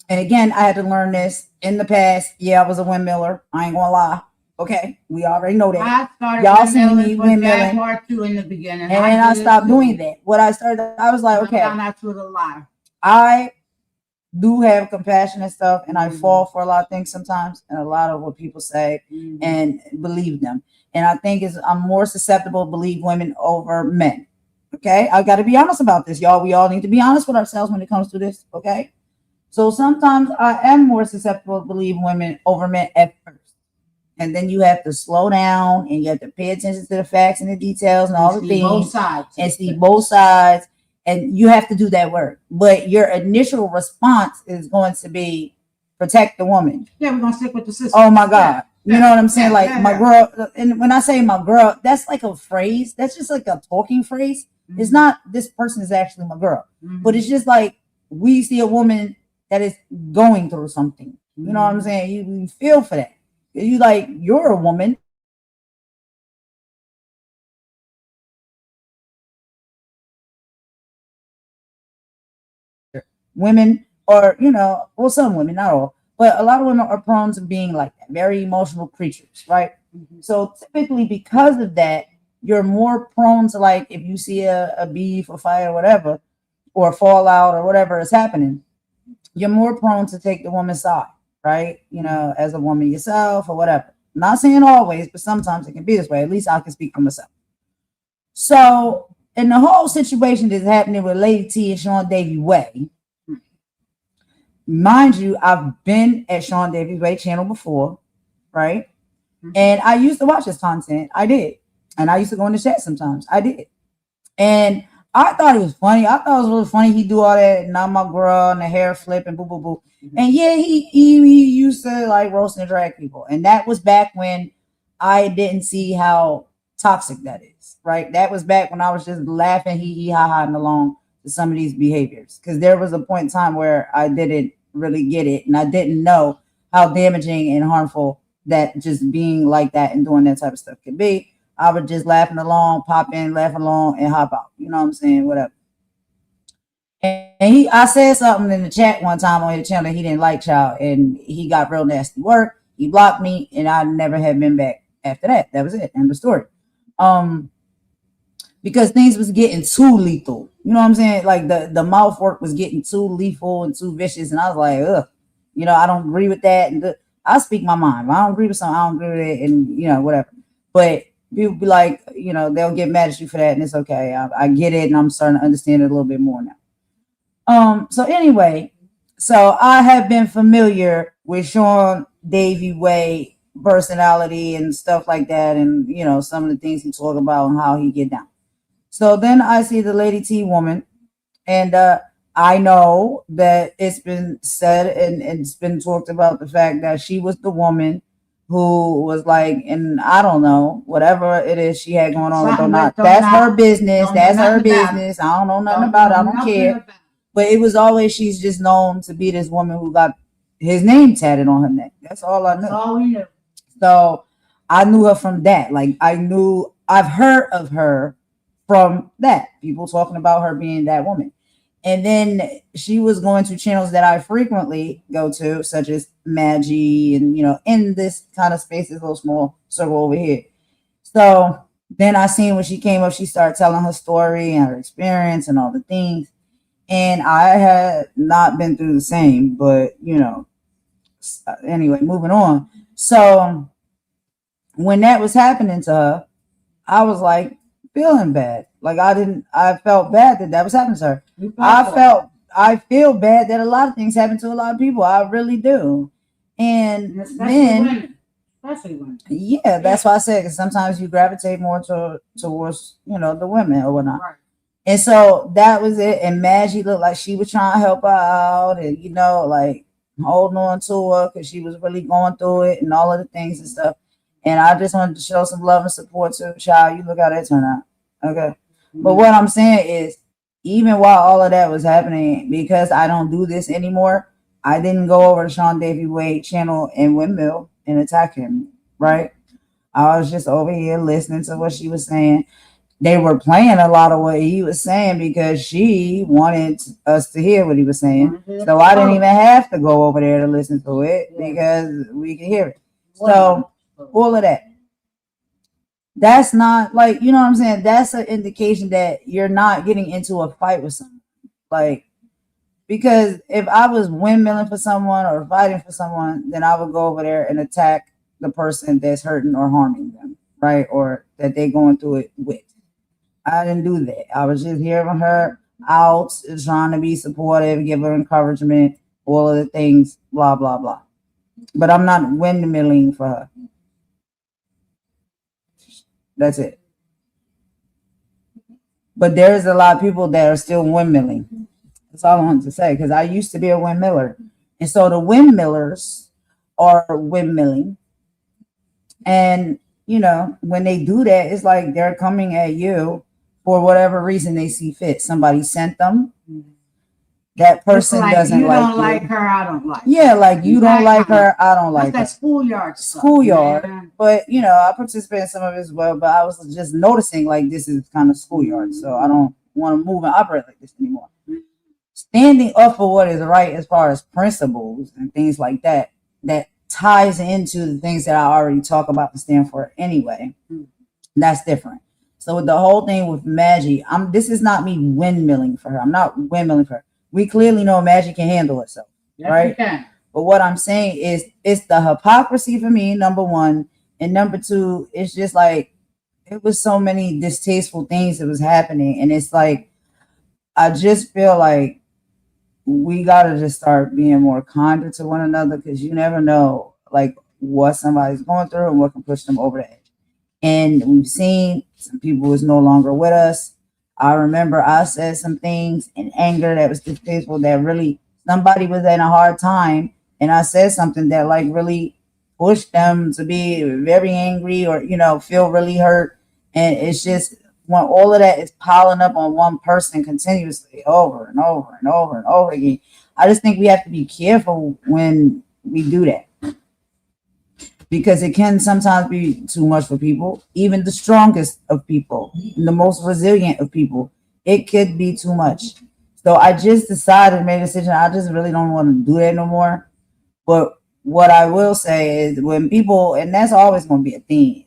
and again, I had to learn this in the past. Yeah, I was a windmiller. I ain't gonna lie. Okay, we already know that. Y'all seen me windmilling too in the beginning, and then I stopped doing that. What I started, I was like, okay, I do have compassion and stuff, and I fall for a lot of things sometimes, and a lot of what people say and believe them. And I think I'm more susceptible to believe women over men. Okay, I got to be honest about this, y'all. We all need to be honest with ourselves when it comes to this. Okay, so sometimes I am more susceptible to believe women over men at first. And then you have to slow down and you have to pay attention to the facts and the details and all the things. Both sides. And see both sides. and you have to do that work. But your initial response is going to be protect the woman. Yeah, we're gonna stick with the system. Oh my God. You know what I'm saying? Like my yeah. girl, and when I say my girl, that's like a phrase. That's just like a talking phrase. It's not this person is actually my girl, but it's just like we see a woman that is going through something. You know what I'm saying? You feel for that. You like you're a woman. Women or well, some women, not all, but a lot of women are prone to being like that, very emotional creatures, right? So typically because of that, you're more prone to, like, if you see a beef or fight or whatever, or fallout or whatever is happening, you're more prone to take the woman's side, right? As a woman yourself or whatever. I'm not saying always, but sometimes it can be this way. At least I can speak for myself. So in the whole situation that's happening with Lady T and Sean Davy Way, mind you, I've been at Sean Davy Way channel before, right? And I used to watch his content. I did. And I used to go in the chat sometimes. I did. And I thought it was funny. I thought it was really funny. He do all that, not my girl, and the hair flip and boo boo boo. And yeah, he used to like roast and drag people. And that was back when I didn't see how toxic that is, right? That was back when I was just laughing, hee ha ha, and along to some of these behaviors. Because there was a point in time where I didn't really get it, and I didn't know how damaging and harmful that just being like that and doing that type of stuff could be. I would just laughing along, pop in, laugh along, and hop out. You know what I'm saying? Whatever. And I said something in the chat one time on his channel that he didn't like, child, and he got real nasty work. He blocked me, and I never have been back after that. That was it. End of story. Because things was getting too lethal. You know what I'm saying? Like the mouth work was getting too lethal and too vicious, and I was like, ugh. I don't agree with that. And I speak my mind. If I don't agree with something, I don't agree with it, and whatever. But people be like, they'll get mad at you for that, and it's okay. I get it, and I'm starting to understand it a little bit more now. So anyway, so I have been familiar with Sean Davy Way personality and stuff like that, and some of the things he talk about and how he get down. So then I see the Lady T woman, and I know that it's been said and it's been talked about the fact that she was the woman who was like, and I don't know, whatever it is she had going on, that's her business. That's her business. I don't know nothing about it. I don't care. But it was always, she's just known to be this woman who got his name tatted on her neck. That's all I knew. That's all we knew. So I knew her from that. Like I've heard of her from that. People talking about her being that woman. And then she was going to channels that I frequently go to, such as Madgie, and in this kind of space, this little small circle over here. So then I seen when she came up, she started telling her story and her experience and all the things. And I had not been through the same, but anyway, moving on. So when that was happening to her, I was like feeling bad. Like I felt bad that was happening to her. I feel bad that a lot of things happen to a lot of people. I really do. And then, especially women. Yeah, that's why I said, because sometimes you gravitate more towards, the women or whatnot. Right. And so that was it. And Madgie looked like she was trying to help her out, and like holding on to her because she was really going through it and all of the things and stuff. And I just wanted to show some love and support to the child. You look how that turned out. Okay. Mm-hmm. But what I'm saying is, even while all of that was happening, because I don't do this anymore, I didn't go over to Sean Davy Way channel and Windmill and attack him, right? I was just over here listening to what she was saying. They were playing a lot of what he was saying because she wanted us to hear what he was saying. So I didn't even have to go over there to listen to it because we could hear it. So all of that. That's not like, you know what I'm saying? That's an indication that you're not getting into a fight with someone. Like, because if I was windmilling for someone or fighting for someone, then I would go over there and attack the person that's hurting or harming them, right? Or that they're going through it with. I didn't do that. I was just hearing her out, trying to be supportive, give her encouragement, all of the things, blah, blah, blah. But I'm not windmilling for her. That's it. But there's a lot of people that are still windmilling. That's all I wanted to say, because I used to be a windmiller. And so the windmillers are windmilling. And, when they do that, it's like they're coming at you for whatever reason they see fit. Somebody sent them. That person doesn't you like don't you. like her, I don't like her. Yeah, like you don't like her, I don't like That's her. that schoolyard stuff. Schoolyard. Man. But, I participate in some of it as well. But I was just noticing like this is kind of schoolyard. So I don't want to move and operate like this anymore. Standing up for what is right as far as principles and things like that, that ties into the things that I already talk about and stand for anyway. That's different. So with the whole thing with Madgie, this is not me windmilling for her. I'm not windmilling for her. We clearly know Madgie can handle herself, Yes, right? you can. But what I'm saying is it's the hypocrisy for me, number one. And number two, it's just like it was so many distasteful things that was happening. And it's like I just feel like we gotta just start being more kinder to one another, because you never know like what somebody's going through and what can push them over the edge. And we've seen some people is no longer with us. I remember I said some things in anger that was distasteful, that really somebody was in a hard time, and I said something that like really pushed them to be very angry or feel really hurt. And it's just when all of that is piling up on one person continuously over and over and over and over again, I just think we have to be careful when we do that, because it can sometimes be too much for people. Even the strongest of people, the most resilient of people, it could be too much. So I just decided, made a decision, I just really don't want to do that no more. But what I will say is when people, and that's always going to be a theme,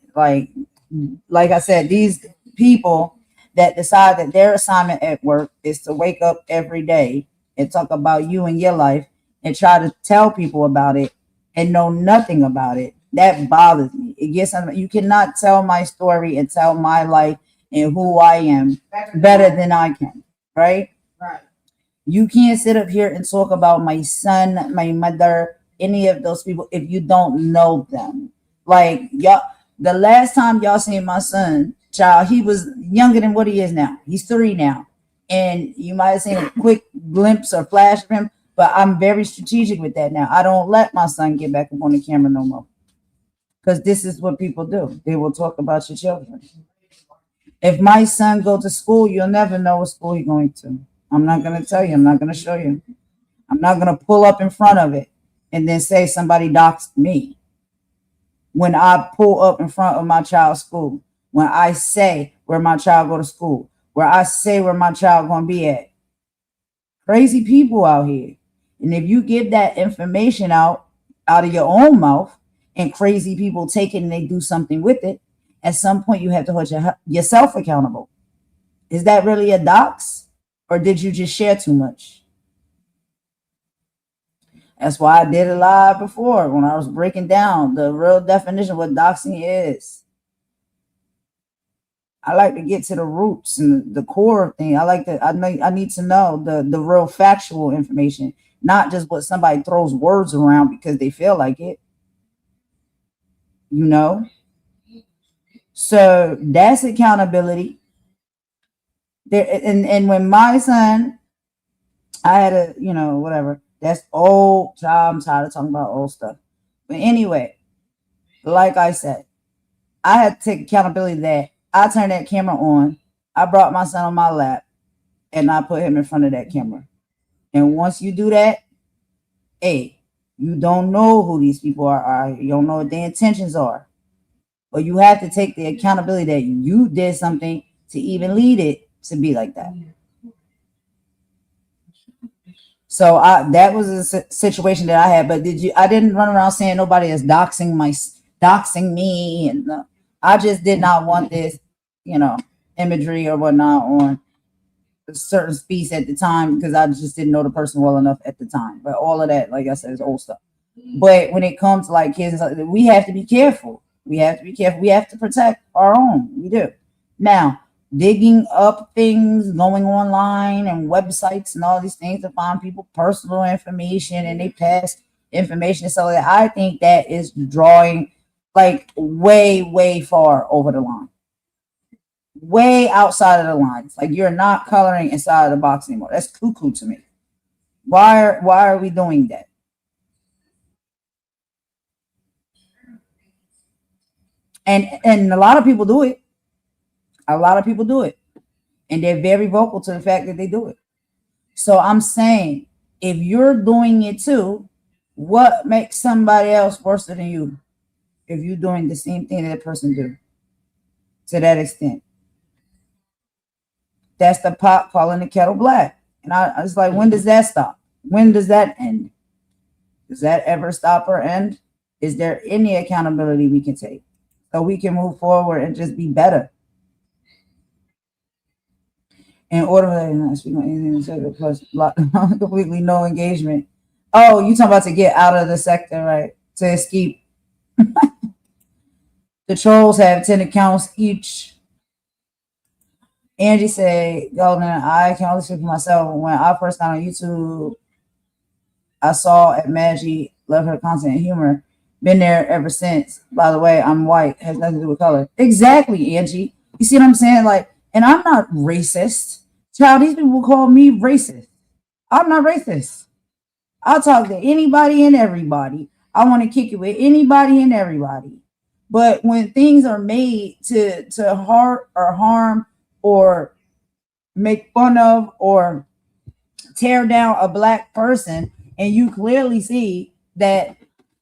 like I said, these people that decide that their assignment at work is to wake up every day and talk about you and your life and try to tell people about it and know nothing about it, that bothers me. It gets you cannot tell my story and tell my life and who I am better than I can, right? Right. You can't sit up here and talk about my son, my mother, any of those people if you don't know them. Like y'all, the last time y'all seen my son, child, he was younger than what he is now. He's 3 now. And you might have seen a quick glimpse or flash of him, but I'm very strategic with that now. I don't let my son get back up on the camera no more. Because this is what people do. They will talk about your children. If my son go to school, you'll never know what school he's going to. I'm not going to tell you. I'm not going to show you. I'm not going to pull up in front of it and then say somebody doxed me. When I pull up in front of my child's school, when I say where my child go to school, where I say where my child going to be at. Crazy people out here. And if you give that information out of your own mouth, and crazy people take it and they do something with it, at some point you have to hold yourself accountable. Is that really a dox? Or did you just share too much? That's why I did it live before when I was breaking down the real definition of what doxing is. I like to get to the roots and the core of things. I need to know the real factual information, not just what somebody throws words around because they feel like it. So that's accountability. There and when my son, I had a whatever. That's old child. I'm tired of talking about old stuff. But anyway, like I said, I had to take accountability that I turned that camera on. I brought my son on my lap and I put him in front of that camera. And once you do that, hey, you don't know who these people are. You don't know what their intentions are. But you have to take the accountability that you did something to even lead it to be like that. So that was a situation that I had. But I didn't run around saying nobody is doxing me, and I just did not want this, imagery or whatnot on a certain speech at the time because I just didn't know the person well enough at the time. But all of that, like I said, is old stuff. But when it comes to like kids, we have to be careful. We have to be careful. We have to protect our own. We do. Now, digging up things, going online and websites and all these things to find people personal information and they past information. So that I think that is drawing like way, way far over the line. way outside of the lines. Like you're not coloring inside of the box anymore. That's cuckoo to me. Why are we doing that? And a lot of people do it. A lot of people do it. And they're very vocal to the fact that they do it. So I'm saying, if you're doing it too, what makes somebody else worse than you if you're doing the same thing that person do to that extent? That's the pot calling the kettle black. And I was like, when does that stop? When does that end? Does that ever stop or end? Is there any accountability we can take so we can move forward and just be better? In order for speak on anything plus completely no engagement. Oh, you talking about to get out of the sector, right? To escape. The trolls have 10 accounts each. Angie said, Golden, I can only speak for myself. When I first got on YouTube, I saw at Madgie, love her content and humor. Been there ever since. By the way, I'm white. Has nothing to do with color. Exactly, Angie. You see what I'm saying? Like, and I'm not racist. Child, these people call me racist. I'm not racist. I'll talk to anybody and everybody. I want to kick it with anybody and everybody. But when things are made to hurt or harm or make fun of or tear down a black person, and you clearly see that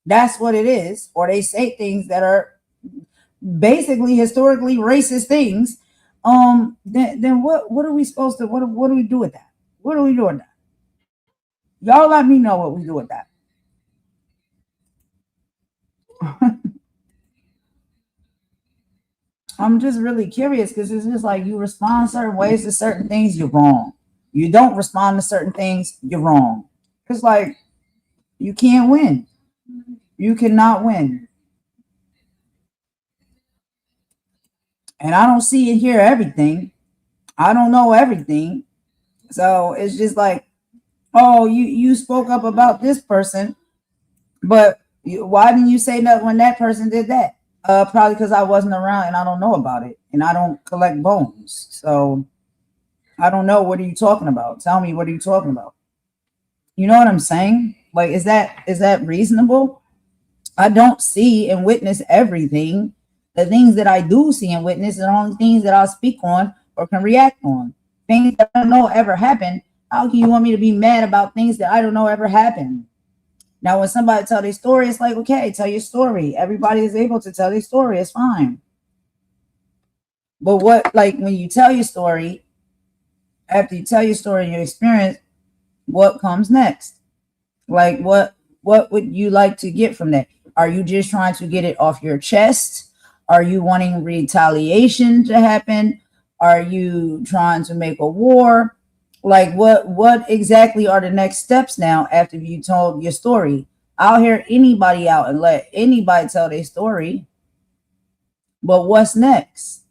that's what it is, or they say things that are basically historically racist things, then what are we supposed to what do we do with that? What do we do with that? Y'all let me know what we do with that. I'm just really curious because it's just like you respond certain ways to certain things, you're wrong. You don't respond to certain things, you're wrong. It's like you can't win. You cannot win. And I don't see and hear everything. I don't know everything. So it's just like, oh, you spoke up about this person, but why didn't you say nothing when that person did that? Probably because I wasn't around and I don't know about it, and I don't collect bones, so I don't know. What are you talking about? Tell me, what are you talking about? You know what I'm saying? Like, is that reasonable? I don't see and witness everything. The things that I do see and witness are the only things that I'll speak on or can react on. Things that I don't know ever happened. How can you want me to be mad about things that I don't know ever happened? Now, when somebody tell their story, it's like, okay, tell your story. Everybody is able to tell their story. It's fine. But what, like, when you tell your story, after you tell your story and your experience, what comes next? Like, what would you like to get from that? Are you just trying to get it off your chest? Are you wanting retaliation to happen? Are you trying to make a war? Like, what exactly are the next steps now after you told your story? I'll hear anybody out and let anybody tell their story. But what's next?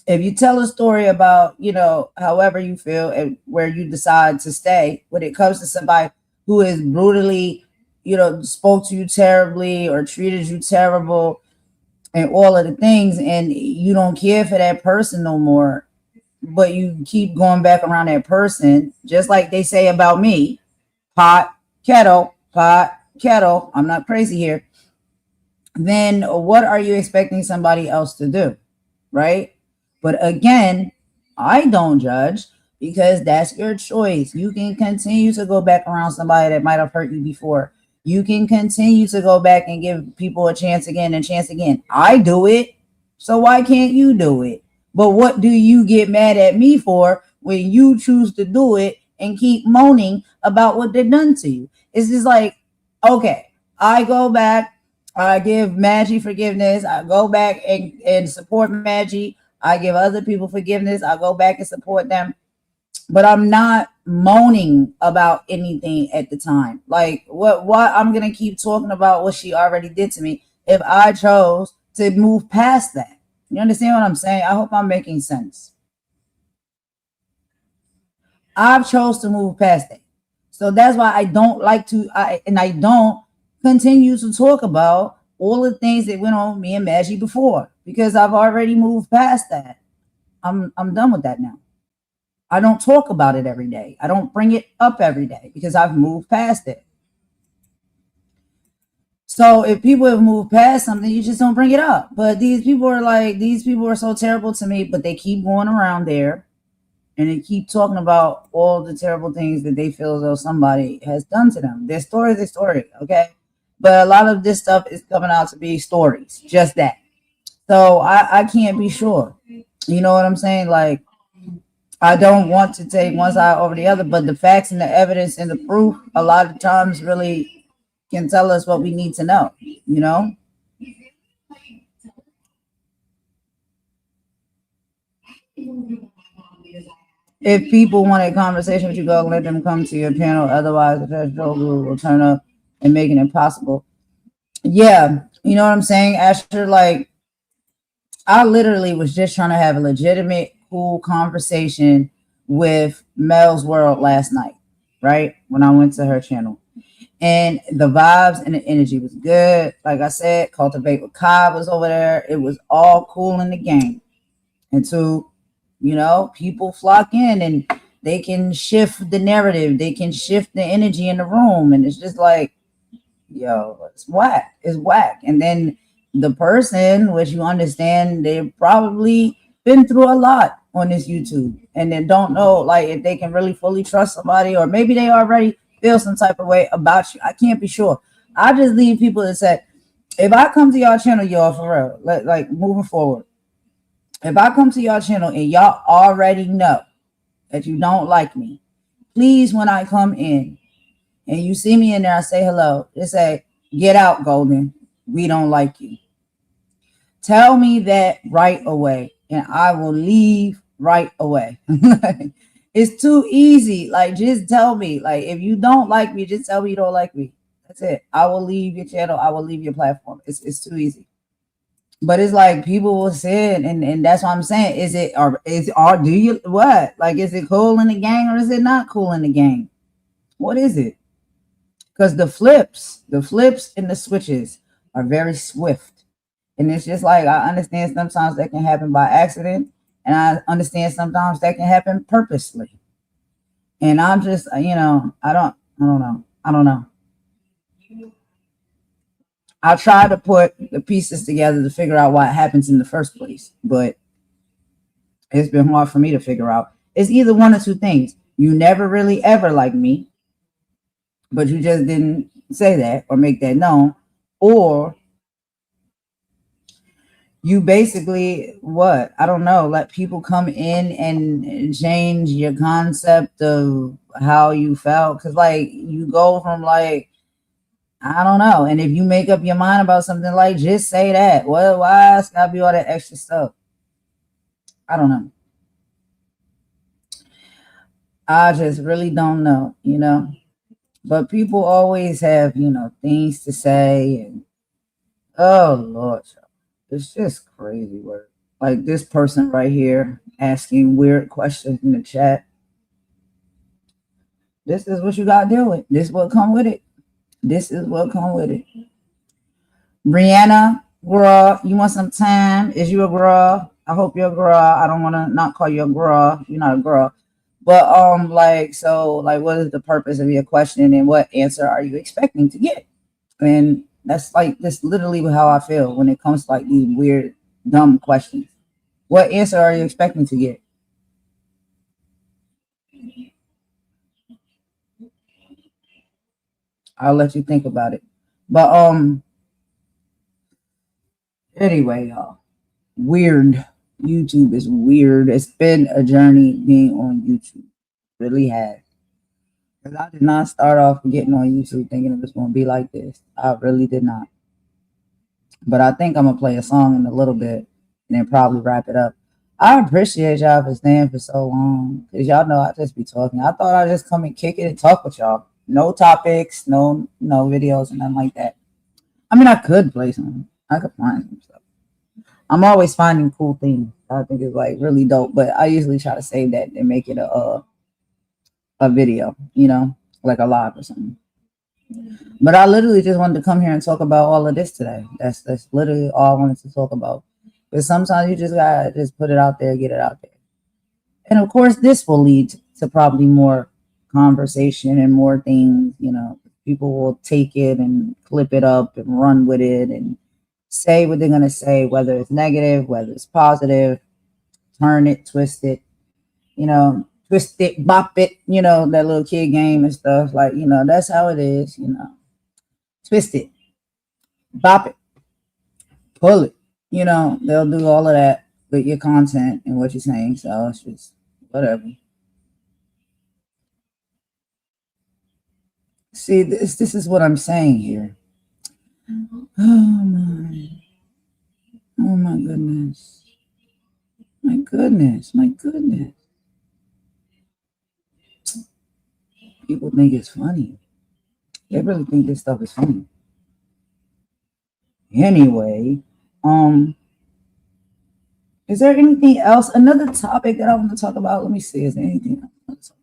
If you tell a story about, however you feel and where you decide to stay, when it comes to somebody who is brutally, spoke to you terribly or treated you terrible and all of the things, and you don't care for that person no more, but you keep going back around that person, just like they say about me, pot, kettle, I'm not crazy here. Then what are you expecting somebody else to do? Right? But again, I don't judge because that's your choice. You can continue to go back around somebody that might have hurt you before. You can continue to go back and give people a chance again and chance again. I do it. So why can't you do it? But what do you get mad at me for when you choose to do it and keep moaning about what they've done to you? It's just like, okay, I go back, I give Madgie forgiveness, I go back and support Madgie, I give other people forgiveness, I go back and support them, but I'm not moaning about anything at the time. Like, what I'm gonna keep talking about what she already did to me if I chose to move past that. You understand what I'm saying? I hope I'm making sense. I've chose to move past that. So that's why I don't like to, I don't continue to talk about all the things that went on with me and Madgie before, because I've already moved past that. I'm done with that now. I don't talk about it every day. I don't bring it up every day because I've moved past it. So if people have moved past something, you just don't bring it up. But these people are so terrible to me, but they keep going around there and they keep talking about all the terrible things that they feel as though somebody has done to them. Their story is their story, okay? But a lot of this stuff is coming out to be stories, just that. So I can't be sure. You know what I'm saying? Like, I don't want to take one side over the other, but the facts and the evidence and the proof a lot of times really can tell us what we need to know, you know? If people want a conversation with you, go let them come to your panel. Otherwise, the Trash Group will turn up and make it impossible. Yeah, you know what I'm saying, Asher? Like, I literally was just trying to have a legitimate, cool conversation with Mel's World last night, right? When I went to her channel. And the vibes and the energy was good. Like I said, Cultivate with Kai was over there. It was all cool in the game. Until, you know, people flock in and they can shift the narrative. They can shift the energy in the room. And it's just like, yo, it's whack. It's whack. And then the person, which you understand, they've probably been through a lot on this YouTube. And they don't know, like, if they can really fully trust somebody, or maybe they already feel some type of way about you. I can't be sure. I just leave people that say, if I come to y'all channel, y'all, for real, like moving forward, if I come to y'all channel and y'all already know that you don't like me, please, when I come in and you see me in there, I say hello, just say, get out, Golden. We don't like you. Tell me that right away, and I will leave right away. It's too easy. Like, just tell me. Like, if you don't like me, just tell me you don't like me. That's it. I will leave your channel. I will leave your platform. It's too easy. But it's like people will say it, and that's what I'm saying. Is it, or do you what? Like, is it cool in the gang or is it not cool in the gang? What is it? Because the flips and the switches are very swift. And it's just like, I understand sometimes that can happen by accident, and I understand sometimes that can happen purposely. And I'm just, you know, I don't know. I try to put the pieces together to figure out why it happens in the first place, but it's been hard for me to figure out. It's either one or two things. You never really ever liked me, but you just didn't say that or make that known, or you basically, what? I don't know, let people come in and change your concept of how you felt. Cause like, you go from like, I don't know. And if you make up your mind about something, like, just say that. Well, why it's gotta be all that extra stuff? I don't know. I just really don't know, you know. But people always have, you know, things to say, and oh Lord, it's just crazy work. Like this person right here asking weird questions in the chat. This is what you gotta deal with. This will come with it. This is what come with it. Brianna, girl, you want some time? Is you a girl? I hope you're a girl. I don't want to not call you a girl. You're not a girl. But like, so like, what is the purpose of your question, and what answer are you expecting to get? And that's literally how I feel when it comes to like these weird, dumb questions. What answer are you expecting to get? I'll let you think about it. But anyway, y'all, weird. YouTube is weird. It's been a journey being on YouTube. It really has. Because I did not start off getting on YouTube thinking it was going to be like this. I really did not. But I think I'm going to play a song in a little bit and then probably wrap it up. I appreciate y'all for staying for so long. Because y'all know I just be talking. I thought I'd just come and kick it and talk with y'all. No topics, no videos, and nothing like that. I mean, I could play some. I could find some stuff. I'm always finding cool things. I think it's like really dope. But I usually try to save that and make it a video, you know, like a live or something. But I literally just wanted to come here and talk about all of this today. That's literally all I wanted to talk about. But sometimes you just gotta just put it out there, get it out there. And of course, this will lead to probably more conversation and more things. People will take it and clip it up and run with it and say what they're going to say, whether it's negative, whether it's positive, turn it, twist it, bop it, that little kid game and stuff. Like, that's how it is, twist it, bop it, pull it, they'll do all of that with your content and what you're saying. So it's just whatever. See, this is what I'm saying here. Oh my goodness. My goodness. People think it's funny. They really think this stuff is funny. Anyway, is there anything else? Another topic that I want to talk about? Let me see. Is there anything else?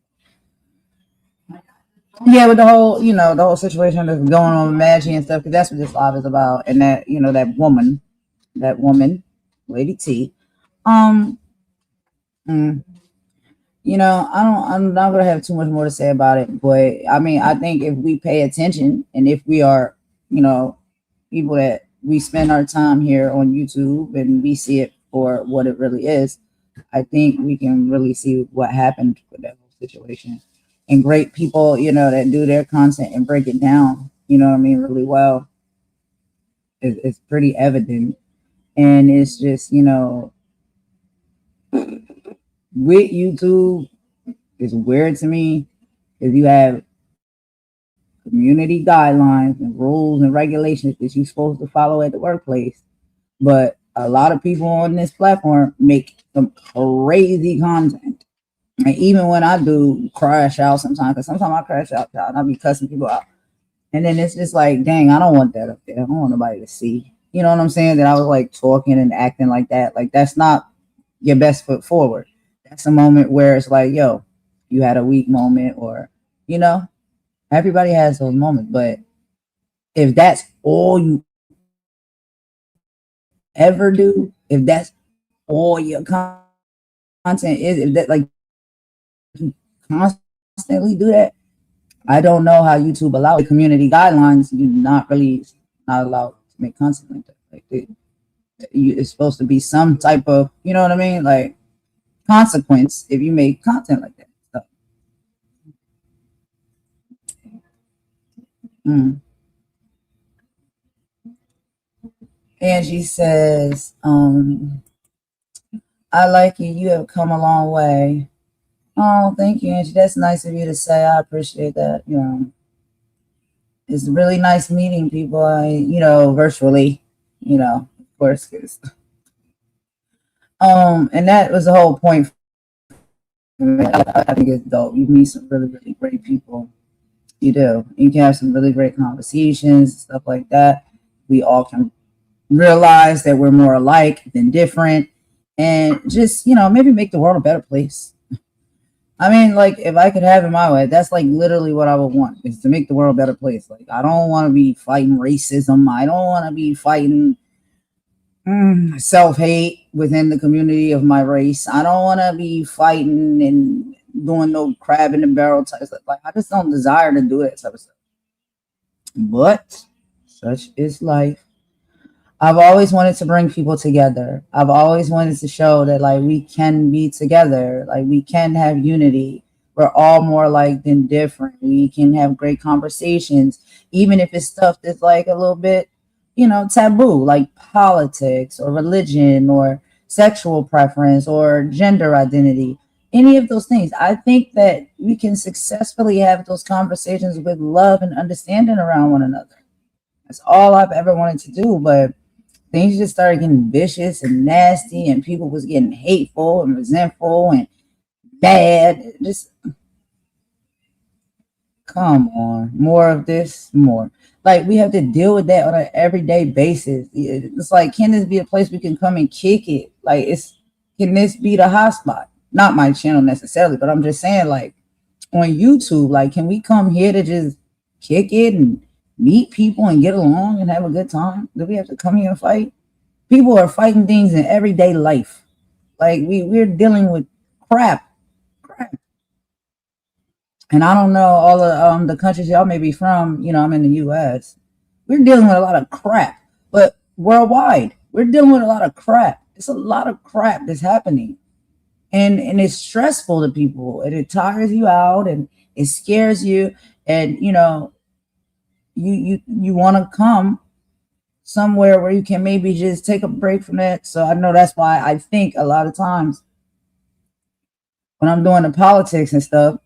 Yeah, with the whole situation that's going on with Madgie and stuff, because that's what this live is about. And that, that woman, Lady T. I'm not gonna have too much more to say about it, but I mean, I think if we pay attention and if we are, people that we spend our time here on YouTube and we see it for what it really is, I think we can really see what happened with that whole situation. And great people, that do their content and break it down, really well. It's pretty evident. And it's just, with YouTube, it's weird to me if you have community guidelines and rules and regulations that you're supposed to follow at the workplace. But a lot of people on this platform make some crazy content. And even when I do crash out sometimes, because sometimes I crash out, and I'll be cussing people out. And then it's just like, dang, I don't want that up there. I don't want nobody to see. You know what I'm saying? That I was like talking and acting like that. Like, that's not your best foot forward. That's a moment where it's like, yo, you had a weak moment, or, everybody has those moments. But if that's all you ever do, if that's all your content is, if that, like, you constantly do that, I don't know how YouTube allows the community guidelines. You're not allowed to make content like that. Like, it's supposed to be some type of, you know what I mean? Like, consequence if you make content like that. So, Angie says, I like you. You have come a long way. Oh, thank you, Angie. That's nice of you to say. I appreciate that. It's really nice meeting people, virtually, of course. And that was the whole point. I think it's dope. You meet some really, really great people. You do. You can have some really great conversations, stuff like that. We all can realize that we're more alike than different, and just, maybe make the world a better place. I mean, like, if I could have it my way, that's like literally what I would want, is to make the world a better place. Like, I don't want to be fighting racism. I don't want to be fighting self-hate within the community of my race. I don't want to be fighting and doing no crab in the barrel type stuff. Like, I just don't desire to do that type of stuff. But such is life. I've always wanted to bring people together. I've always wanted to show that, like, we can be together. Like, we can have unity. We're all more alike than different. We can have great conversations, even if it's stuff that's like a little bit, taboo, like politics or religion or sexual preference or gender identity. Any of those things. I think that we can successfully have those conversations with love and understanding around one another. That's all I've ever wanted to do. But things just started getting vicious and nasty, and people was getting hateful and resentful and bad. Just come on, more of this, more. Like, we have to deal with that on an everyday basis. It's like, can this be a place we can come and kick it? Like, can this be the hotspot? Not my channel necessarily, but I'm just saying, like, on YouTube, like, can we come here to just kick it and meet people and get along and have a good time? Do we have to come here and fight? People are fighting things in everyday life. Like, we're dealing with crap And I don't know all of the countries y'all may be from. I'm in the U.S. We're dealing with a lot of crap, but worldwide, we're dealing with a lot of crap. It's a lot of crap that's happening, and it's stressful to people, and it tires you out, and it scares you, and you want to come somewhere where you can maybe just take a break from that. So I know that's why I think a lot of times when I'm doing the politics and stuff,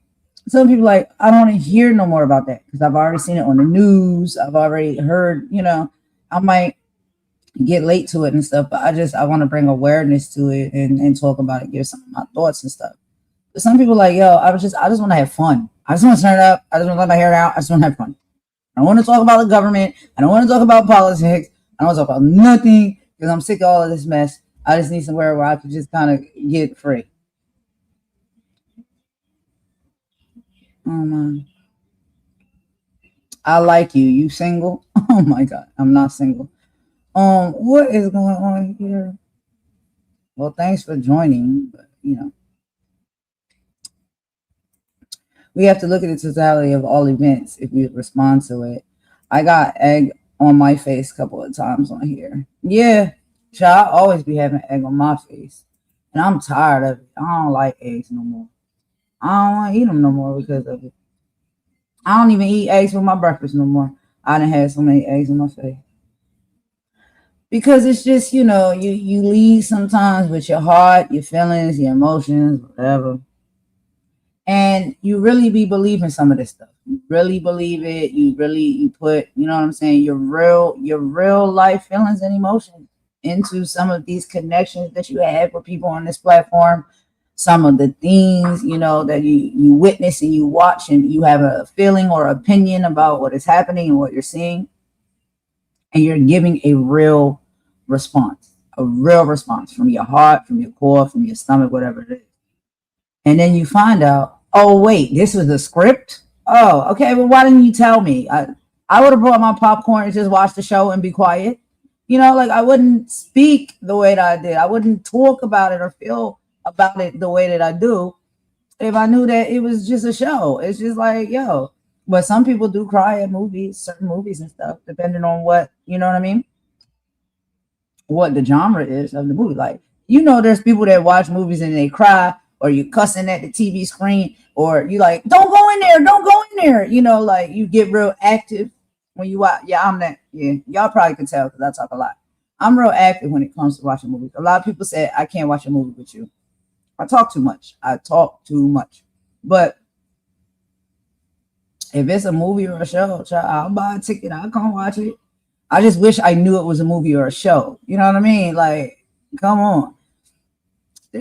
some people like, I don't want to hear no more about that because I've already seen it on the news. I've already heard, I might get late to it and stuff, but I want to bring awareness to it and talk about it, give some of my thoughts and stuff. But some people like, yo, I just want to have fun. I just want to turn up. I just want to let my hair out. I just want to have fun. I don't want to talk about the government. I don't want to talk about politics. I don't want to talk about nothing because I'm sick of all of this mess. I just need somewhere where I could just kind of get free. Oh my. I like you. You single? Oh my God. I'm not single. What is going on here? Well, thanks for joining, but we have to look at the totality of all events if we respond to it. I got egg on my face a couple of times on here. Yeah, child, I always be having egg on my face. And I'm tired of it. I don't like eggs no more. I don't want to eat them no more because of it. I don't even eat eggs for my breakfast no more. I done had so many eggs on my face. Because it's just, you lead sometimes with your heart, your feelings, your emotions, whatever. And you really be believing some of this stuff. You really believe it. You put, you know what I'm saying, your real life feelings and emotions into some of these connections that you have with people on this platform. Some of the things, that you witness and you watch and you have a feeling or opinion about what is happening and what you're seeing. And you're giving a real response from your heart, from your core, from your stomach, whatever it is. And then you find out, oh, wait, this was a script? Oh, okay, well, why didn't you tell me? I would have brought my popcorn and just watched the show and be quiet. I wouldn't speak the way that I did. I wouldn't talk about it or feel about it the way that I do if I knew that it was just a show. It's just like, yo. But some people do cry at movies, certain movies and stuff, depending on what, you know what I mean? What the genre is of the movie. Like, there's people that watch movies and they cry, or you cussing at the TV screen, or you like, don't go in there. Like you get real active when you watch. Yeah, I'm that. Yeah, y'all probably can tell because I talk a lot. I'm real active when it comes to watching movies. A lot of people say I can't watch a movie with you. I talk too much. But if it's a movie or a show, I'll buy a ticket. I'll come watch it. I just wish I knew it was a movie or a show. You know what I mean? Like, come on. But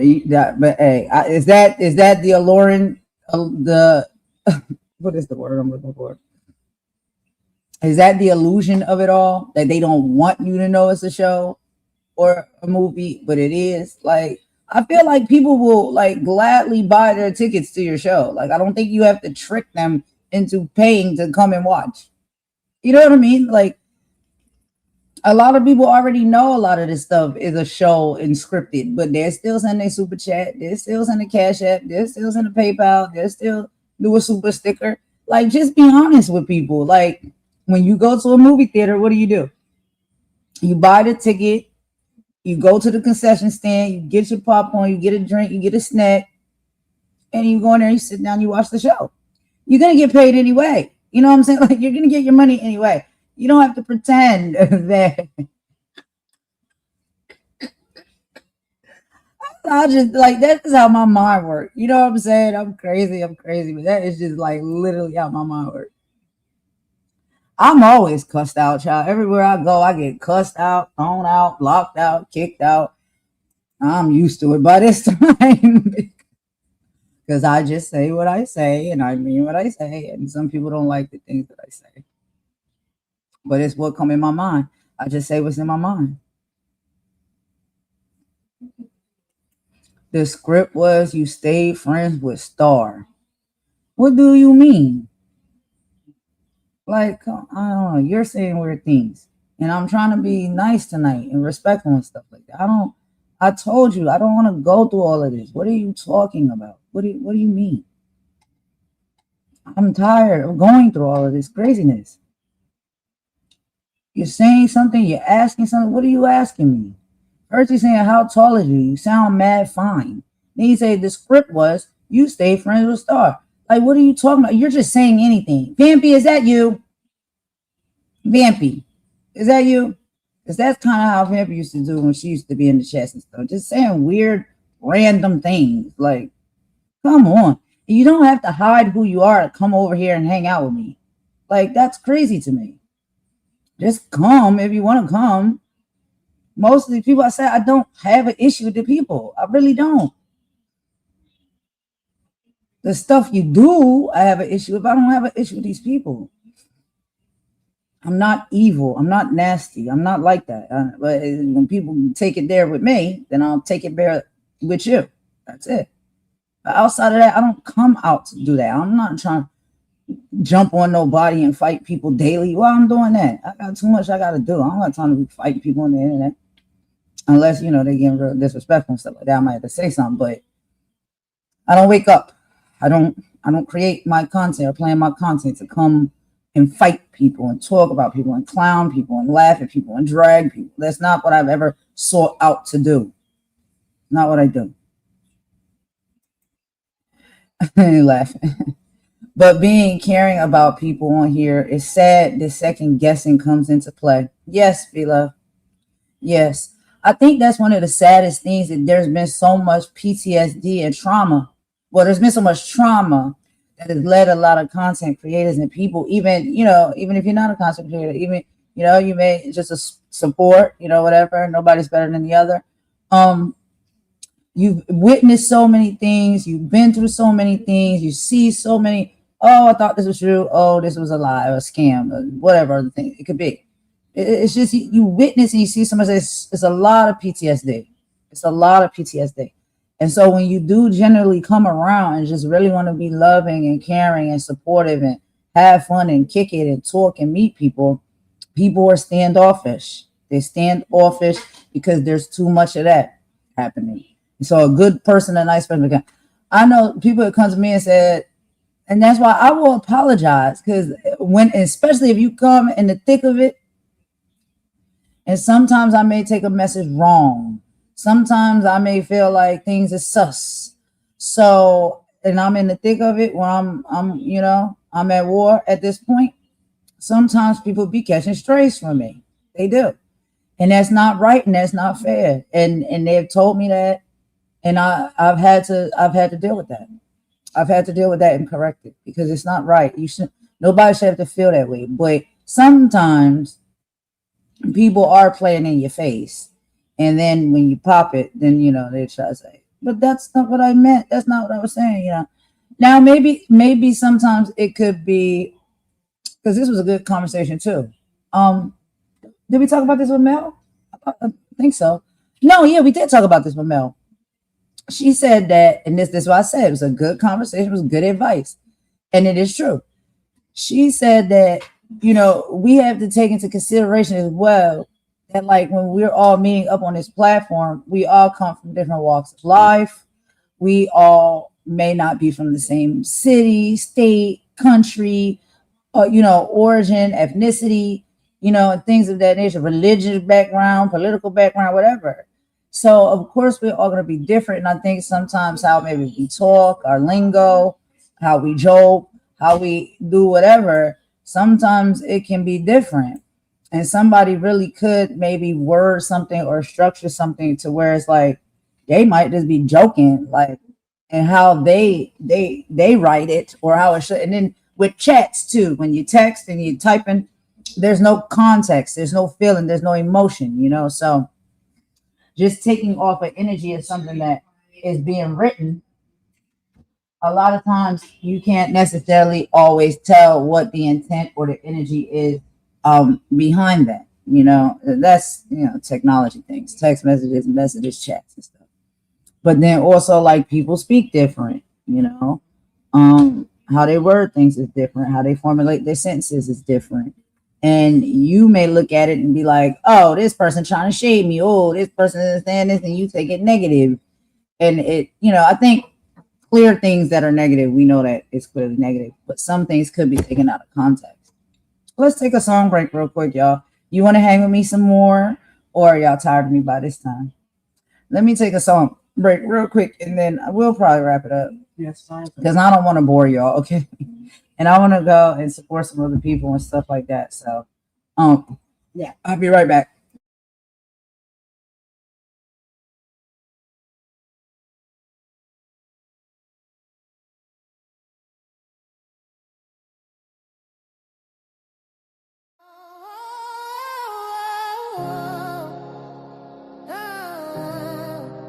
hey, is that the alluring? What is the word I'm looking for? Is that the illusion of it all? That they don't want you to know it's a show or a movie, but it is. Like, I feel like people will like gladly buy their tickets to your show. Like, I don't think you have to trick them into paying to come and watch. You know what I mean? Like, a lot of people already know a lot of this stuff is a show and scripted, but they're still sending their super chat, they're still sending Cash App, they're still sending PayPal, they're still do a super sticker. Like, just be honest with people. Like, when you go to a movie theater, what do? You buy the ticket, you go to the concession stand, you get your popcorn, you get a drink, you get a snack, and you go in there, you sit down, you watch the show. You're gonna get paid anyway. You know what I'm saying? Like, you're gonna get your money anyway. You don't have to pretend that. I just like, that is how my mind works. You know what I'm saying? I'm crazy, but that is just like literally how my mind works. I'm always cussed out, child. Everywhere I go, I get cussed out, thrown out, locked out, kicked out. I'm used to it by this time because I just say what I say and I mean what I say. And some people don't like the things that I say. But it's what come in my mind. I just say what's in my mind. The script was you stayed friends with Star. What do you mean? Like, I don't know. You're saying weird things. And I'm trying to be nice tonight and respectful and stuff like that. I told you, I don't want to go through all of this. What are you talking about? What do you mean? I'm tired of going through all of this craziness. You're saying something, you're asking something. What are you asking me? First, you're saying, how tall are you? You sound mad fine. Then you say, the script was, you stay friends with Star. Like, what are you talking about? You're just saying anything. Vampy, is that you? Vampy, is that you? Because that's kind of how Vampy used to do when she used to be in the chats and stuff. Just saying weird, random things. Like, come on. You don't have to hide who you are to come over here and hang out with me. Like, that's crazy to me. Just come if you want to come. Most of the people I say, I don't have an issue with the people. I really don't. The stuff you do, I have an issue with. I don't have an issue with these people. I'm not evil. I'm not nasty. I'm not like that. But when people take it there with me, then I'll take it there with you. That's it. But outside of that, I don't come out to do that. I'm not trying to jump on nobody and fight people daily. Well, I'm doing that. I got too much I got to do. I don't got time to be fighting people on the internet. Unless, they getting real disrespectful and stuff like that. I might have to say something, but I don't wake up. I don't create my content or plan my content to come and fight people and talk about people and clown people and laugh at people and drag people. That's not what I've ever sought out to do. Not what I do. Laughing. But caring about people on here is sad. The second guessing comes into play. Yes, beloved. Yes. I think that's one of the saddest things, that there's been so much PTSD and trauma. Well, there's been so much trauma that has led a lot of content creators and people, even if you're not a content creator, even, you may just support, whatever. Nobody's better than the other. You've witnessed so many things. You've been through so many things. You see so many, oh, I thought this was true. Oh, this was a lie or a scam or whatever the thing it could be. It's just you witness and you see somebody say it's a lot of PTSD. It's a lot of PTSD. And so when you do generally come around and just really want to be loving and caring and supportive and have fun and kick it and talk and meet people, people are standoffish. They're standoffish because there's too much of that happening. And so a good person, a nice person, I know people that come to me and said, and that's why I will apologize, because especially if you come in the thick of it, and sometimes I may take a message wrong. Sometimes I may feel like things are sus. So, and I'm in the thick of it when I'm at war at this point. Sometimes people be catching strays from me. They do. And that's not right and that's not fair. And they've told me that. And I've had to deal with that. I've had to deal with that and correct it, because it's not right. Nobody should have to feel that way. But sometimes people are playing in your face, and then when you pop it, then they try to say, but that's not what I meant. That's not what I was saying. Now maybe sometimes it could be, because this was a good conversation too. Did we talk about this with Mel? I think so. No, yeah, we did talk about this with Mel. She said that, and this is what I said. It was a good conversation. It was good advice, and it is true. She said that we have to take into consideration as well that, like, when we're all meeting up on this platform, we all come from different walks of life. We all may not be from the same city, state, country, origin, ethnicity, and things of that nature, religious background, political background, whatever. So of course we're all going to be different. And I think sometimes how maybe we talk, our lingo, how we joke, how we do whatever, sometimes it can be different. And somebody really could maybe word something or structure something to where it's like they might just be joking, like, and how they write it or how it should. And then with chats too, when you text and you typing, there's no context, there's no feeling, there's no emotion, so just taking off an energy of something that is being written, a lot of times you can't necessarily always tell what the intent or the energy is behind that. That's technology things, text messages, chats and stuff. But then also, like, people speak different, how they word things is different, how they formulate their sentences is different. And you may look at it and be like, oh, this person trying to shade me. Oh, this person understand this, and you take it negative. And it, I think clear things that are negative. We know that it's clearly negative, but some things could be taken out of context. Let's take a song break real quick, y'all. You want to hang with me some more, or are y'all tired of me by this time? Let me take a song break real quick, and then we'll probably wrap it up. Yes, Because I don't want to bore y'all, okay? And I want to go and support some other people and stuff like that. So, yeah, I'll be right back.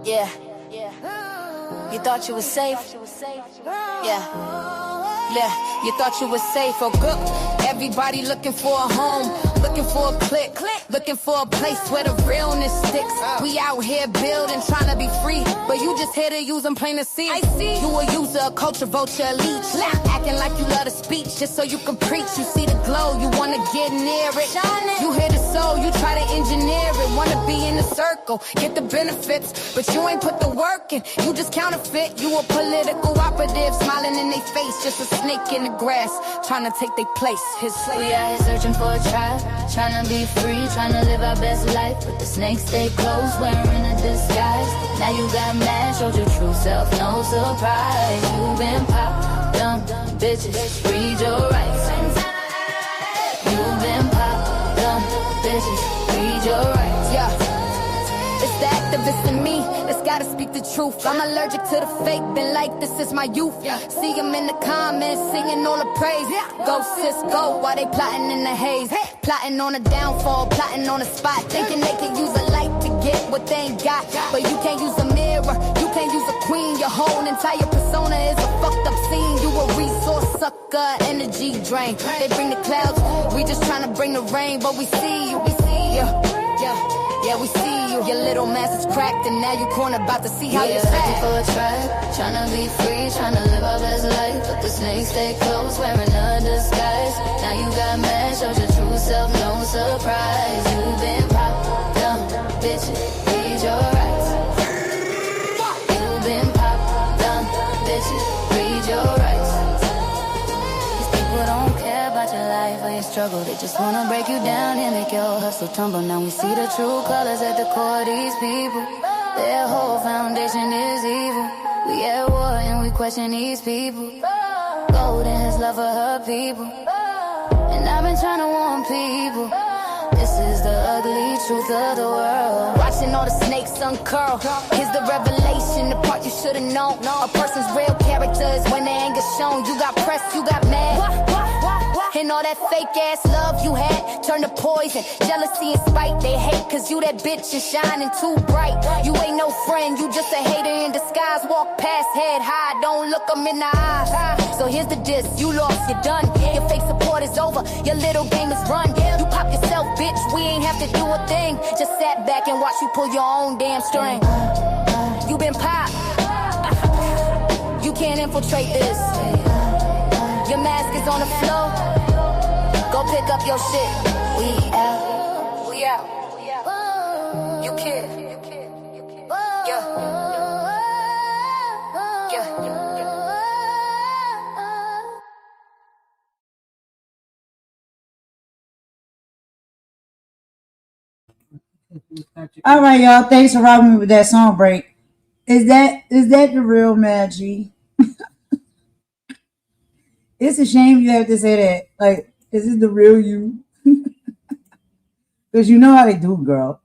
Yeah. You thought you was safe? Yeah. Yeah, you thought you was safe or good. Everybody looking for a home, looking for a click, looking for a place where the realness sticks. We out here building, trying to be free, but you just here to use them plain to see. I see you a user, a culture vulture, a leech, acting like you love the speech just so you can preach. You see the glow, you wanna get near it. You hear the soul, you try to engineer it. Wanna be in the circle, get the benefits, but you ain't put the work in. You just counterfeit. You a political operative, smiling in their face, just a snake in the grass, trying to take their place. We out here searching for a tribe, trying to be free, trying to live our best life, but the snakes stay close, wearing a disguise. Now you got mad, showed your true self, no surprise. You been pop, dumb bitches, read your rights. You been pop, dumb bitches, read your rights. Yeah. It's the activist in me that's gotta speak the truth. I'm allergic to the fake, been like this is my youth. See them in the comments, singing all the praise. Go sis, go, while they plotting in the haze. Plotting on a downfall, plotting on a spot. Thinking they can use a light to get what they ain't got. But you can't use a mirror, you can't use a queen. Your whole entire persona is a fucked up scene. You a resource sucker, energy drain. They bring the clouds, we just trying to bring the rain. But we see you, yeah, we see you. Your little mask is cracked and now you cornered, about to see how you act. For a tribe, trying to be free, trying to live our best life, but the snakes stay close, wearing a disguise. Now you got mad, showed your true self, no surprise. You been pop, dumb bitches, read your rights. You been pop, dumb bitches, read your rights. These people don't care about your life or your struggle, they just wanna break you down and make your hustle tumble. Now we see the true colors at the core of these people. Their whole foundation is evil. We at war and we question these people. Golden has love for her people, and I've been trying to warn people. This is the ugly truth of the world. Watching all the snakes uncurl. Here's the revelation, the part you should've known. A person's real character is when their anger's shown. You got pressed, you got mad, and all that fake ass love you had turned to poison. Jealousy and spite, they hate cause you that bitch and shining too bright. You ain't no friend, you just a hater in disguise. Walk past, head high, don't look them in the eyes. So here's the diss, you lost, you're done. Your fake support is over, your little game is run. You pop yourself, bitch, we ain't have to do a thing. Just sat back and watch you pull your own damn string. You been popped, you can't infiltrate this. Your mask is on the floor, go pick up your shit. We out, we out. You kid, yeah. All right, y'all. Thanks for rocking me with that song break. Is that the real Madgie? It's a shame you have to say that. Like, is this the real you? Because you know how they do, girl.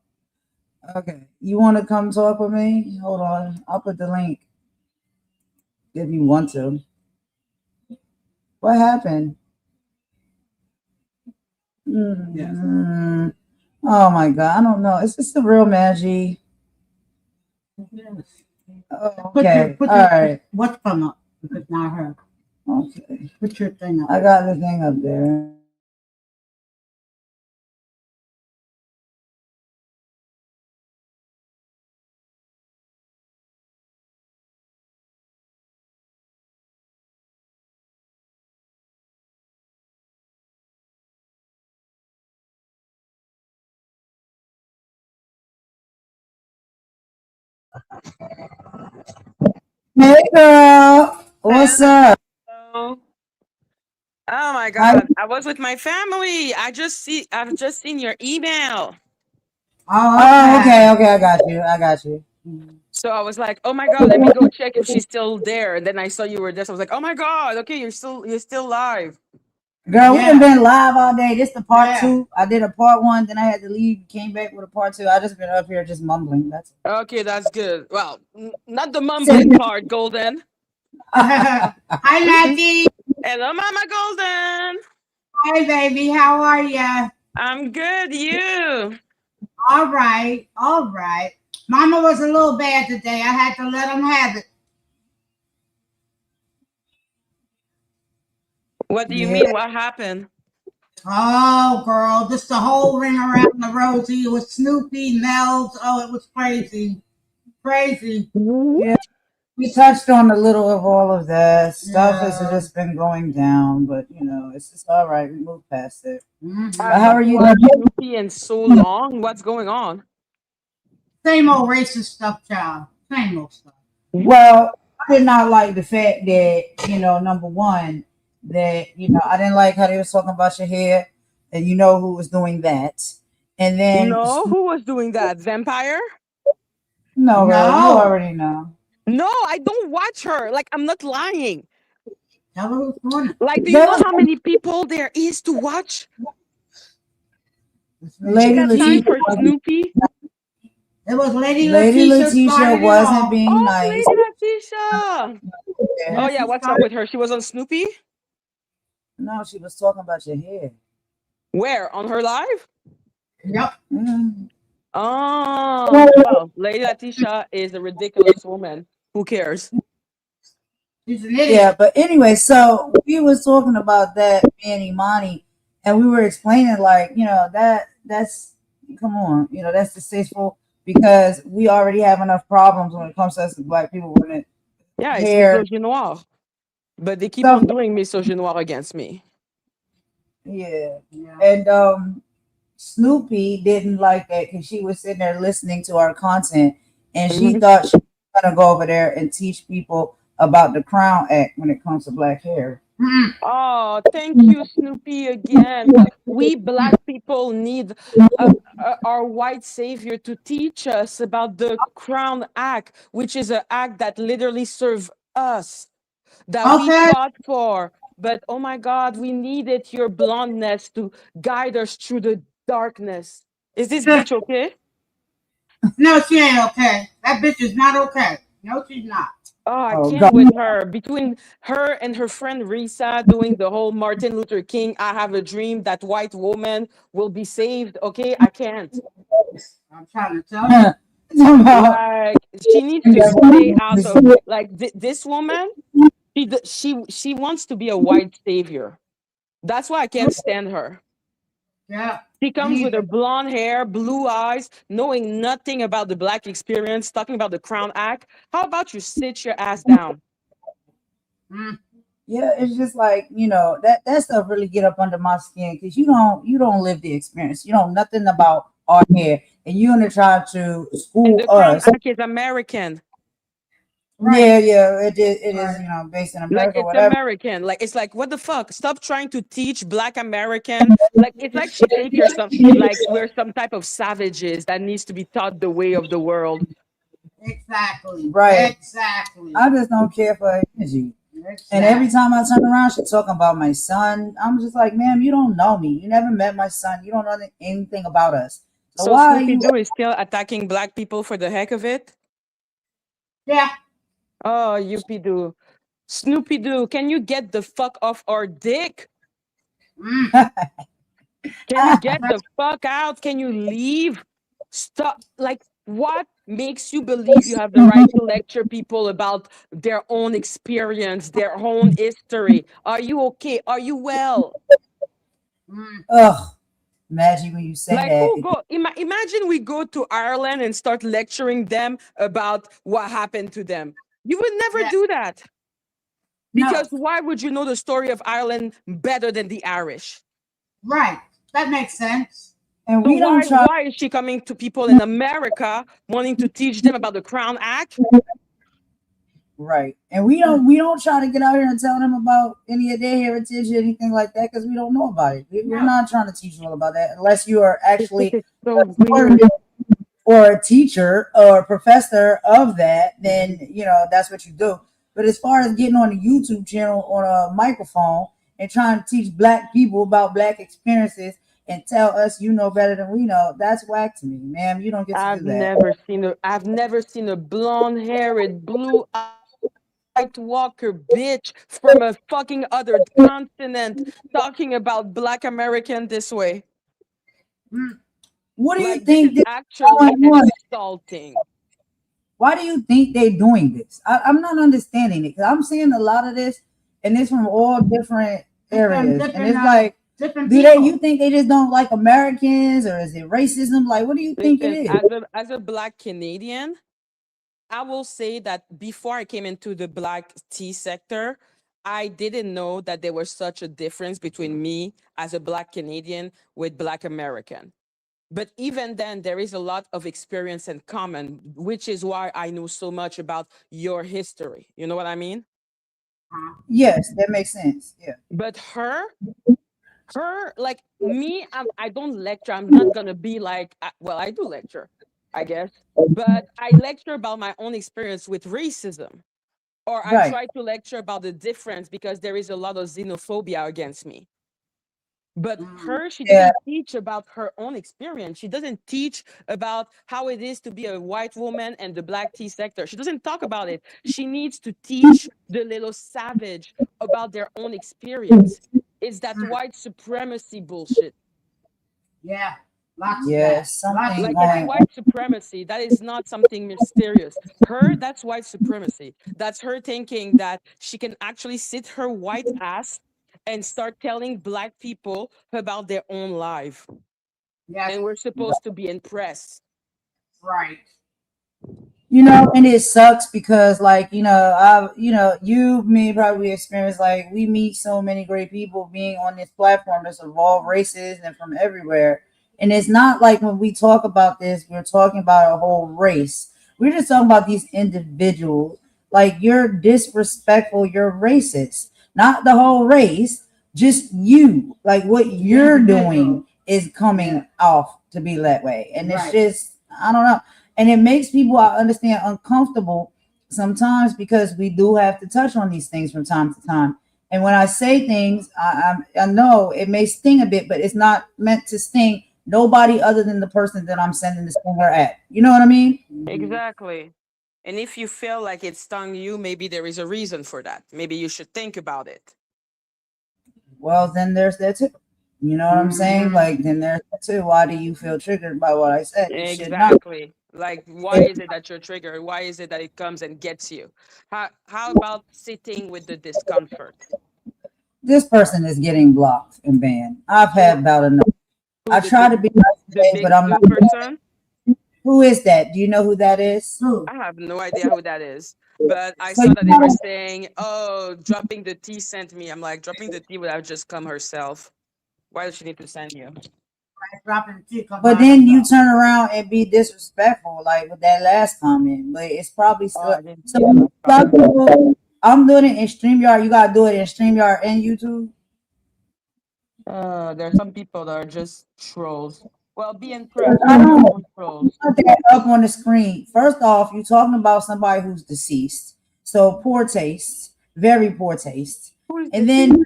Okay. You want to come talk with me? Hold on. I'll put the link if you want to. What happened? Oh my God. I don't know. Is this the real Madgie? Oh, okay. All right. What's come up? Because not her. Okay. Put your thing up. I got the thing up there. Hey girl, what's up? Hello. Oh my How God. I was with my family. I've just seen your email. Oh, okay, okay, I got you. I got you. So I was like, oh my God, let me go check if she's still there. And then I saw you were there. So I was like, oh my God, okay, you're still live. Girl, we done Yeah. been live all day. This the part Yeah. two. I did a part one, then I had to leave, came back with a part two. I just been up here just mumbling. That's Okay, that's good. Well, not the mumbling it. part, Golden. Hi, Maggie. Hello, Mama Golden. Hi, baby. How are ya? I'm good. You? All right. All right. Mama was a little bad today. I had to let him have it. What do you Yeah. mean? What happened? Oh, girl. Just the whole ring around the rosy. It was Snoopy, Mel's. Oh, it was crazy. Crazy. Yeah. We touched on a little of all of that. Stuff has Yeah. just been going down, but you know, it's just all right. We moved past it. Mhm. But how are you Watched doing? Snoopy in so long. What's going on? Same old racist stuff, child. Same old stuff. Well, I did not like the fact that, number one, that, I didn't like how they was talking about your hair, and you know who was doing that. And then, No, who was doing that? Vampire? no, girl, you No. already know. No, I don't watch her. Like, I'm not lying. Tell her who's doing it. Like, do you That know was how many people there is to watch? She Lady got time Letitia. for Snoopy. It was Lady Lady Letitia Letitia started it wasn't all. being Oh, nice. Lady Letitia. Oh, Yeah, yeah, she what's up started. with her? She was on Snoopy? No, she was talking about your hair. Where? On her live? Yep. Mm. Oh, well, Lady Letitia is a ridiculous woman. Who cares? She's an idiot. Yeah, but anyway, so we was talking about that being Imani, and we were explaining like, that's come on, that's distasteful because we already have enough problems when it comes to us as black people with it, Yeah, it's hair misogynoir. But they keep stuff. on doing misogynoir against me. Yeah, Yeah. and Snoopy didn't like that because she was sitting there listening to our content, and she Mhm. thought she was gonna go over there and teach people about the Crown Act when it comes to black hair. Mm, Oh, thank you, Snoopy, again. We black people need our white savior to teach us about the Crown Act, which is an act that literally serves us, that we okay. fought for. But oh my God, we needed your blondness to guide us through the darkness. Is this bitch okay? No, she ain't okay. That bitch is not okay. No, she's not. Oh, I Oh can't God. with her. Between her and her friend Risa doing the whole Martin Luther King, I have a dream that white woman will be saved. Okay, I can't. I'm trying to tell you. Like she needs to stay out of like this woman. She wants to be a white savior. That's why I can't stand her. Yeah. She comes Me with her either. blonde hair, blue eyes, knowing nothing about the black experience, talking about the Crown Act. How about you sit your ass down? Mm, Yeah, it's just like, that stuff really get up under my skin because you don't live the experience. You know nothing about our hair, and you're gonna try to And school the Crown us. Act is American. right. Yeah, it is, Right. based in Like America, it's whatever. American. Like it's like what the fuck? Stop trying to teach Black American. Like it's like she think you're some like we're some type of savages that needs to be taught the way of the world. Exactly. Right. Exactly. I just don't care for her energy. And every Exactly. time I turn around, she's talking about my son. I'm just like, ma'am, you don't know me. You never met my son. You don't know anything about us. So So why are Snoopy you? Doo is still attacking Black people for the heck of it. Yeah. Oh, Youpie Doo. Snoopy Doo, can you get the fuck off our dick? Mm, Can you get the fuck out? Can you leave? Stop. Like, what makes you believe you have the right to lecture people about their own experience, their own history? Are you okay? Are you well? mm. Ugh, Maggie, when you say Like, that, who go? Imagine we go to Ireland and start lecturing them about what happened to them. You would never Yeah. do that. No. Because why would you know the story of Ireland better than the Irish? Right. That makes sense. and So we don't try. why is she coming to people in America wanting to teach them about the Crown Act? Right. And we don't try to get out here and tell them about any of their heritage or anything like that because we don't know about it. We're not trying to teach you all about that unless you are actually It's so a weird. historian or a teacher or a professor of that, then that's what you do. But as far as getting on a YouTube channel on a microphone and trying to teach black people about black experiences and tell us you know better than we know, that's whack to me, ma'am. You don't get to do that. I've never seen a blonde haired, blue White Walker bitch from a fucking other continent talking about Black American this way. What do you Like, this think is this is actually going on? insulting. Why do you think they're doing this? I'm not understanding it because I'm seeing a lot of this, and it's from all different areas, and it's like, different do they? people. You think they just don't like Americans, or is it racism? Like, what do you think it Listen, is? as a Black Canadian, I will say that before I came into the Black tea sector, I didn't know that there was such a difference between me as a Black Canadian with Black American. But even then, there is a lot of experience in common, which is why I know so much about your history. You know what I mean? Yes, that makes sense. Yeah, But her, like me, I don't lecture. I'm not gonna be like, well, I do lecture, I guess, but I lecture about my own experience with racism, or I right. try to lecture about the difference because there is a lot of xenophobia against me. But her, she Yeah, doesn't teach about her own experience. She doesn't teach about how it is to be a white woman and the black tea sector. She doesn't talk about it. She needs to teach the little savage about their own experience. It's that white supremacy bullshit. Yeah, lots of yeah, that. Lots something of Like, it's going. that. white supremacy. That is not something mysterious. Her, that's white supremacy. That's her thinking that she can actually sit her white ass and start telling black people about their own life. Yes, And we're supposed to be impressed. right. And it sucks because, like, you, me, probably experience, like, we meet so many great people being on this platform that's of all races and from everywhere. And it's not like when we talk about this, we're talking about a whole race. We're just talking about these individuals. Like, you're disrespectful, you're racist. Not the whole race, just you. Like, what you're doing is coming off to be that way. And it's Right. just, I don't know, and it makes people, I understand, uncomfortable sometimes because we do have to touch on these things from time to time. And when I say things, I know it may sting a bit, but it's not meant to sting nobody other than the person that I'm sending the stinger at. You know what I mean? Exactly. And if you feel like it stung you, maybe there is a reason for that. Maybe you should think about it. Well, then there's that too. You know what I'm saying? Like, then there's that too. Why do you feel triggered by what I said? You should not. Exactly. Like, why is it that you're triggered? Why is it that it comes and gets you? How about sitting with the discomfort? This person is getting blocked and banned. I've Who had about enough. who I try to be nice the today, but big I'm blue not. person? Who is that? Do you know who that is? Who? I have no idea who that is. But I So saw you that they were know, saying, oh, dropping the tea sent me. I'm like, dropping the tea would have just come herself. Why does she need to send you? Dropping the tea come but by then you herself. turn around and be disrespectful, like with that last comment. But it's probably Oh, still I didn't so. see the last A lot of comment. people, I'm doing it in StreamYard. You gotta do it in StreamYard and YouTube. There are some people that are just trolls. Well, be impressed. I You're your don't own trolls. put that up on the screen. First off, you're talking about somebody who's deceased, so poor taste, very poor taste, Who is and deceased? then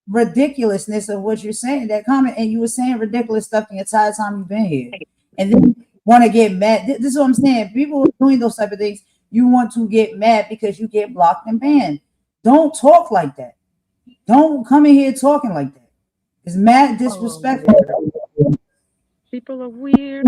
ridiculousness of what you're saying. That comment, and you were saying ridiculous stuff the entire time you've been here, and then want to get mad. This is what I'm saying. People are doing those type of things. You want to get mad because you get blocked and banned. Don't talk like that. Don't come in here talking like that. It's mad People are disrespectful. weird. People are weird.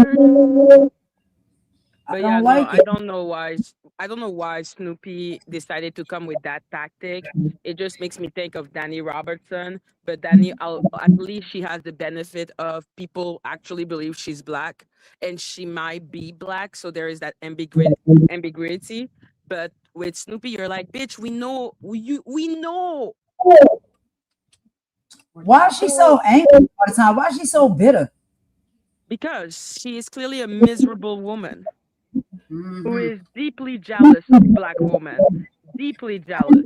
I But yeah, don't no, like I it. don't know why. I don't know why Snoopy decided to come with that tactic. It just makes me think of Danny Robertson. But Danny, at least she has the benefit of people actually believe she's black, and she might be black. So there is that ambiguity. But with Snoopy, you're like, bitch, we know. Why is she so angry all the time? Why is she so bitter? Because she is clearly a miserable woman who Mm-hmm. is deeply jealous of black women, deeply jealous.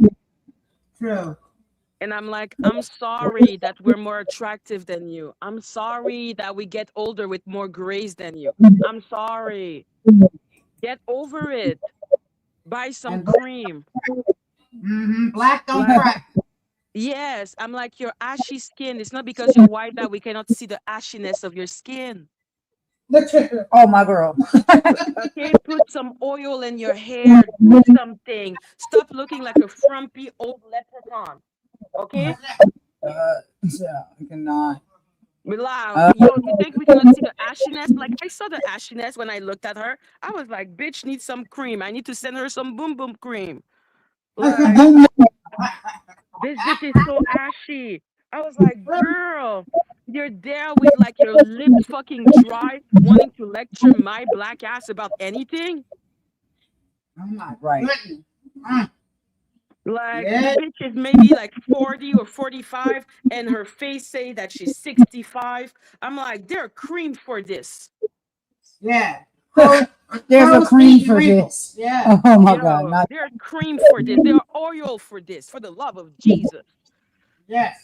True. And I'm like, I'm sorry that we're more attractive than you. I'm sorry that we get older with more grace than you. I'm sorry. Get over it. Buy some And cream. black don't Like, crack. yes, I'm like, your ashy skin. It's not because you're white that we cannot see the ashiness of your skin. Oh, my girl. Okay, put some oil in your hair. Do something. Stop looking like a frumpy old leprechaun. Okay? Yeah, I cannot. Wow. Yo, you think we cannot see the ashiness? Like, I saw the ashiness when I looked at her. I was like, bitch needs some cream. I need to send her some boom boom cream. Like, this bitch is so ashy. I was like, girl, you're there with like your lip fucking dry, wanting to lecture my black ass about anything. Oh my Right. goodness. Mm. Like the Yeah, bitch is maybe like 40 or 45 and her face say that she's 65. I'm like, they're cream for this. yeah. There's a Crow's cream feet for wrinkles. this. Yeah. Oh my God. Yo, Not they're cream for this. They're oil for this, for the love of Jesus. Yes.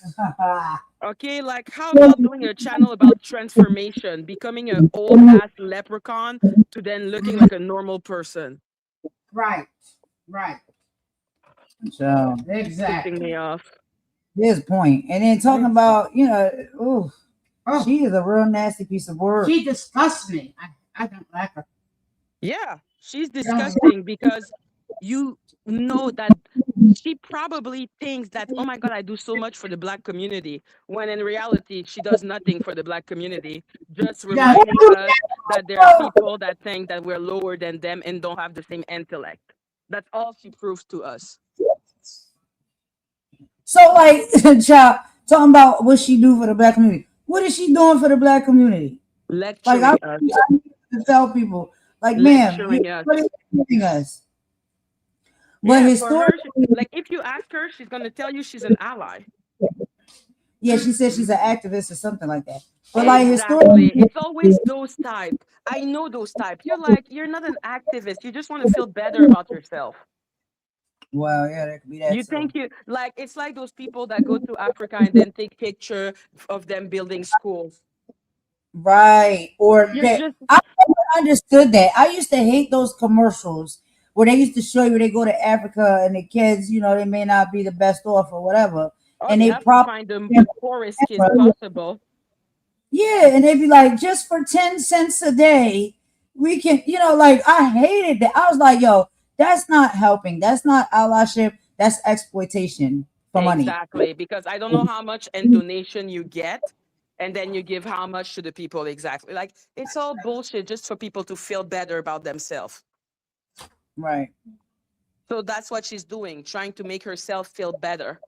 Okay, like how about doing a channel about transformation, becoming an old ass leprechaun to then looking like a normal person? Right. Right. so Pissing Exactly. me off. his point. And then talking about, ooh, Oh, she is a real nasty piece of work. she disgusts me. I don't like her. Yeah, she's Don't. disgusting because you know that she probably thinks that, oh my God, I do so much for the black community, when in reality, she does nothing for the black community, just Yeah. reminding us that there are people that think that we're lower than them and don't have the same intellect. That's all she proves to us. So like child, talking about what she do for the black community. What is she doing for the black community? Like Lecturing I us, need to tell people, like, ma'am, lecturing us. what are you giving us? But Yeah, for her, historically, like if you ask her, she's going to tell you she's an ally. yeah, she said she's an activist or something like that. But like Exactly. historically, It's always those type. I know those type. You're like, you're not an activist. You just want to feel better about yourself. well, yeah, that could be that You too. think you like it's like those people that go to Africa and then take picture of them building schools. Right. Or You're that just I never understood that. I used to hate those commercials where they used to show you they go to Africa and the kids, they may not be the best off or whatever. oh, And they they have to prop find the them poorest kids camera. possible. Yeah, and they'd be like, just for 10 cents a day, we can, like I hated that. I was like, yo, that's not helping. That's not allyship. That's exploitation for money. Exactly. Because I don't know how much in donation you get, and then you give how much to the people exactly. Like it's all bullshit just for people to feel better about themselves. Right. So that's what she's doing, trying to make herself feel better.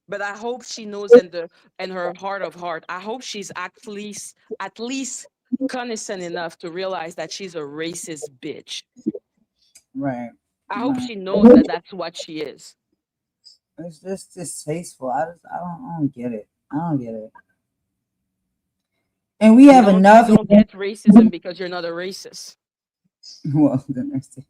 But I hope she knows in her heart of heart, I hope she's at least condescending enough to realize that she's a racist bitch. Right. I hope Right. she knows that that's what she is. It's just distasteful. I don't get it. I don't get it. And we You have don't you enough. don't get racism because you're not a racist. Well, the next thing.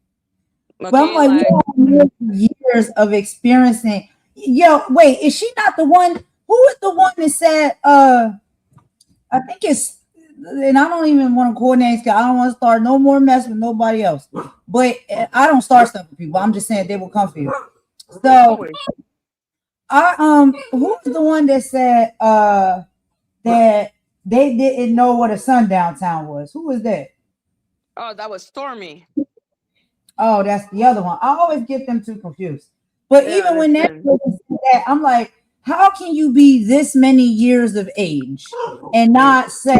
But I'm Okay, like, like we have years of experiencing. Yo, wait, is she not the one? Who is the one that said? I think it's, and I don't even want to coordinate. I don't want to start no more mess with nobody else. But I don't start stuff with people. I'm just saying they will come for you. So always. who's the one that said that they didn't know what a sundown town was? Who was that? Oh, that was Stormy. Oh, that's the other one. I always get them too confused. But Yeah, even when that, listen. I'm like, how can you be this many years of age and not say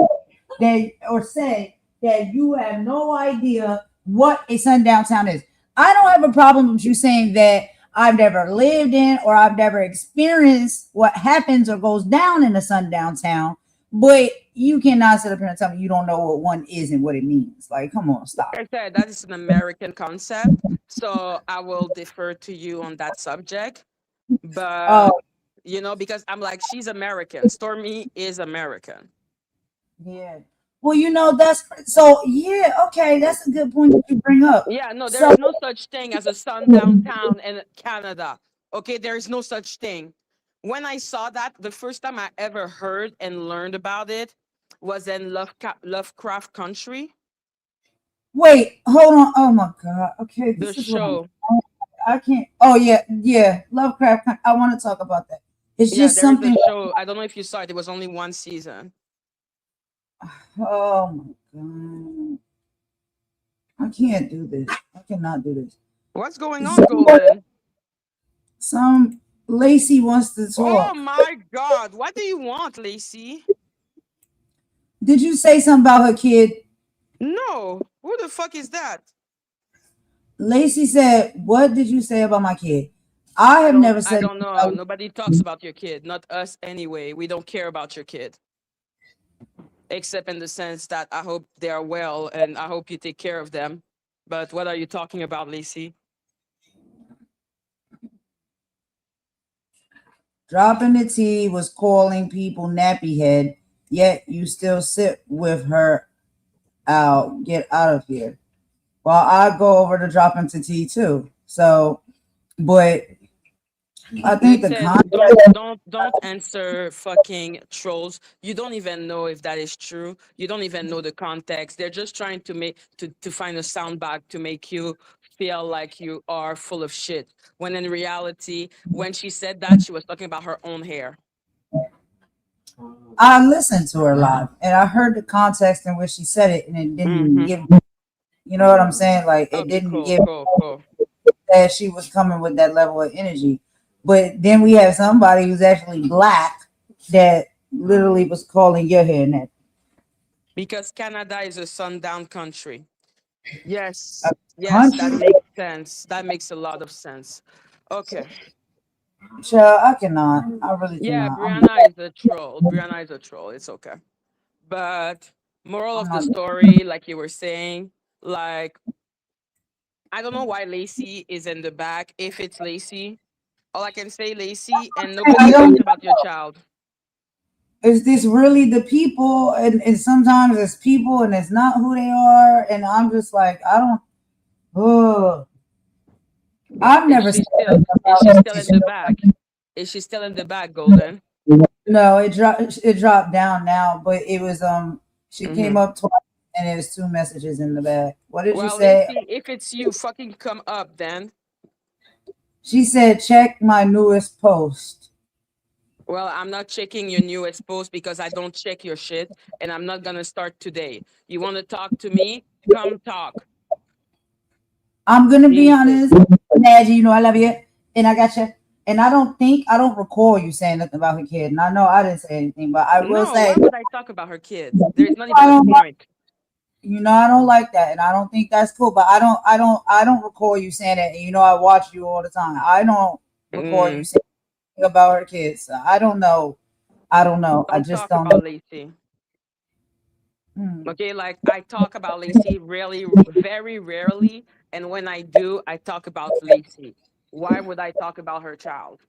that you have no idea what a sundown town is? I don't have a problem with you saying that I've never lived in or I've never experienced what happens or goes down in a sundown town, but you cannot sit up here and tell me you don't know what one is and what it means. Like, come on, stop. Like I said, that is an American concept. So I will defer to you on that subject. Oh, But because I'm like, she's American. Stormy is American. yeah. Well, that's so. Yeah, okay, that's a good point that you bring up. Yeah, no, there So, is no such thing as a sundown town in Canada. Okay, there is no such thing. When I saw that, the first time I ever heard and learned about it was in Lovecraft Country, wait, hold on. Oh my God. Okay, the this is what show. I can't. Oh yeah, yeah. Lovecraft. I want to talk about that. It's Yeah, just there is a something. show. I don't know if you saw it. It was only one season. Oh my God. I can't do this. I cannot do this. What's going on, Some, Golden? some Lacey wants to Oh talk. my God. What do you want, Lacey? Did you say something about her kid? No. Who the fuck is that? Lacey said, "What did you say about my kid?" I have never I said don't anything know. about. Nobody talks about your kid. Not us anyway. We don't care about your kid. Except in the sense that I hope they are well and I hope you take care of them. But what are you talking about, Lacey? Dropping the T was calling people nappy head, yet you still sit with her out. Get out of here. Well, I go over to dropping the T too. So, but I think the Listen, context. don't answer fucking trolls. You don't even know if that is true. You don't even know the context. They're just trying to to find a soundbite to make you feel like you are full of shit. When in reality, when she said that, she was talking about her own hair. I listened to her live and I heard the context in which she said it, and it didn't Mm-hmm. give. You know what I'm saying? Like it Okay, didn't cool, give cool, cool. that she was coming with that level of energy. But then we have somebody who's actually black that literally was calling your hair nappy. Because Canada is a sundown country. A Yes, yes, that country, makes sense. That makes a lot of sense. Okay. child, I cannot. I really Yeah, cannot. Brianna is a troll. Brianna is a troll. It's okay. But moral I'm of the not. story, like you were saying, like I don't know why Lacey is in the back. If it's Lacey, all I can say, Lacey, and nobody I talks don't. about your child. Is this really the people? And sometimes it's people, and it's not who they are. And I'm just like, I don't. Oh, I've Is never she said still? anything Is about she still in Lacey. the back? Is she still in the back, Golden? No, it dropped. It dropped down now, but it was. She came Mm-hmm. up twice, and there's two messages in the back. What did you Well, say? Lacey, if it's you, fucking come up then. She said, check my newest post. Well, I'm not checking your newest post because I don't check your shit, and I'm not gonna start today. You want to talk to me? Come talk. I'm gonna be Jesus. honest, Madgie. I love you, and I got you. And I don't recall you saying nothing about her kid. And I know I didn't say anything, but I will No, say, why would I talk about her kid? There is not I even a don't, point. I don't like that, and I don't think that's cool. But I don't recall you saying that. And I watch you all the time. I don't recall you Mm, saying anything about her kids. So I don't know. I don't know. I don't just talk don't. about Lacey. Hmm. Okay, like I talk about Lacey really, very rarely, and when I do, I talk about Lacey. Why would I talk about her child?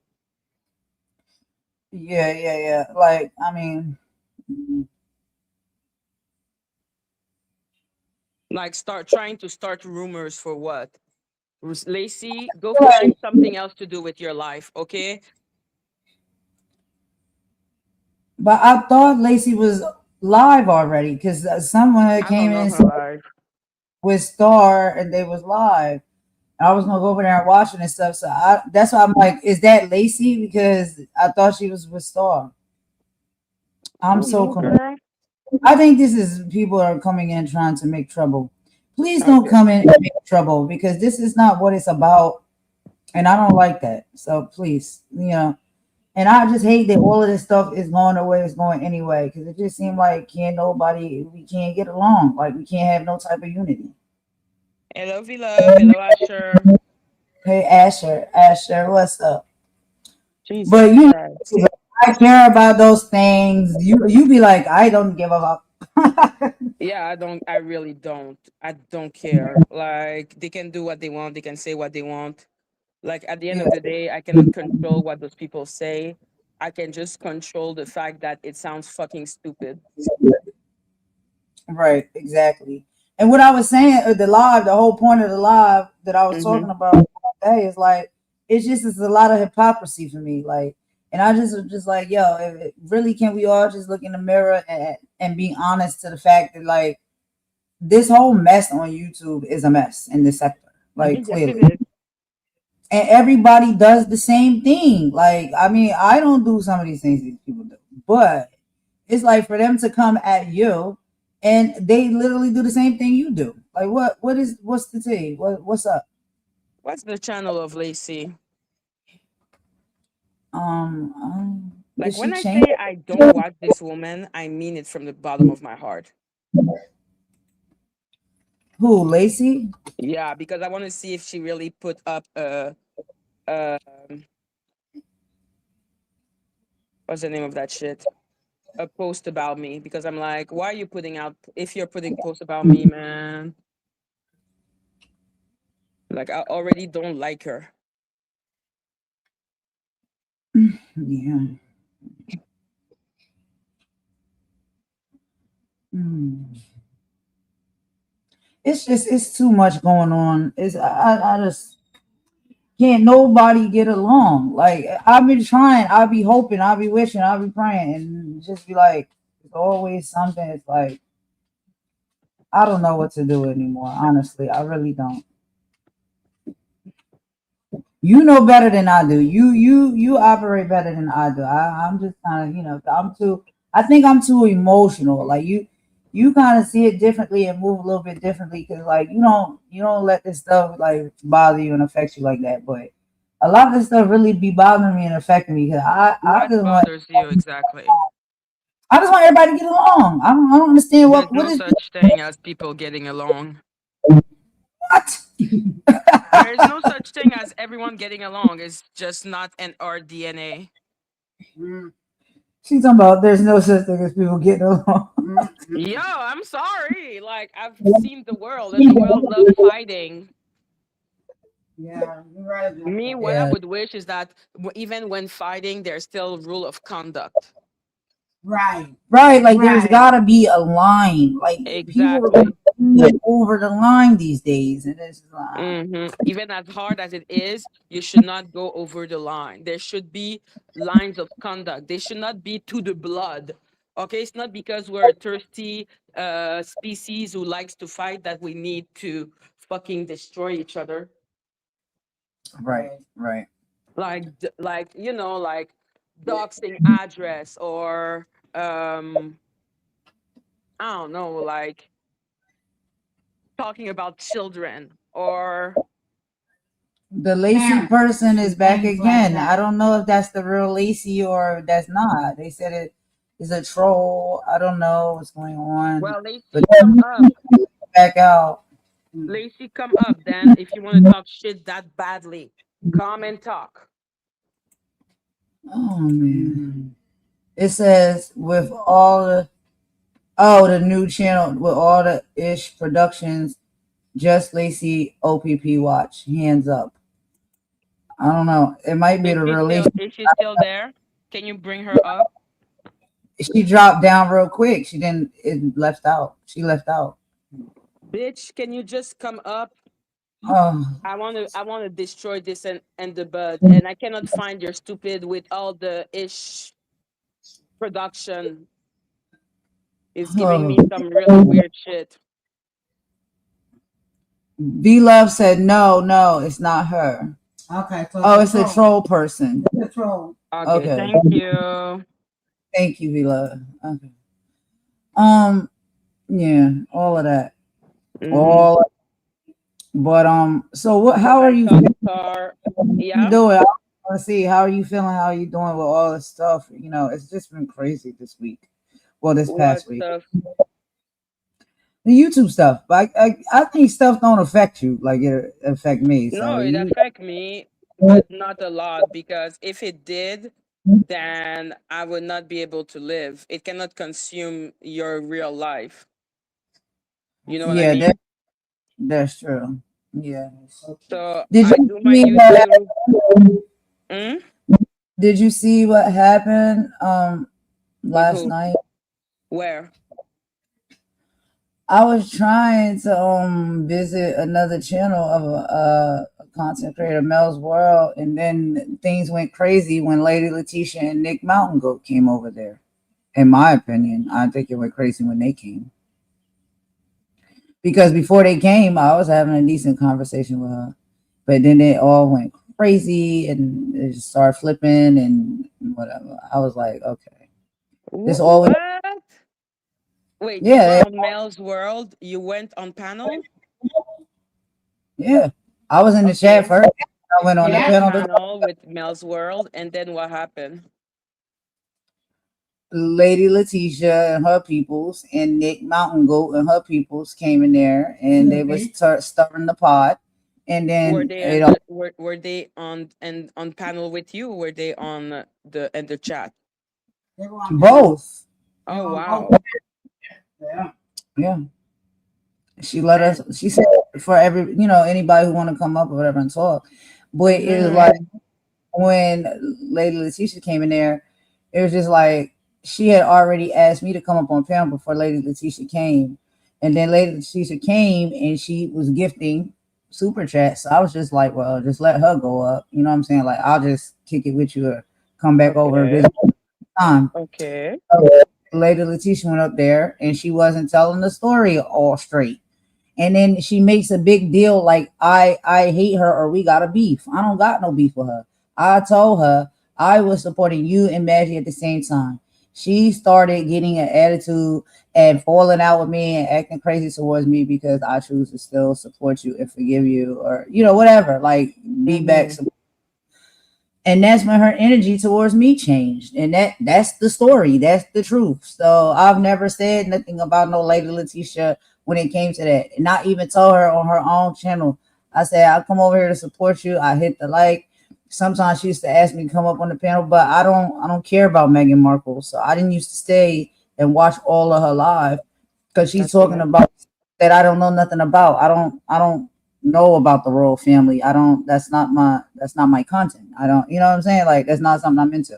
Yeah, yeah, yeah. Like, I mean, Like, start trying to start rumors for what? Lacey, go find something else to do with your life, okay? but I thought Lacey was live already because someone had I came don't in know and her said life. with Star and they was live. I was gonna go over there and watch it and stuff. So that's why I'm like, is that Lacey? Because I thought she was with Star. I I'm don't so know, confused. girl. I think this is people are coming in trying to make trouble. Please don't Okay. come in and make trouble because this is not what it's about, and I don't like that. So please, and I just hate that all of this stuff is going the way it's going anyway because it just seemed like we can't get along, like we can't have no type of unity. Hello, V Love. Hello, Asher. Hey Asher, what's up? Jesus But Christ. I care about those things. You be like, I don't give a fuck. Yeah, I really don't. I don't care. Like, they can do what they want, they can say what they want. Like, at the end Yeah, of the day, I cannot control what those people say. I can just control the fact that it sounds fucking stupid. Right, exactly. And what I was saying, the whole point of the live that I was Mm-hmm. talking about today is like, it's a lot of hypocrisy for me. Like, and I just was just like, yo, really, can we all just look in the mirror and be honest to the fact that like this whole mess on YouTube is a mess in this sector, like Yes, it clearly, is. and everybody does the same thing. Like, I mean, I don't do some of these things these people do, but it's like for them to come at you and they literally do the same thing you do. Like what's the tea? What's up? What's the channel of Lacey? Did Like she when I change say I don't watch this woman, I mean it from the bottom of my heart. who? Lacey? Yeah, because I want to see if she really put up a what's the name of that shit? A post about me. Because I'm like, why are you putting out if you're putting posts about me, man? Like I already don't like her. Yeah. Hmm. It's just it's too much going on. I just can't nobody get along. Like I've been trying, I'll be hoping, I'll be wishing, I'll be praying, and just be like, it's always something. It's like I don't know what to do anymore. Honestly, I really don't. You know better than I do. You operate better than I do. I'm just kind of I'm too. I think I'm too emotional. Like you kind of see it differently and move a little bit differently because like you don't let this stuff like bother you and affect you like that. But a lot of this stuff really be bothering me and affecting me because I What just want bothers you exactly? everybody to get along. I don't understand There's what no is such thing as people getting along. what. There is no such thing as everyone getting along. It's just not in our DNA. She's talking about there's no such thing as people getting along. Yo, I'm sorry. Like I've seen the world and the world love fighting. Yeah, you're right about Me, that. what I Yeah. would wish is that even when fighting, there's still rule of conduct. Right, Right, like there's right. gotta be a line. Like people are Exactly. going over the line these days, and it's Even as hard as it is, you should not go over the line. There should be lines of conduct. They should not be to the blood. Okay, it's not because we're a thirsty species who likes to fight that we need to fucking destroy each other. right, right. Like like doxing address or um I don't know, like talking about children or The Lacey Parents person is and back things like again. I that. don't know if that's the real Lacey or that's not. They said it is a troll. I don't know what's going on, well, but Lacey, come up. back out. Lacey, come up then if you want to talk shit that badly. Come and talk. Oh man, it says with all the new channel with all the ish productions. Just Lacey OPP watch. Hands up. I don't know. It might be the real Lacey. Is she still there? Can you bring her up? She dropped down real quick. She didn't. It left out. She left out. Bitch, can you just come up? Oh, I want to destroy this and the bud, and I cannot find your stupid with all the ish production is giving oh. me some really weird shit. V Love said no, no, it's not her. Okay, so Oh, it's it's a a troll. troll person. It's a troll. Okay, Okay, thank you. thank you, V Love. Okay. Yeah, all of that, Mm-hmm. all. But so what? How are Black you? Top Star. You Yeah. doing? I want to see how are you feeling? How are you doing with all this stuff? It's just been crazy this week. Well, this What past week. stuff? The YouTube stuff. But I think stuff don't affect you like it affect me. No, So it you affect me, but not a lot because if it did, then I would not be able to live. It cannot consume your real life. You know what I yeah, mean? that's true. Yeah. So Did I you do my see what YouTube. Mm? did you see what happened With last who? night? Where? I was trying to visit another channel of a content creator, Mel's World, and then things went crazy when Lady Letitia and Nick Mountain Goat came over there. In my opinion, I think it went crazy when they came, because before they came, I was having a decent conversation with her, but then they all went crazy and it just started flipping and whatever. I was like, okay, this always, What? Wait, you were yeah, on Mel's World. You went on panel. yeah. I was in the chat Okay, first. I went on you the had a panel. panel with Mel's World, and then what happened? Lady Letitia and her peoples and Nick Mountain Goat and her peoples came in there and they was stirring the pot. And Were then they it in all, were they on and on panel with you? Or were they on the in the chat? They were on panel. both. They Oh were on wow, both. Yeah. Yeah. She let us, man. she said for every, anybody who want to come up or whatever and talk. But it was like Mm-hmm. when Lady Letitia came in there, it was just like she had already asked me to come up on panel before Lady Letitia came. And then Lady Letitia came and she was gifting super chat. So I was just like, well, just let her go up. You know what I'm saying? Like, I'll just kick it with you or come back over and Okay. visit time. Okay. Lady Letitia went up there and she wasn't telling the story all straight. And then she makes a big deal like I hate her or we got a beef. I don't got no beef with her. I told her I was supporting you and Madgie at the same time. She started getting an attitude and falling out with me and acting crazy towards me because I choose to still support you and forgive you, or whatever, like be back. Mm-hmm. And that's when her energy towards me changed, and that's the story, that's the truth. So I've never said nothing about no Lady Letitia when it came to that, and I even told her on her own channel, I said I'll come over here to support you. I hit the like. Sometimes she used to ask me to come up on the panel, but I don't care about Meghan Markle, so I didn't used to stay and watch all of her live because she's talking Okay. about that I don't know nothing about. I don't know about the royal family. I don't. That's not my content. I don't. You know what I'm saying? Like that's not something I'm into.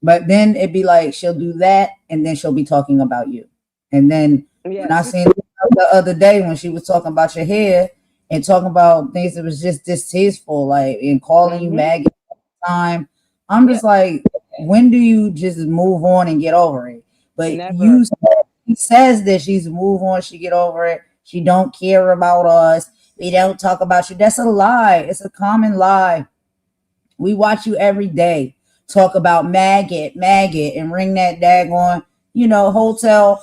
But then it'd be like she'll do that, and then she'll be talking about you. And then when I Yes. seen the other day when she was talking about your hair and talking about things that was just distasteful, like in calling you Mm-hmm. Maggie all the time, I'm Yeah. just like, when do you just move on and get over it? But Never. he says that she's move on, she get over it. She don't care about us. We don't talk about you. That's a lie. It's a common lie. We watch you every day talk about maggot, and ring that daggone, hotel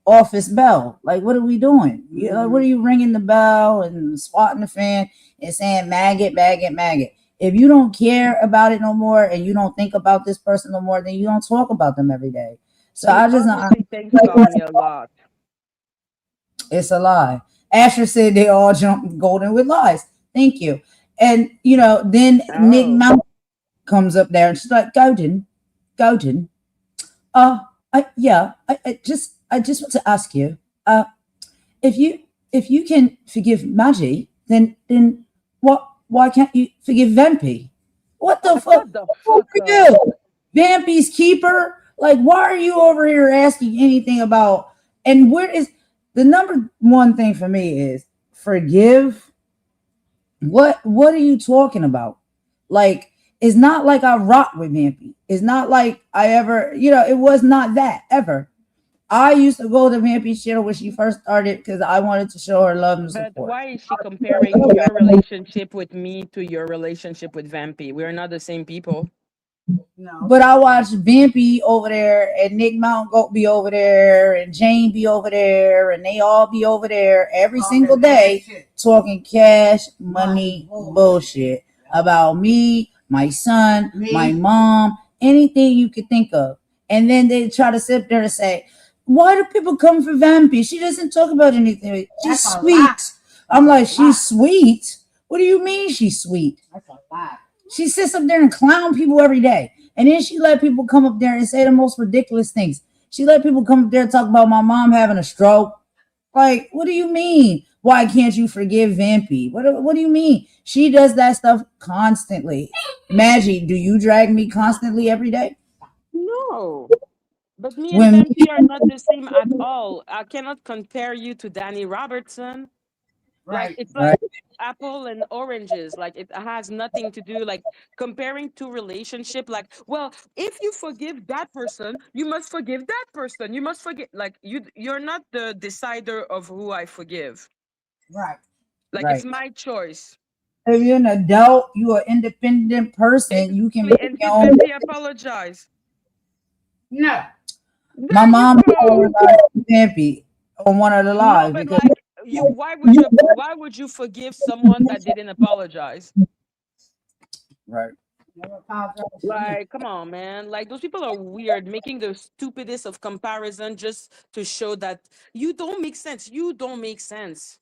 office bell. Like, what are we doing? What are you ringing the bell and swatting the fan and saying maggot, maggot, maggot? If you don't care about it no more and you don't think about this person no more, then you don't talk about them every day. So You I just, obviously think about me a lot. it's a lie. Asher said they all jump golden with lies. Thank you. And then Nick Oh. Mount comes up there and she's like, Golden, uh, I just want to ask you, if you can forgive Madgie, then why can't you forgive Vampy? What the Like fuck? what the Who fuck? are you? Vampy's keeper? Like, why are you over here asking anything about? And where is the number one thing for me is forgive. What are you talking about? Like, it's not like I rock with Vampy. It's not like I ever, it was not that ever. I used to go to Vampy's channel when she first started because I wanted to show her love and But support. why is she comparing your relationship with me to your relationship with Vampy? We're not the same people. No. But I watched Vampy over there and Nick Mountain Goat be over there and Jane be over there and they all be over there every single day talking cash money bullshit about me, my son, my mom, anything you could think of. And then they try to sit there and say, why do people come for Vampy? She doesn't talk about anything. She's That's a sweet. lie. I'm like, That's a lie. she's sweet? What do you mean she's sweet? That's a lie. She sits up there and clown people every day. And then she let people come up there and say the most ridiculous things. She let people come up there and talk about my mom having a stroke. Like, what do you mean? Why can't you forgive Vampy? What do you mean? She does that stuff constantly. Madgie, do you drag me constantly every day? No. But me and When Pimpy are not the same at all. I cannot compare you to Danny Robertson. Like Right. it's right, like apple and oranges. Like it has nothing to do. Like comparing two relationship. Like, well, if you forgive that person, you must forgive that person. You must forget. Like you're not the decider of who I forgive. Right. Like it's right. my choice. If you're an adult, you're an independent person. You can Exactly. make And your did own. Pimpy apologize? No. My There you mom go. apologized to Pimpy on one of the No, lives but because like you, why would you forgive someone that didn't apologize? right. Never apologize to me. Like, come on, man. Like those people are weird, making the stupidest of comparison just to show that you don't make sense. You don't make sense.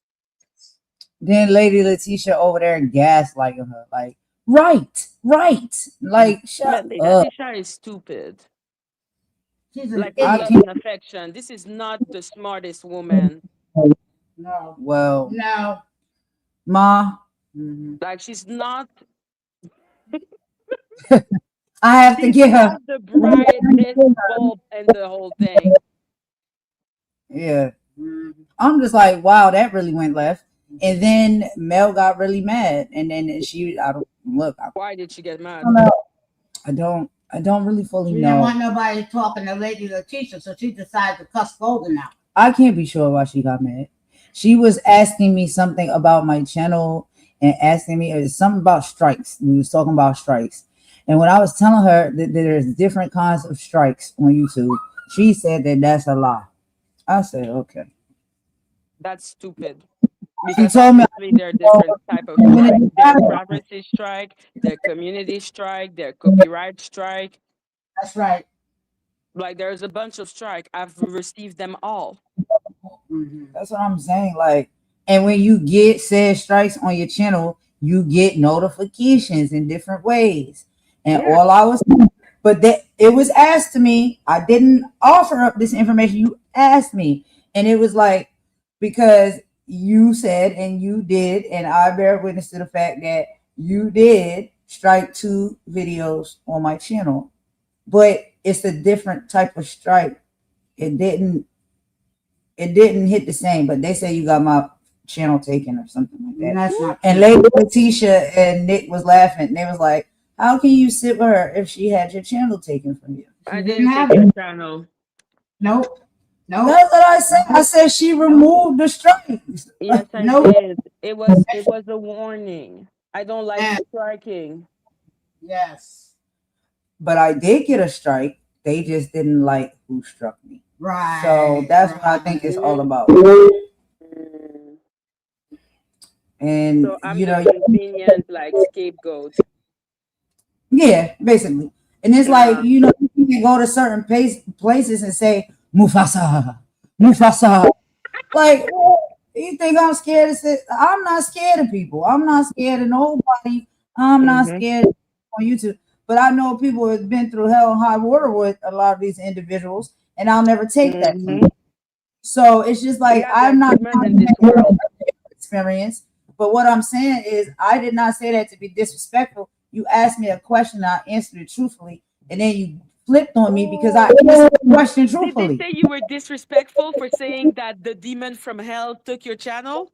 Then Lady Letitia over there gaslighting her, like, right, right, like, shut Man, Lady up. Tisha is stupid. She's an Like with I love idiot. can't. and affection. This is not the smartest woman. No. Well, No. Ma, mhm. Like she's not. I have to She's get her. not the brightest bulb in the whole thing. Yeah, Mhm. I'm just like, wow, that really went left. And then Mel got really mad, and then I don't look. Why did she get mad? don't know. I don't really fully She didn't know. want nobody talking to Lady Letitia, so she decided to cuss Golden out. I can't be sure why she got mad. She was asking me something about my channel and asking me something about strikes. We was talking about strikes. And when I was telling her that there's different kinds of strikes on YouTube, she said that that's a lie. I said, okay. That's stupid. She Because told me, obviously there are different type of strike. There are privacy strike, there are community strike, there are copyright strike. That's right. Like there's a bunch of strike. I've received them all. Hmm. that's what I'm saying. Like, and when you get said strikes on your channel, you get notifications in different ways. And Yeah. all I was, but that it was asked to me. I didn't offer up this information. You asked me, and it was like because you said and you did, and I bear witness to the fact that you did strike 2 videos on my channel, but it's a different type of strike. It didn't hit the same, but they say you got my channel taken or something like And that. that's not And true. Lady Letitia and Nick was laughing. And they was like, how can you sit with her if she had your channel taken from you? She I didn't didn't take have your it. channel. Nope. Nope. That's what I said. I said she removed the strikes. Yes, I Nope. did. It was a warning. I don't like And striking. yes. But I did get a strike. They just didn't like who struck me. Right. So that's what I think it's all Mm, about. mm. And So I'm the convenient like scapegoat. yeah, basically. And it's like, Yeah. you can go to certain places and say, Mufasa, Mufasa. Like, you think I'm scared of it? I'm not scared of people. I'm not scared of nobody. I'm not Hmm. scared on YouTube. But I know people have been through hell and high water with a lot of these individuals, and I'll never take that from Hmm. them. So it's just like Yeah, I'm there's not demons in this world. experience. But what I'm saying is, I did not say that to be disrespectful. You asked me a question, I answered it truthfully, and then you flipped on me because I Oh, answered the question did they truthfully. say you were disrespectful for saying that the demon from hell took your channel?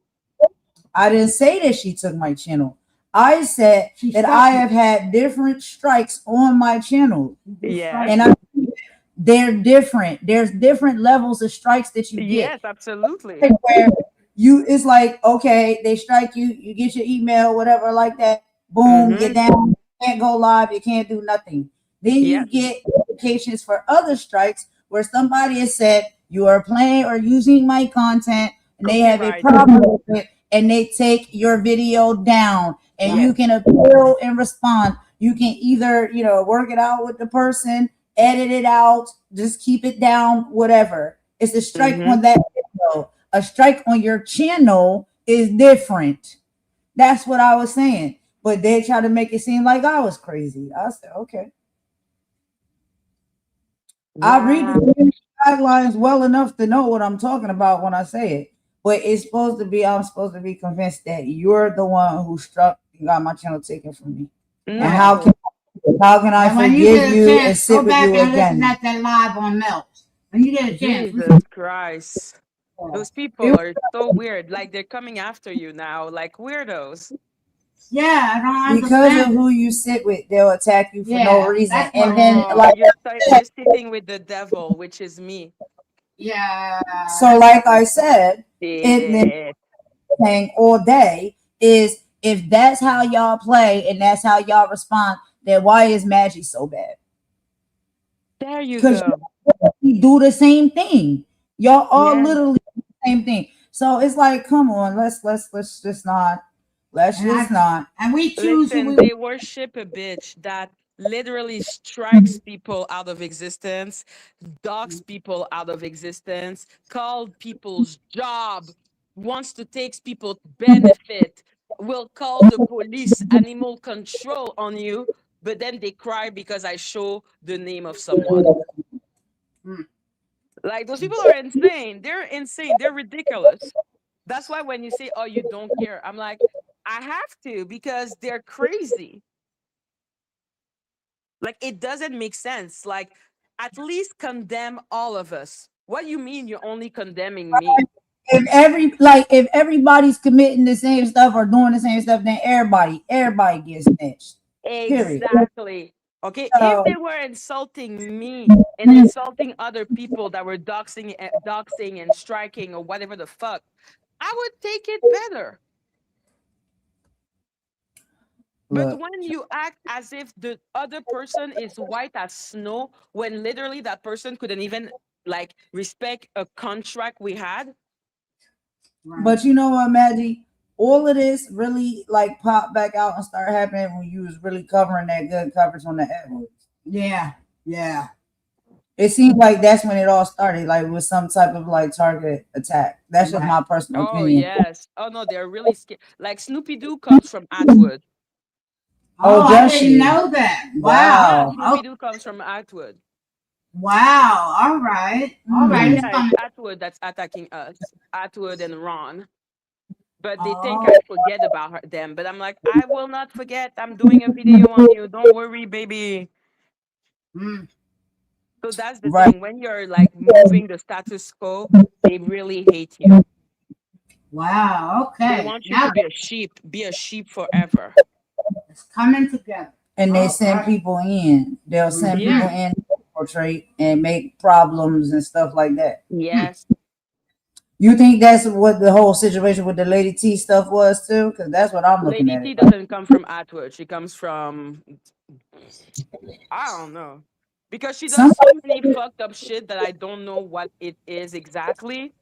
I didn't say that she took my channel. I said She that struck I you. have had different strikes on my channel, She did strike and Yes. you. they're different. There's different levels of strikes that you get. Yes, absolutely. Where it's like, okay, they strike you, you get your email, whatever, like that. Boom, you're Mm-hmm. down. You can't go live. You can't do nothing. Then you Yes. get notifications for other strikes where somebody has said you are playing or using my content, and they have a Copyright. problem with it, and they take your video down, and Yes. you can appeal and respond. You can either, work it out with the person, edit it out, just keep it down, whatever. It's a strike Mm-hmm. on that video. A strike on your channel is different. That's what I was saying. But they try to make it seem like I was crazy. I said, okay. I read Wow. the guidelines well enough to know what I'm talking about when I say it. But I'm supposed to be convinced that you're the one who struck and got my channel taken from me. And Yes. how No. can I And when you forgive get a you and chance, sit go with back you and listen again? at that live on Mel's. When you get a chance, Jesus Christ. Those It people are so weird. Like they're coming after you now, like weirdos. yeah, I don't because of understand. who you sit with, they'll attack you for no Yeah, reason. that's what And it then, is. Oh, like I said, you're sitting with the devil, which is me. Yeah, so that's like I said, it then Shit. saying all day is if that's how y'all play and that's how y'all respond, then why is Maggie so bad? There you Because go. you do the same thing. Y'all all Yeah. literally do the same thing. So it's like, come on, let's just not. Let's and just I not. and we choose who Listen, we. they worship a bitch that literally strikes people out of existence, docks people out of existence, called people's job, wants to take people's benefit, will call the police, animal control on you, but then they cry because I show the name of someone. Mm. Like those people are insane. They're insane. They're ridiculous. That's why when you say, "Oh, you don't care," I'm like, I have to because they're crazy. Like it doesn't make sense. Like at least condemn all of us. What do you mean you're only condemning me? If everybody's committing the same stuff or doing the same stuff, then everybody gets snitched. Period. Exactly. Okay, if So they were insulting me and insulting other people that were doxing and striking or whatever the fuck, I would take it better. But look, when you act as if the other person is white as snow, when literally that person couldn't even like respect a contract we had, Right. but you know what, Maggie? All of this really like popped back out and started happening when you was really covering that good coverage on the Edwards. Yeah, yeah. It seemed like that's when it all started, like with some type of like target attack. That's just Right. my personal oh opinion. yes, oh no, they're really scared. Like Snoopy Doo comes from Atwood. Oh, Oh, I does didn't she? know that. Wow. Yeah, Wow. Oh, Snoopy Doo comes from Atwood. wow. All right. All So right. Hmm. It's yeah, it's coming. Atwood that's attacking us. Atwood and Ron. But they think Oh. I forget about them. But I'm like, I will not forget. I'm doing a video on you. Don't worry, baby. Mm. So that's the Right. thing. When you're like moving the status quo, they really hate you. Wow. They Okay. want you to Now be a sheep forever. it's coming together. And they All send right. people in. They'll send Mm-hmm. people Yeah. in to portray and make problems and stuff like that. Yes. You think that's what the whole situation with the Lady T stuff was too? Because that's what I'm looking Lady at T it like. doesn't come from Atwood. She comes from I don't know. Because she does so Somebody, many fucked up shit that I don't know what it is exactly.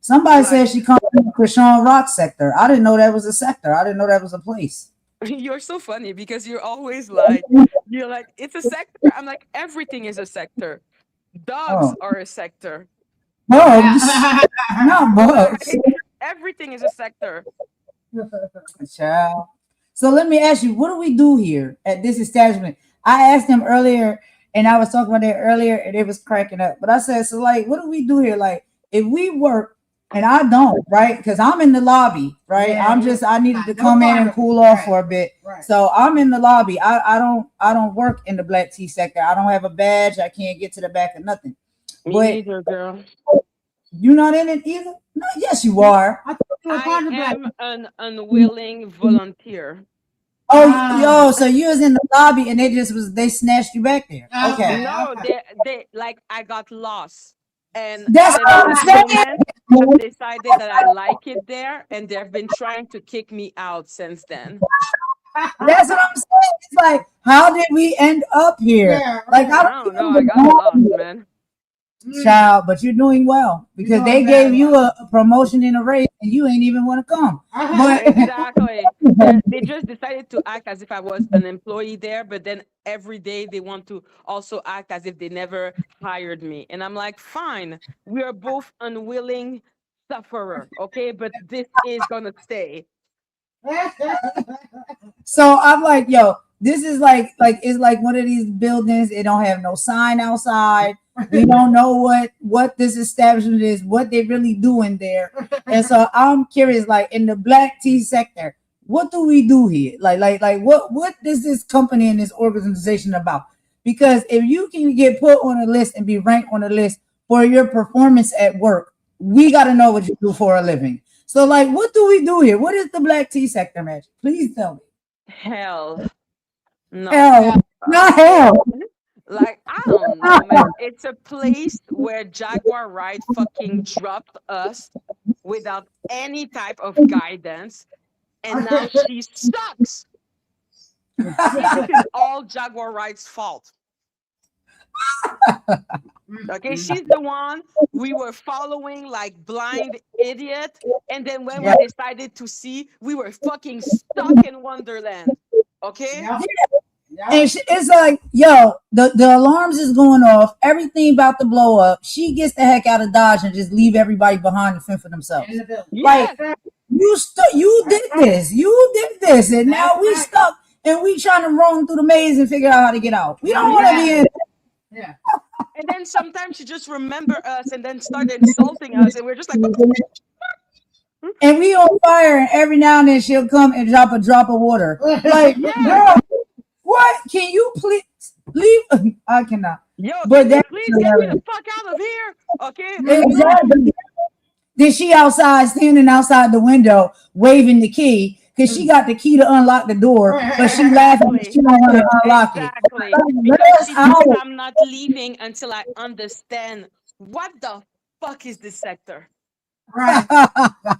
somebody Like said she comes from the Krishan Rock sector. I didn't know that was a sector. I didn't know that was a place. you're so funny because you're like, it's a sector. I'm like, everything is a sector. Dogs Oh, are a sector. bugs, Yeah. not bugs. Like everything is a sector. Child. So let me ask you, what do we do here at this establishment? I asked them earlier, and I was talking about that earlier, and it was cracking up. But I said, so like, what do we do here? Like, if we work, and I don't, right? Because I'm in the lobby, right? Yeah. I needed to No come in part and of it. cool off Right. for a bit. Right. So I'm in the lobby. I don't work in the black tea sector. I don't have a badge. I can't get to the back of nothing. Me But neither, girl. you're not in it either? No, yes, you are. I thought you were I part of that. am an unwilling volunteer. Oh, Ah. yo, so you was in the lobby and they snatched you back there. Okay. Okay. No, Okay. they like I got lost. And That's since what I'm that saying. moment, I've decided that I like it there, and they've been trying to kick me out since then. That's what I'm saying. It's like, how did we end up here? Yeah. Like, I Right. I don't don't know. even I got lost, belong, man. child, but you're doing well You're because doing they very gave you well. a promotion in a race and you ain't even want to come. But Exactly. They just decided to act as if I was an employee there, but then every day they want to also act as if they never hired me. And I'm like, fine, we are both unwilling sufferer, okay? But this is gonna stay. so I'm like, yo, this is like it's like one of these buildings. It don't have no sign outside. We don't know what this establishment is, what they really doing there. And so I'm curious, like in the black tea sector, what do we do here? Like what is this company and this organization about? Because if you can get put on a list and be ranked on a list for your performance at work, we got to know what you do for a living. So, like, what do we do here? What is the black tea sector, Magic? Please tell me. Hell. No. Hell, not hell. Like, I don't know, man. It's a place where Jaguar Ride fucking dropped us without any type of guidance. And now she sucks. This is all Jaguar Ride's fault. Okay, she's the one we were following like blind idiot. And then when we decided to see, we were fucking stuck in Wonderland. Okay? Yeah. And it's like, yo, the alarms is going off. Everything about to blow up. She gets the heck out of Dodge and just leave everybody behind to fend for themselves. In the building. Yes. Like, you did this, and now we stuck, and we trying to roam through the maze and figure out how to get out. We don't want to be in. Yeah. And then sometimes she just remember us and then start insulting us, and we're just like, what the fuck? And we on fire, and every now and then she'll come and drop a drop of water. Like, girl, what? Can you please leave? I cannot. Yo, But can you that- please get me the fuck out of here? Okay. Exactly. Then she outside, standing outside the window, waving the key because she got the key to unlock the door, but she laughing. She don't want to unlock it. Exactly. Because she thinks I'm not leaving until I understand what the fuck is this sector. Right.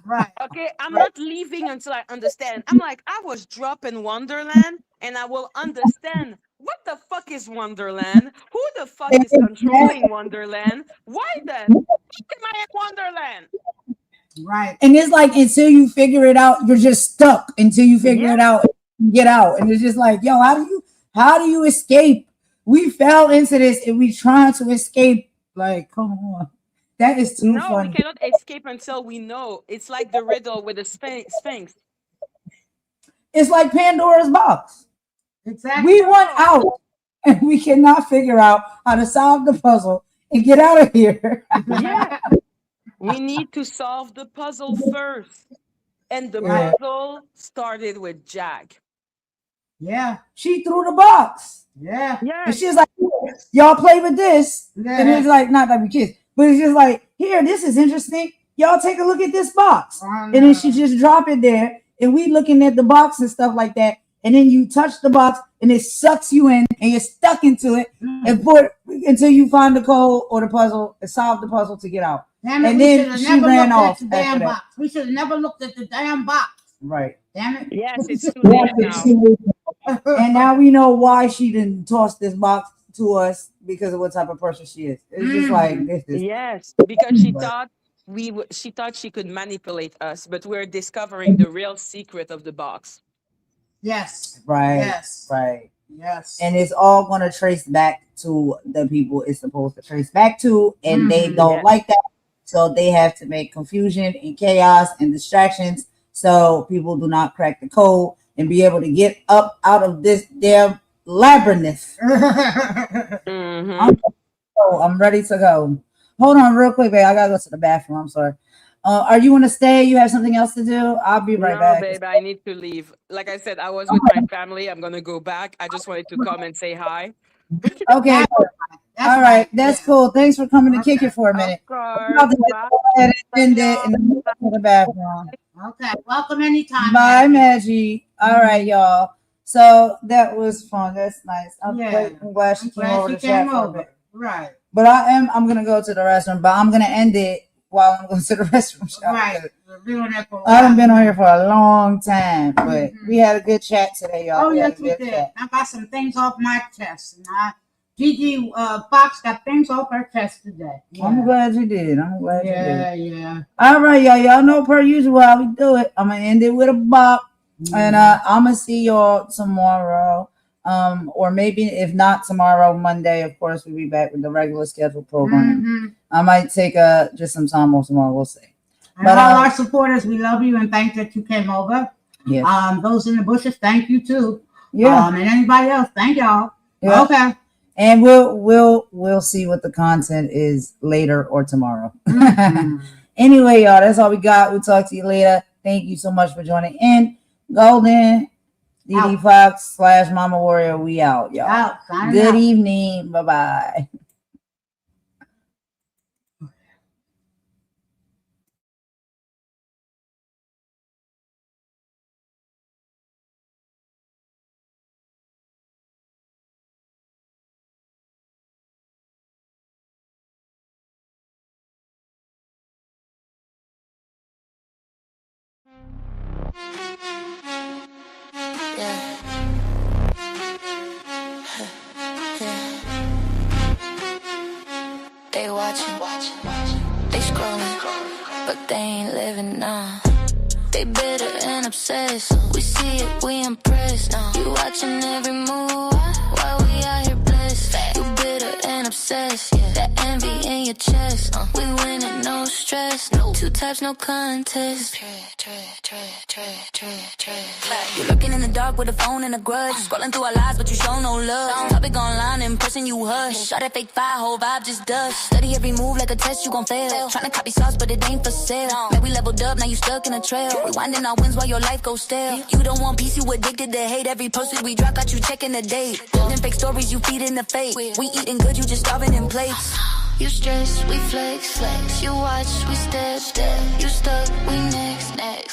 Right. Okay, I'm not leaving until I understand. I'm like, I was dropped in Wonderland and I will understand what the fuck is Wonderland? Who the fuck is controlling Wonderland? Why the fuck am I in Wonderland? Right. And it's like until you figure it out, you're just stuck until you figure it out and get out. And it's just like, yo, how do you escape? We fell into this and we trying to escape. Like, come on. That is too No, funny. we cannot escape until we know. It's like the riddle with the Sphinx. It's like Pandora's box. Exactly. We want out and we cannot figure out how to solve the puzzle and get out of here. Yeah. We need to solve the puzzle first. And the Yeah. puzzle started with Jag. Yeah. She threw the box. Yeah. And Yes. she's like, y'all play with this. And it's like, not that we kids, but it's just like, here, this is interesting. Y'all take a look at this box. And then she just drop it there. And we looking at the box and stuff like that. And then you touch the box and it sucks you in and you're stuck into it and until you find the code or the puzzle and solve the puzzle to get out. Damn it, And we then should've she never ran looked at off the after damn that. box. We should have never looked at the damn box. Right. Damn it. Yes, it's too late now. And now we know why she didn't toss this box to us because of what type of person she is. It's just like this. Yes, because she thought she thought she could manipulate us, but we're discovering the real secret of the box. Yes. Right. Yes. Right. Yes. And it's all going to trace back to the people it's supposed to trace back to, and they don't like that. So they have to make confusion and chaos and distractions so people do not crack the code and be able to get up out of this damn labyrinth. Mhm. I'm ready to go. Hold on real quick, babe. I gotta go to the bathroom. I'm sorry. Are you want to stay? You have something else to do? I'll be right No, back. babe, I need to leave. Like I said, I was with my family. I'm gonna go back. I just wanted to come and say hi. Okay. All right. That's cool. Thanks for coming to kick it for a minute. Of I'm about course. to go ahead and end it and then go to the bathroom. Okay. Welcome anytime. Bye, Madgie. All right, y'all. So that was fun. That's nice. I'm glad she came over to chat for a bit. Right. But I'm gonna go to the restroom, but I'm gonna end it while I'm going to the restroom. Right. I haven't been on here for a long time, but we had a good chat today, y'all. Oh, yes, we did. Chat. I got some things off my chest. And Gigi Fox got things off her chest today. Yeah. I'm glad you did. I'm glad you did. Yeah. All right, y'all. Y'all know per usual how we do it. I'm going to end it with a bop. And I'm going to see y'all tomorrow. Or maybe if not tomorrow, Monday, of course, we'll be back with the regular scheduled program. I might take just some time off tomorrow. We'll see. And all our supporters, we love you and thank that you came over. Yeah. Those in the bushes, thank you too. Yeah. And anybody else, thank y'all. Yeah. Okay. And we'll see what the content is later or tomorrow. Anyway, y'all, that's all we got. We'll talk to you later. Thank you so much for joining in. Golden. DD Fox / Mama Warrior. We out, y'all. Out. Good evening. Bye bye. They watching, they scrolling, but they ain't living now. They bitter and obsessed. We see it, we impressed. You watching every move while we out here blessed. You bitter and obsessed. That envy in your chest. We winning, no stress. Two types, no contest. You're lurking in the dark with a phone and a grudge. Scrolling through our lives, but you show no love. Topic online, in person you hush. Shot that fake fire, whole vibe just dust. Study every move like a test, you gon' fail. Tryna copy sauce, but it ain't for sale. Man, we leveled up, now you stuck in a trail. Rewinding our wins while your life goes stale. You don't want peace, you addicted to hate. Every post we drop got you checking the date. Building fake stories, you feeding the fake. We eating good, you just starving in plates. You stress, we flex. You watch, we step. You stuck, we next.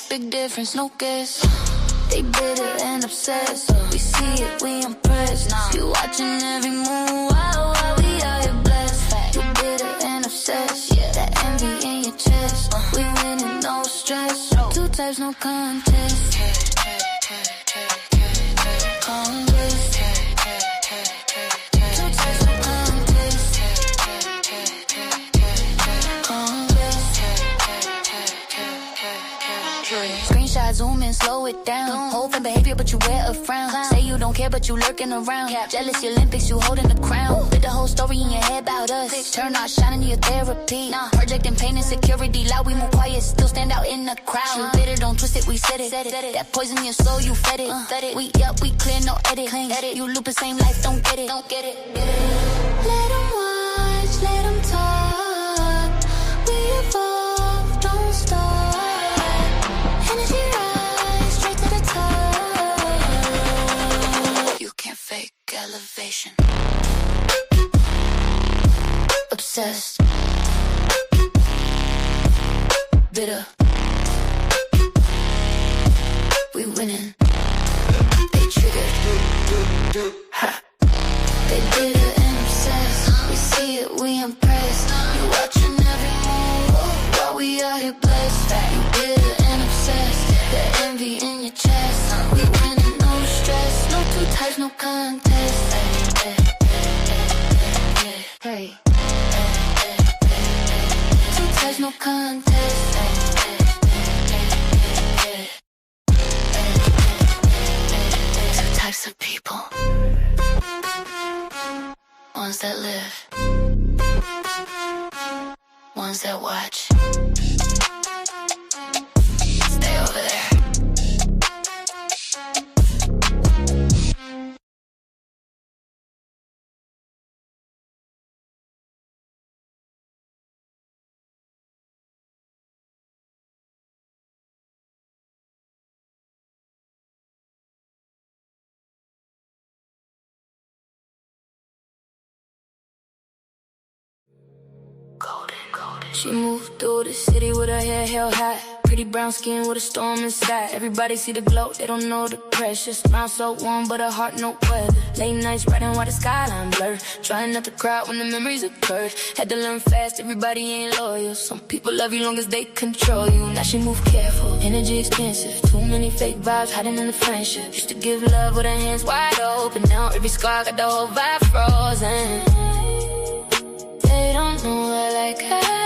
Big difference, no guess. They bitter and obsessed. We see it, we impressed. You watching every move while we out here blessed. You bitter and obsessed. That envy in your chest. We winning, no stress. Two types, no contest. Screenshot, zoom in, slow it down. Hold for behavior, but you wear a frown. Say you don't care, but you lurking around. Jealous, Olympics, you holding the crown. With the whole story in your head about us. Turn out shining your therapy. Projecting pain and security. Loud, we move quiet, still stand out in the crowd. You bitter, don't twist it, we said it. That poison your soul, you fed it. We clear, no edit. You loop the same life, don't get it. Let them watch, let them talk. We evolve, don't stop. Energy rise, straight to the top. You can't fake elevation. Obsessed. Bitter. We winning. They triggered. Ha. They bitter and obsessed. We see it, we impressed. You watching every move while we out here blessed. You bitter and obsessed. The envy in your chest. We winning, no stress. No two types, no contest. Hey. Two types, no contest. Two types of people. Ones that live. Ones that watch. Stay over there. She moved through the city with her hair held high. Pretty brown skin with a storm inside. Everybody see the glow, they don't know the pressure. Smile so warm, but her heart no weather. Late nights riding while the skyline blurred. Trying not to cry when the memories occurred. Had to learn fast, everybody ain't loyal. Some people love you long as they control you. Now she move careful, energy expensive. Too many fake vibes hiding in the friendship. Used to give love with her hands wide open. Now every scar got the whole vibe frozen. They don't know her like I.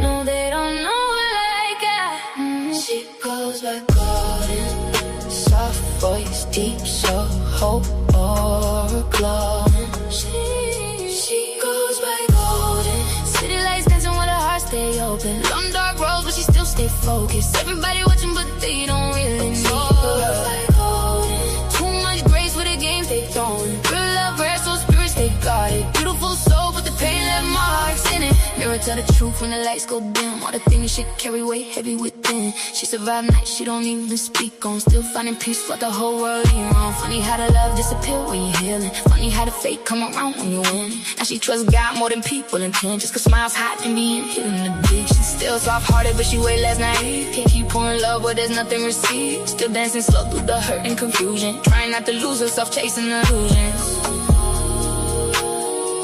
No, they don't know her like I. She goes by golden. Soft voice, deep soul, hope or glowing. She goes by golden. City lights dancing with her heart stay open. Long dark roads, but she still stay focused. Everybody watching, but they don't really know her. Too much grace with the games they throwing. Real love, rare, so spirits they got it. Beautiful soul, but the pain left marks in it. Mirror tell the truth when the lights go dim. All the things she carry weight heavy within. She survived nights she don't even speak on. Still finding peace what the whole world ain't wrong. Funny how the love disappear when you're healing. Funny how the fate come around when you win. Now she trusts God more than people intend. Just cause smiles hot and being hitting the big. She's still soft-hearted but she way less naive. Can't keep pouring love where there's nothing received. Still dancing slow through the hurt and confusion. Trying not to lose herself chasing illusions.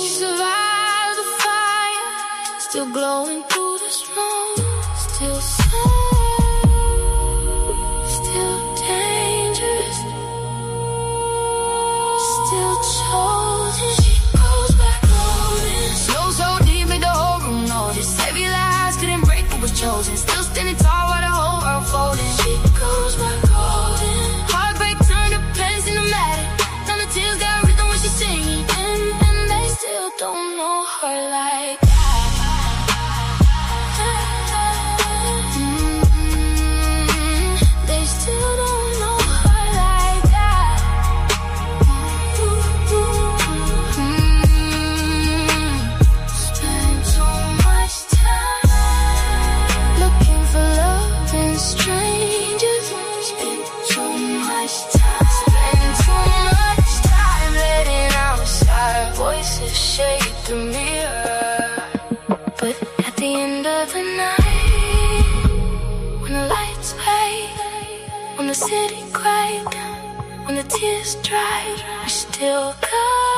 She survived the fire. Still glowing through the smoke. Still still dangerous. Still chosen. She goes back golden. Snow so deep made the whole room notice. Heavy lies couldn't break what was chosen. Still standing tall while the whole world folding. She goes back golden. Heartbreak turned to pen cinematic. Now the tears got rhythm when she's singing. And they still don't know her like that. They still don't know her like that. Spend so much time looking for love in strangers. Spend so much time. Spend so much time letting outside voices shake the mirror. But at the end of the night, when the lights fade, when the city cried, when the tears dried, I still got